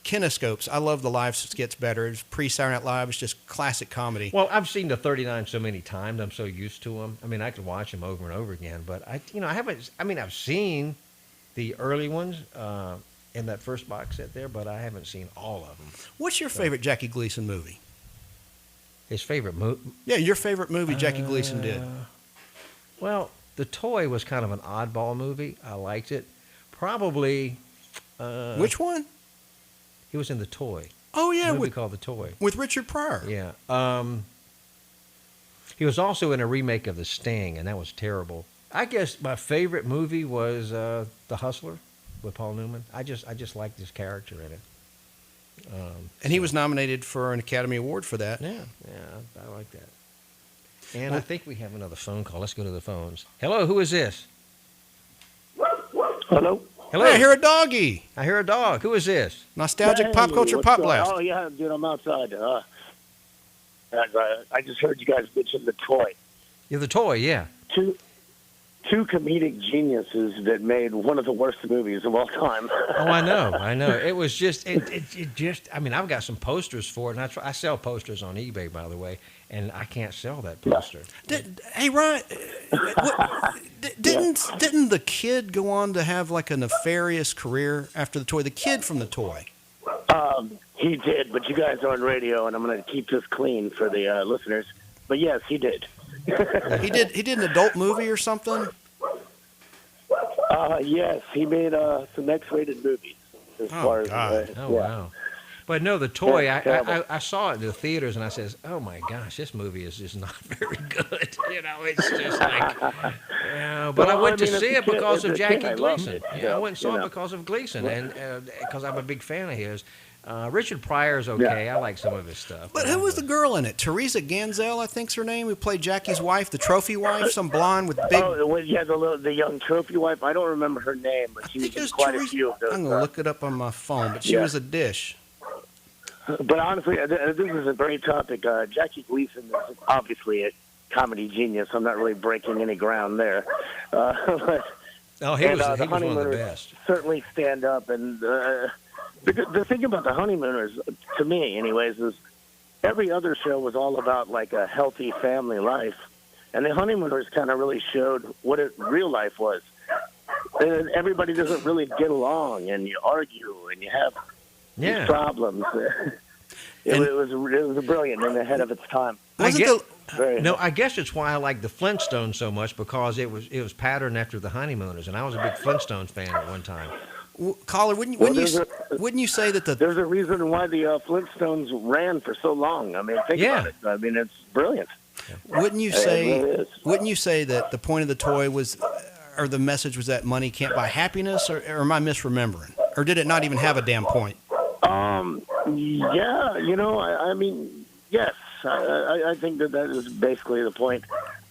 kinescopes. I love the live skits better. It's pre-Saturday Night Live. It's just classic comedy. Well, I've seen the 39 so many times. I'm so used to them. I mean, I could watch them over and over again. But I haven't. I mean, I've seen the early ones. In that first box set there, but I haven't seen all of them. What's your favorite Jackie Gleason movie? His favorite movie? Yeah, your favorite movie Jackie Gleason did. Well, The Toy was kind of an oddball movie. I liked it. Probably. Which one? He was in The Toy. Oh, yeah. A movie called The Toy. With Richard Pryor. Yeah. He was also in a remake of The Sting, and that was terrible. I guess my favorite movie was The Hustler with Paul Newman. I just liked his character in it. And he was nominated for an Academy Award for that. Yeah, I like that. And I think we have another phone call. Let's go to the phones. Hello, who is this? Hello? Hello. Hey, I hear a doggy. I hear a dog. Who is this? Nostalgic Pop Culture Pop Blast. Oh, yeah, dude, I'm outside. I just heard you guys mention The Toy. You're The Toy, yeah. Two comedic geniuses that made one of the worst movies of all time. Oh, I know. It was just, I mean, I've got some posters for it, and I sell posters on eBay, by the way, and I can't sell that poster. Hey, Ryan, didn't the kid go on to have like a nefarious career after The Toy? The kid from The Toy. He did, but you guys are on radio, and I'm going to keep this clean for the listeners. But yes, he did. He did an adult movie or something? Yes, he made some X-rated movies. Wow. But no, The Toy, I saw it in the theaters, and I says, oh, my gosh, this movie is just not very good. It's just like, but I went to see it because of Jackie Gleason. I went and saw it because of Gleason, and because I'm a big fan of his. Richard Pryor's okay. I like some of his stuff. But who was the girl in it? Teresa Ganzel, I think's her name, who played Jackie's wife, the trophy wife, some blonde with big... Oh, yeah, the young trophy wife. I don't remember her name, but she was in quite a few of those. I'm going to look it up on my phone, but she was a dish. But honestly, this is a great topic. Jackie Gleason is obviously a comedy genius. I'm not really breaking any ground there. He was one of the best. Certainly stand up. And the thing about the Honeymooners, to me anyways, is every other show was all about like a healthy family life. And the Honeymooners kind of really showed what real life was. And everybody doesn't really get along, and you argue, and you have... these problems. It was brilliant and ahead of its time. I guess it's why I like the Flintstones so much, because it was patterned after the Honeymooners, and I was a big Flintstones fan at one time. Caller, wouldn't you say that there's a reason why the Flintstones ran for so long? I mean, think about it. I mean, it's brilliant. Wouldn't you say? Wouldn't you say that the point of the toy was, or the message was that money can't buy happiness, or am I misremembering, or did it not even have a damn point? Yeah, I mean, yes, I think that is basically the point.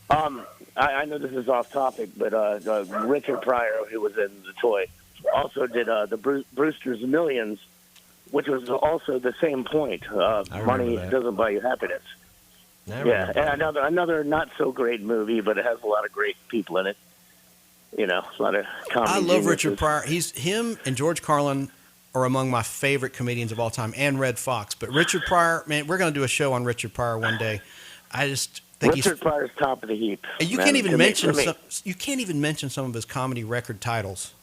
I know this is off topic, but Richard Pryor, who was in The Toy, also did the Brewster's Millions, which was also the same point. Money doesn't buy you happiness. And another not so great movie, but it has a lot of great people in it. A lot of comedy. I love geniuses. Richard Pryor. Him and George Carlin are among my favorite comedians of all time, and Red Fox. But Richard Pryor, man, we're going to do a show on Richard Pryor one day. I just think Richard Pryor's top of the heap. And you can't even mention some of his comedy record titles,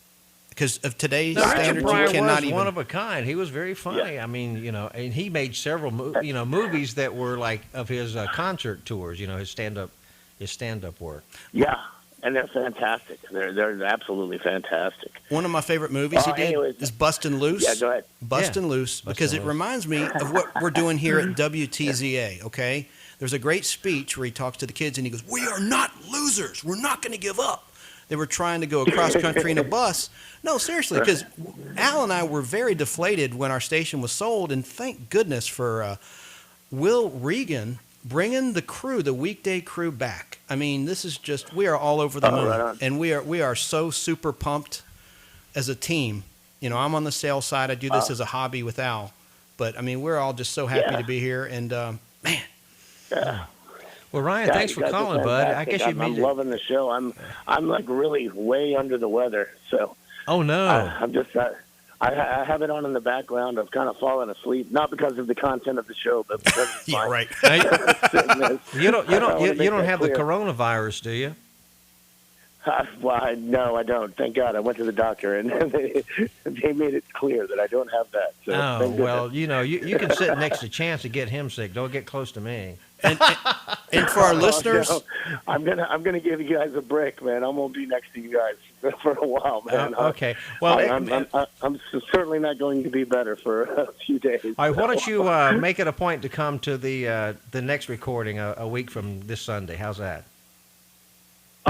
because of today's standards, Richard Pryor you cannot was one of a kind. He was very funny. Yeah. I mean, and he made several movies that were like of his concert tours. His stand up work. Yeah. And they're fantastic. They're absolutely fantastic. One of my favorite movies he did is Bustin' Loose. Yeah, go ahead. Bustin' Loose, because it reminds me of what we're doing here at WTZA, okay? There's a great speech where he talks to the kids, and he goes, "We are not losers. We're not going to give up." They were trying to go across country in a bus. No, seriously, because Al and I were very deflated when our station was sold, and thank goodness for Will Regan bringing the weekday crew back. I mean, this is just, we are all over the moon. Right, and we are so super pumped as a team. I'm on the sales side. I do this as a hobby with Al. But, I mean, we're all just so happy to be here. And, man. Yeah. Well, Ryan, thanks for calling, bud. I guess I'm loving the show. I'm like really way under the weather. So. Oh, no. I'm just... I have it on in the background. I've kind of fallen asleep, not because of the content of the show, but because of yeah, right. You don't have the coronavirus, do you? No, I don't. Thank God. I went to the doctor, and they made it clear that I don't have that. So well, you can sit next to Chance and get him sick. Don't get close to me. And for our listeners, no, I'm gonna give you guys a break, man. I'm gonna be next to you guys for a while, man. Okay. Well, I'm certainly not going to be better for a few days. All right. Why don't you make it a point to come to the next recording a week from this Sunday? How's that?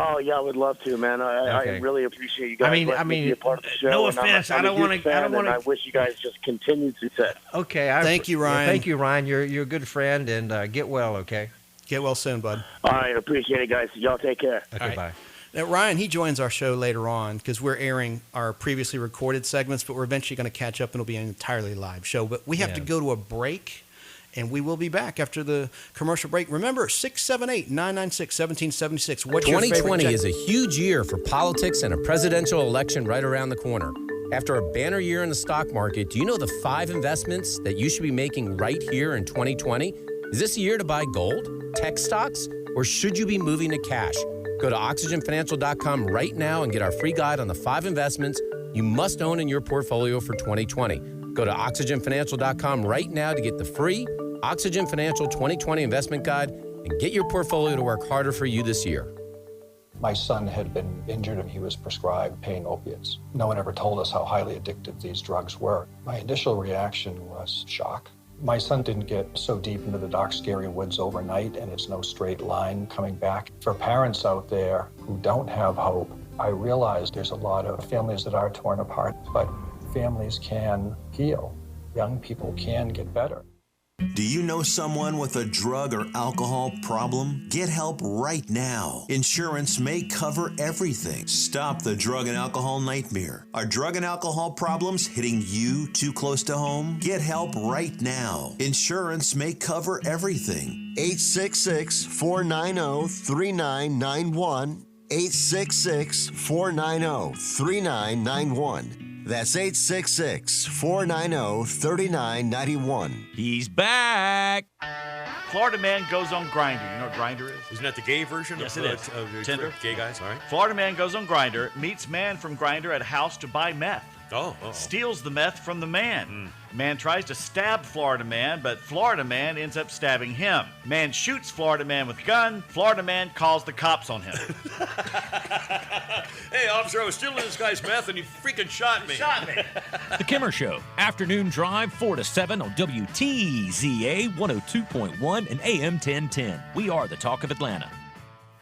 Oh yeah, I would love to, man. I really appreciate you guys. I mean, be a part of the show. No offense, I don't want to. I wish you guys just continued success. Okay, thank you, Ryan. Thank you, Ryan. You're a good friend, and get well. Okay. Get well soon, bud. All right, appreciate it, guys. Y'all take care. Okay, bye. Now, Ryan, he joins our show later on because we're airing our previously recorded segments, but we're eventually going to catch up and it'll be an entirely live show. But we have to go to a break. And we will be back after the commercial break. Remember, 678-996-1776. What's your favorite 2020 is a huge year for politics and a presidential election right around the corner. After a banner year in the stock market, do you know the 5 investments that you should be making right here in 2020? Is this a year to buy gold, tech stocks, or should you be moving to cash? Go to oxygenfinancial.com right now and get our free guide on the 5 investments you must own in your portfolio for 2020. Go to oxygenfinancial.com right now to get the free Oxygen Financial 2020 Investment Guide and get your portfolio to work harder for you this year. My son had been injured and he was prescribed pain opiates. No one ever told us how highly addictive these drugs were. My initial reaction was shock. My son didn't get so deep into the dark, scary woods overnight, and it's no straight line coming back. For parents out there who don't have hope, I realize there's a lot of families that are torn apart, but families can heal. Young people can get better. Do you know someone with a drug or alcohol problem? Get help right now. Insurance may cover everything. Stop the drug and alcohol nightmare. Are drug and alcohol problems hitting you too close to home? Get help right now. Insurance may cover everything. 866-490-3991. 866-490-3991. That's 866-490-3991. He's back. Florida Man goes on Grindr. You know what Grindr is? Isn't that the gay version yes, of, it is. Of Tinder? Gay guys, all right. Florida Man goes on Grindr, meets man from Grindr at a house to buy meth. Steals the meth from the man. Man tries to stab Florida Man, but Florida Man ends up stabbing him. Man shoots Florida Man with a gun. Florida Man calls the cops on him. Hey, officer, I was stealing this guy's meth and he freaking shot me. The Kimmer Show, afternoon drive 4 to 7 on WTZA 102.1 and AM 1010. We are the talk of Atlanta.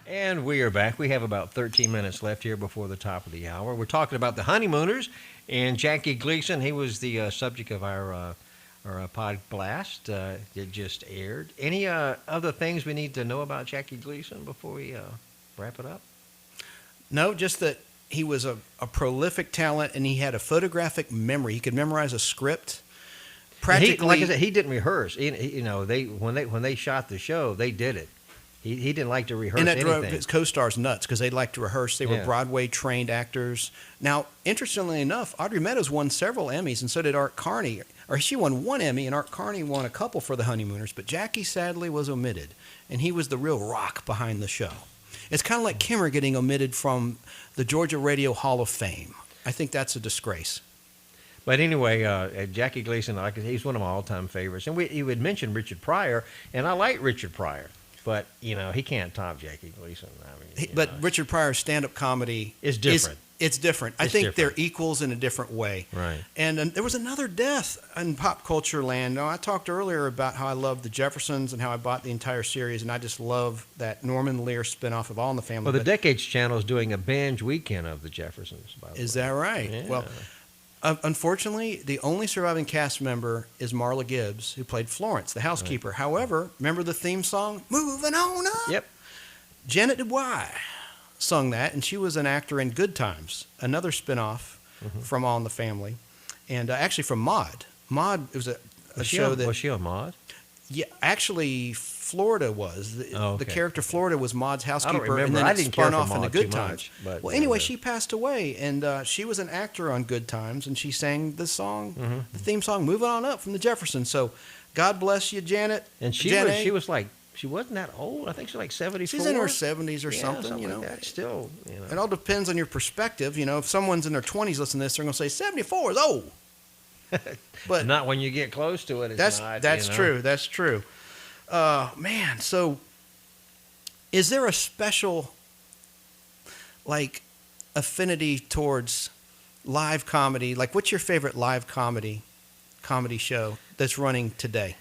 And we are back. We have about 13 minutes left here before the top of the hour. We're talking about the Honeymooners and Jackie Gleason. He was the subject of our Podblast that just aired. Any other things we need to know about Jackie Gleason before we wrap it up? No, just that he was a prolific talent and he had a photographic memory. He could memorize a script. Practically, like I said, he didn't rehearse. When they shot the show, they did it. He didn't like to rehearse anything. And that drove his co-stars nuts because they liked to rehearse. They were Broadway-trained actors. Now, interestingly enough, Audrey Meadows won several Emmys, and so did Art Carney. Or she won one Emmy, and Art Carney won a couple for the Honeymooners. But Jackie, sadly, was omitted, and he was the real rock behind the show. It's kind of like Kimmer getting omitted from the Georgia Radio Hall of Fame. I think that's a disgrace. But anyway, Jackie Gleason, he's one of my all-time favorites. And you had mentioned Richard Pryor, and I like Richard Pryor. But, he can't top Jackie Gleason. But Richard Pryor's stand-up comedy is different. It's different. I think they're equals in a different way. Right. And there was another death in pop culture land. Now, I talked earlier about how I love the Jeffersons and how I bought the entire series, and I just love that Norman Lear spinoff of All in the Family. Well, the Decades Channel is doing a binge weekend of the Jeffersons, by the way. Is that right? Yeah. Well, unfortunately, the only surviving cast member is Marla Gibbs, who played Florence, the housekeeper. Right. However, remember the theme song, Moving On Up? Yep. Janet DeWy sung that, and she was an actor in Good Times, another spinoff from All in the Family, and actually from Maude. Maude, it was a show that... Was she on Maude? Yeah, actually, Florida was. The character Florida was Maude's housekeeper. I don't remember. And then I it didn't spun care off for into Maude Good too Times. much, but, well, anyway, she passed away, and she was an actor on Good Times, and she sang the song, the theme song, Moving On Up from the Jeffersons. So, God bless you, Janet. And she wasn't that old. I think she's like 74. She's in her 70s or something, you know. Like that. Still, It all depends on your perspective. If someone's in their 20s listening to this, they're going to say 74 is old. But not when you get close to it. It's that's true. That's true. Man, so is there a special, like, affinity towards live comedy? Like, what's your favorite live comedy show that's running today?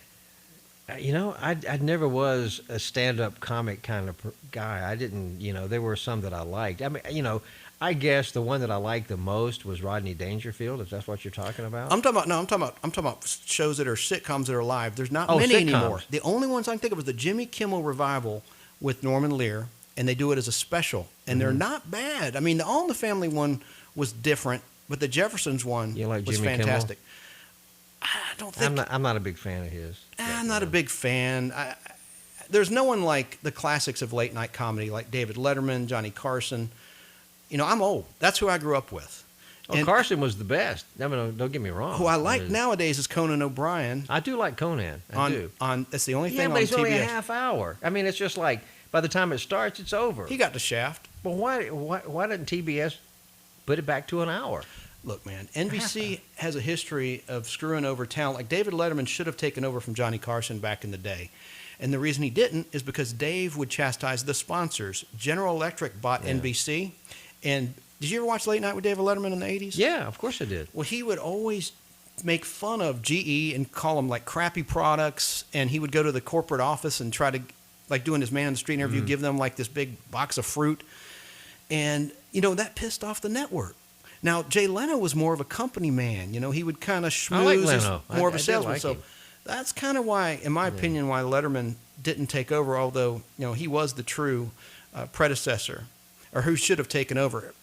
You know, I never was a stand-up comic kind of guy. I didn't, there were some that I liked. I mean, I guess the one that I liked the most was Rodney Dangerfield, if that's what you're talking about. I'm talking about shows that are sitcoms that are live. There's not many sitcoms. anymore. The only ones I can think of is the Jimmy Kimmel Revival with Norman Lear, and they do it as a special, and they're not bad. I mean, the All in the Family one was different, but the Jeffersons one was Jimmy fantastic. Kimmel? I don't think I'm not a big fan of his. I'm not a big fan. There's no one like the classics of late night comedy, like David Letterman, Johnny Carson. I'm old. That's who I grew up with. Oh, Carson was the best. I mean, don't get me wrong. Who I like nowadays is Conan O'Brien. I do like Conan. I do. That's the only thing on but it's TBS. only a half hour. I mean, it's just like by the time it starts, it's over. He got the shaft. But why didn't TBS put it back to an hour? Look, man, NBC has a history of screwing over talent. Like David Letterman should have taken over from Johnny Carson back in the day. And the reason he didn't is because Dave would chastise the sponsors. General Electric bought NBC. And did you ever watch Late Night with David Letterman in the 80s? Yeah, of course I did. Well, he would always make fun of GE and call them like crappy products. And he would go to the corporate office and try to, like doing his man on the street interview, give them like this big box of fruit. And, that pissed off the network. Now, Jay Leno was more of a company man. He would kind of schmooze as more of a salesman. So that's kind of why, in my opinion, why Letterman didn't take over, although, he was the true predecessor, or who should have taken over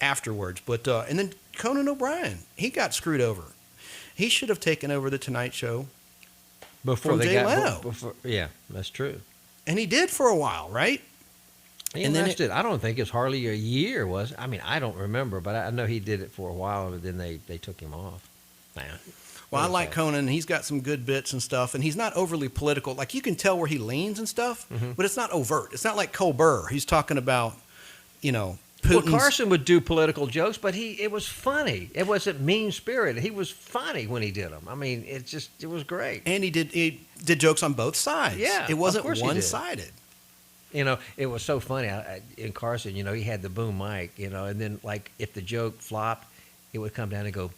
afterwards. But and then Conan O'Brien, he got screwed over. He should have taken over the Tonight Show from Jay Leno. Yeah, that's true. And he did for a while, right? And then I don't think it's hardly a year, was it? I mean, I don't remember, but I know he did it for a while, but then they took him off. Man. Well, I like Conan. He's got some good bits and stuff, and he's not overly political. Like, you can tell where he leans and stuff, but it's not overt. It's not like Colbert. He's talking about, Putin's... Well, Carson would do political jokes, but it was funny. It wasn't mean-spirited. He was funny when he did them. I mean, it was great. And he did jokes on both sides. Yeah, it wasn't of course he did. one-sided. It was so funny in Carson. He had the boom mic. And then like if the joke flopped, it would come down and go.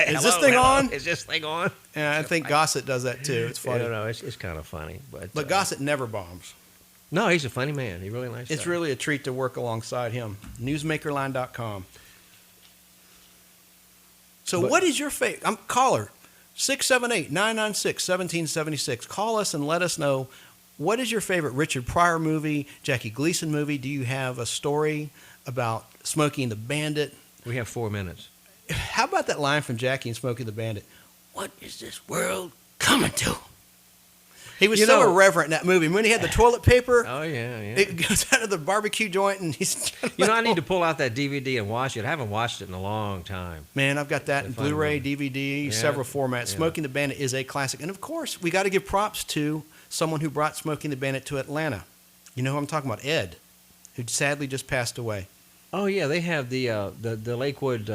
Is this thing on? Is this thing on? Yeah, I think Gossett does that too. It's funny. No, it's kind of funny, but Gossett never bombs. No, he's a funny man. He's really nice. It's really a treat to work alongside him. Newsmakerline.com. So what is your favorite? Caller 678-996-1776. Call us and let us know. What is your favorite Richard Pryor movie, Jackie Gleason movie? Do you have a story about Smokey and the Bandit? We have 4 minutes. How about that line from Jackie and Smokey and the Bandit? What is this world coming to? He was so irreverent in that movie. When he had the toilet paper, it goes out of the barbecue joint, and he's... I need to pull out that DVD and watch it. I haven't watched it in a long time. Man, I've got that in Blu-ray, DVD, several formats. Yeah. Smokey and the Bandit is a classic. And, of course, we got to give props to someone who brought Smokey and the Bandit to Atlanta. You know who I'm talking about? Ed, who sadly just passed away. Oh, yeah. They have the Lakewood...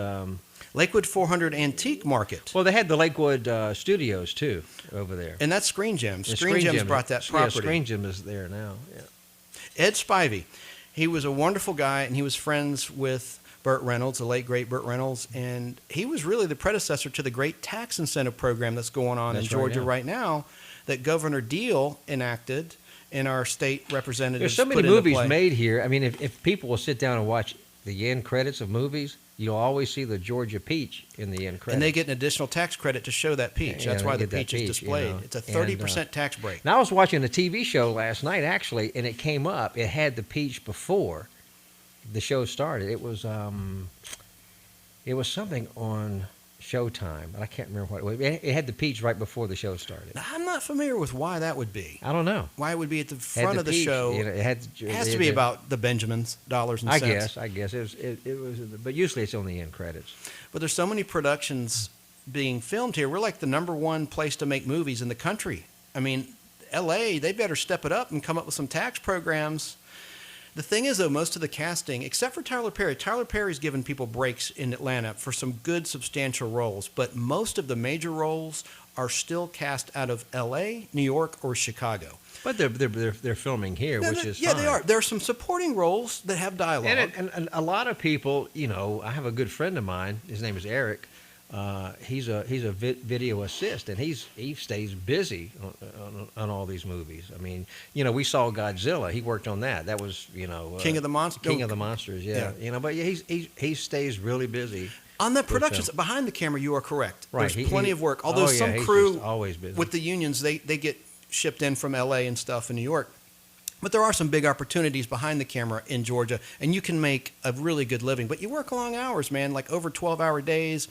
Lakewood 400 Antique Market. Well, they had the Lakewood Studios, too, over there. And that's Screen Gems. Screen Gems brought that property. Yeah, Screen Gem is there now. Yeah. Ed Spivey. He was a wonderful guy, and he was friends with Burt Reynolds, the late, great Burt Reynolds. And he was really the predecessor to the great tax incentive program that's going on in Georgia right now that Governor Deal enacted and our state representatives There's so many movies made here. I mean, if people will sit down and watch the end credits of movies, you'll always see the Georgia peach in the end credits. And they get an additional tax credit to show that peach. That's why the peach is displayed. It's a 30% tax break. Now, I was watching a TV show last night, actually, and it came up. It had the peach before the show started. It was something on Showtime, but I can't remember what it was. It had the peach right before the show started. Now, I'm not familiar with why that would be. I don't know. Why it would be at the front of the show. It has to be about the Benjamins, dollars and cents. I guess. It was, but usually it's on the end credits. But there's so many productions being filmed here. We're like the #1 place to make movies in the country. I mean, L.A., they better step it up and come up with some tax programs The thing is, though, most of the casting, except for Tyler Perry's given people breaks in Atlanta for some good, substantial roles, but most of the major roles are still cast out of L.A., New York, or Chicago. But they're filming here, which is yeah, fine. they are. There are some supporting roles that have dialogue. And a lot of people, I have a good friend of mine. His name is Eric. He's a video assist, and he stays busy on all these movies. I mean, we saw Godzilla. He worked on that. That was King of the Monsters. King of the Monsters. Yeah. But he stays really busy. On the productions behind the camera, you are correct. Right. There's plenty of work. Although some he's crew just always busy. with the unions, they get shipped in from L.A. and stuff in New York. But there are some big opportunities behind the camera in Georgia, and you can make a really good living. But you work long hours, man, like over 12-hour days.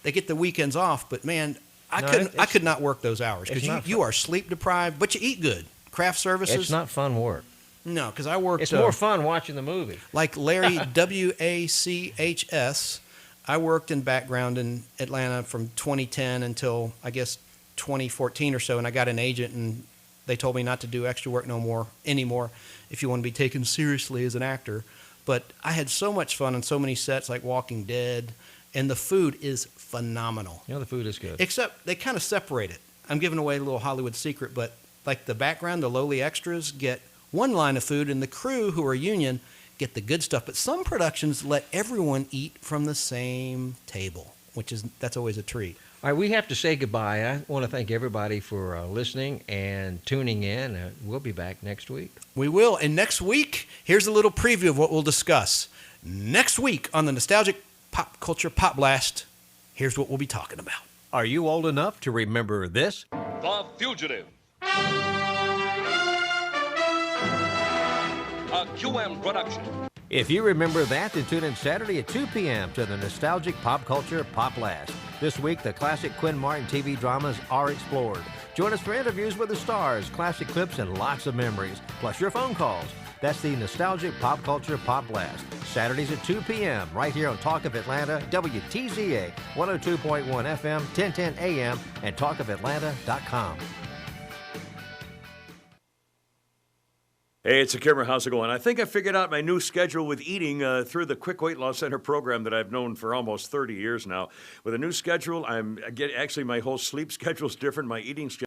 They get the weekends off, but man, I could not work those hours because you are sleep deprived, but you eat good. Craft services. It's not fun work. No, because I worked. It's more fun watching the movie. Like Larry WACHS, I worked in background in Atlanta from 2010 until I guess 2014 or so, and I got an agent, and they told me not to do extra work anymore if you want to be taken seriously as an actor. But I had so much fun on so many sets like Walking Dead. And the food is phenomenal. The food is good. Except they kind of separate it. I'm giving away a little Hollywood secret, but like the background, the lowly extras get one line of food, and the crew, who are union, get the good stuff. But some productions let everyone eat from the same table, that's always a treat. All right, we have to say goodbye. I want to thank everybody for listening and tuning in. We'll be back next week. We will. And next week, here's a little preview of what we'll discuss. Next week on the Nostalgic Pop Culture Pop Blast, here's what we'll be talking about. Are you old enough to remember this? The Fugitive. A QM production. If you remember that, then tune in Saturday at 2 p.m. to the Nostalgic Pop Culture Pop Blast. This week, the classic Quinn Martin TV dramas are explored. Join us for interviews with the stars, classic clips, and lots of memories, plus your phone calls. That's the Nostalgic Pop Culture Pop Blast. Saturdays at 2 p.m. right here on Talk of Atlanta, WTZA 102.1 FM, 1010 AM, and talkofatlanta.com. Hey, it's a Kimmer. How's it going? I think I figured out my new schedule with eating through the Quick Weight Loss Center program that I've known for almost 30 years now. With a new schedule, actually my whole sleep schedule is different. My eating schedule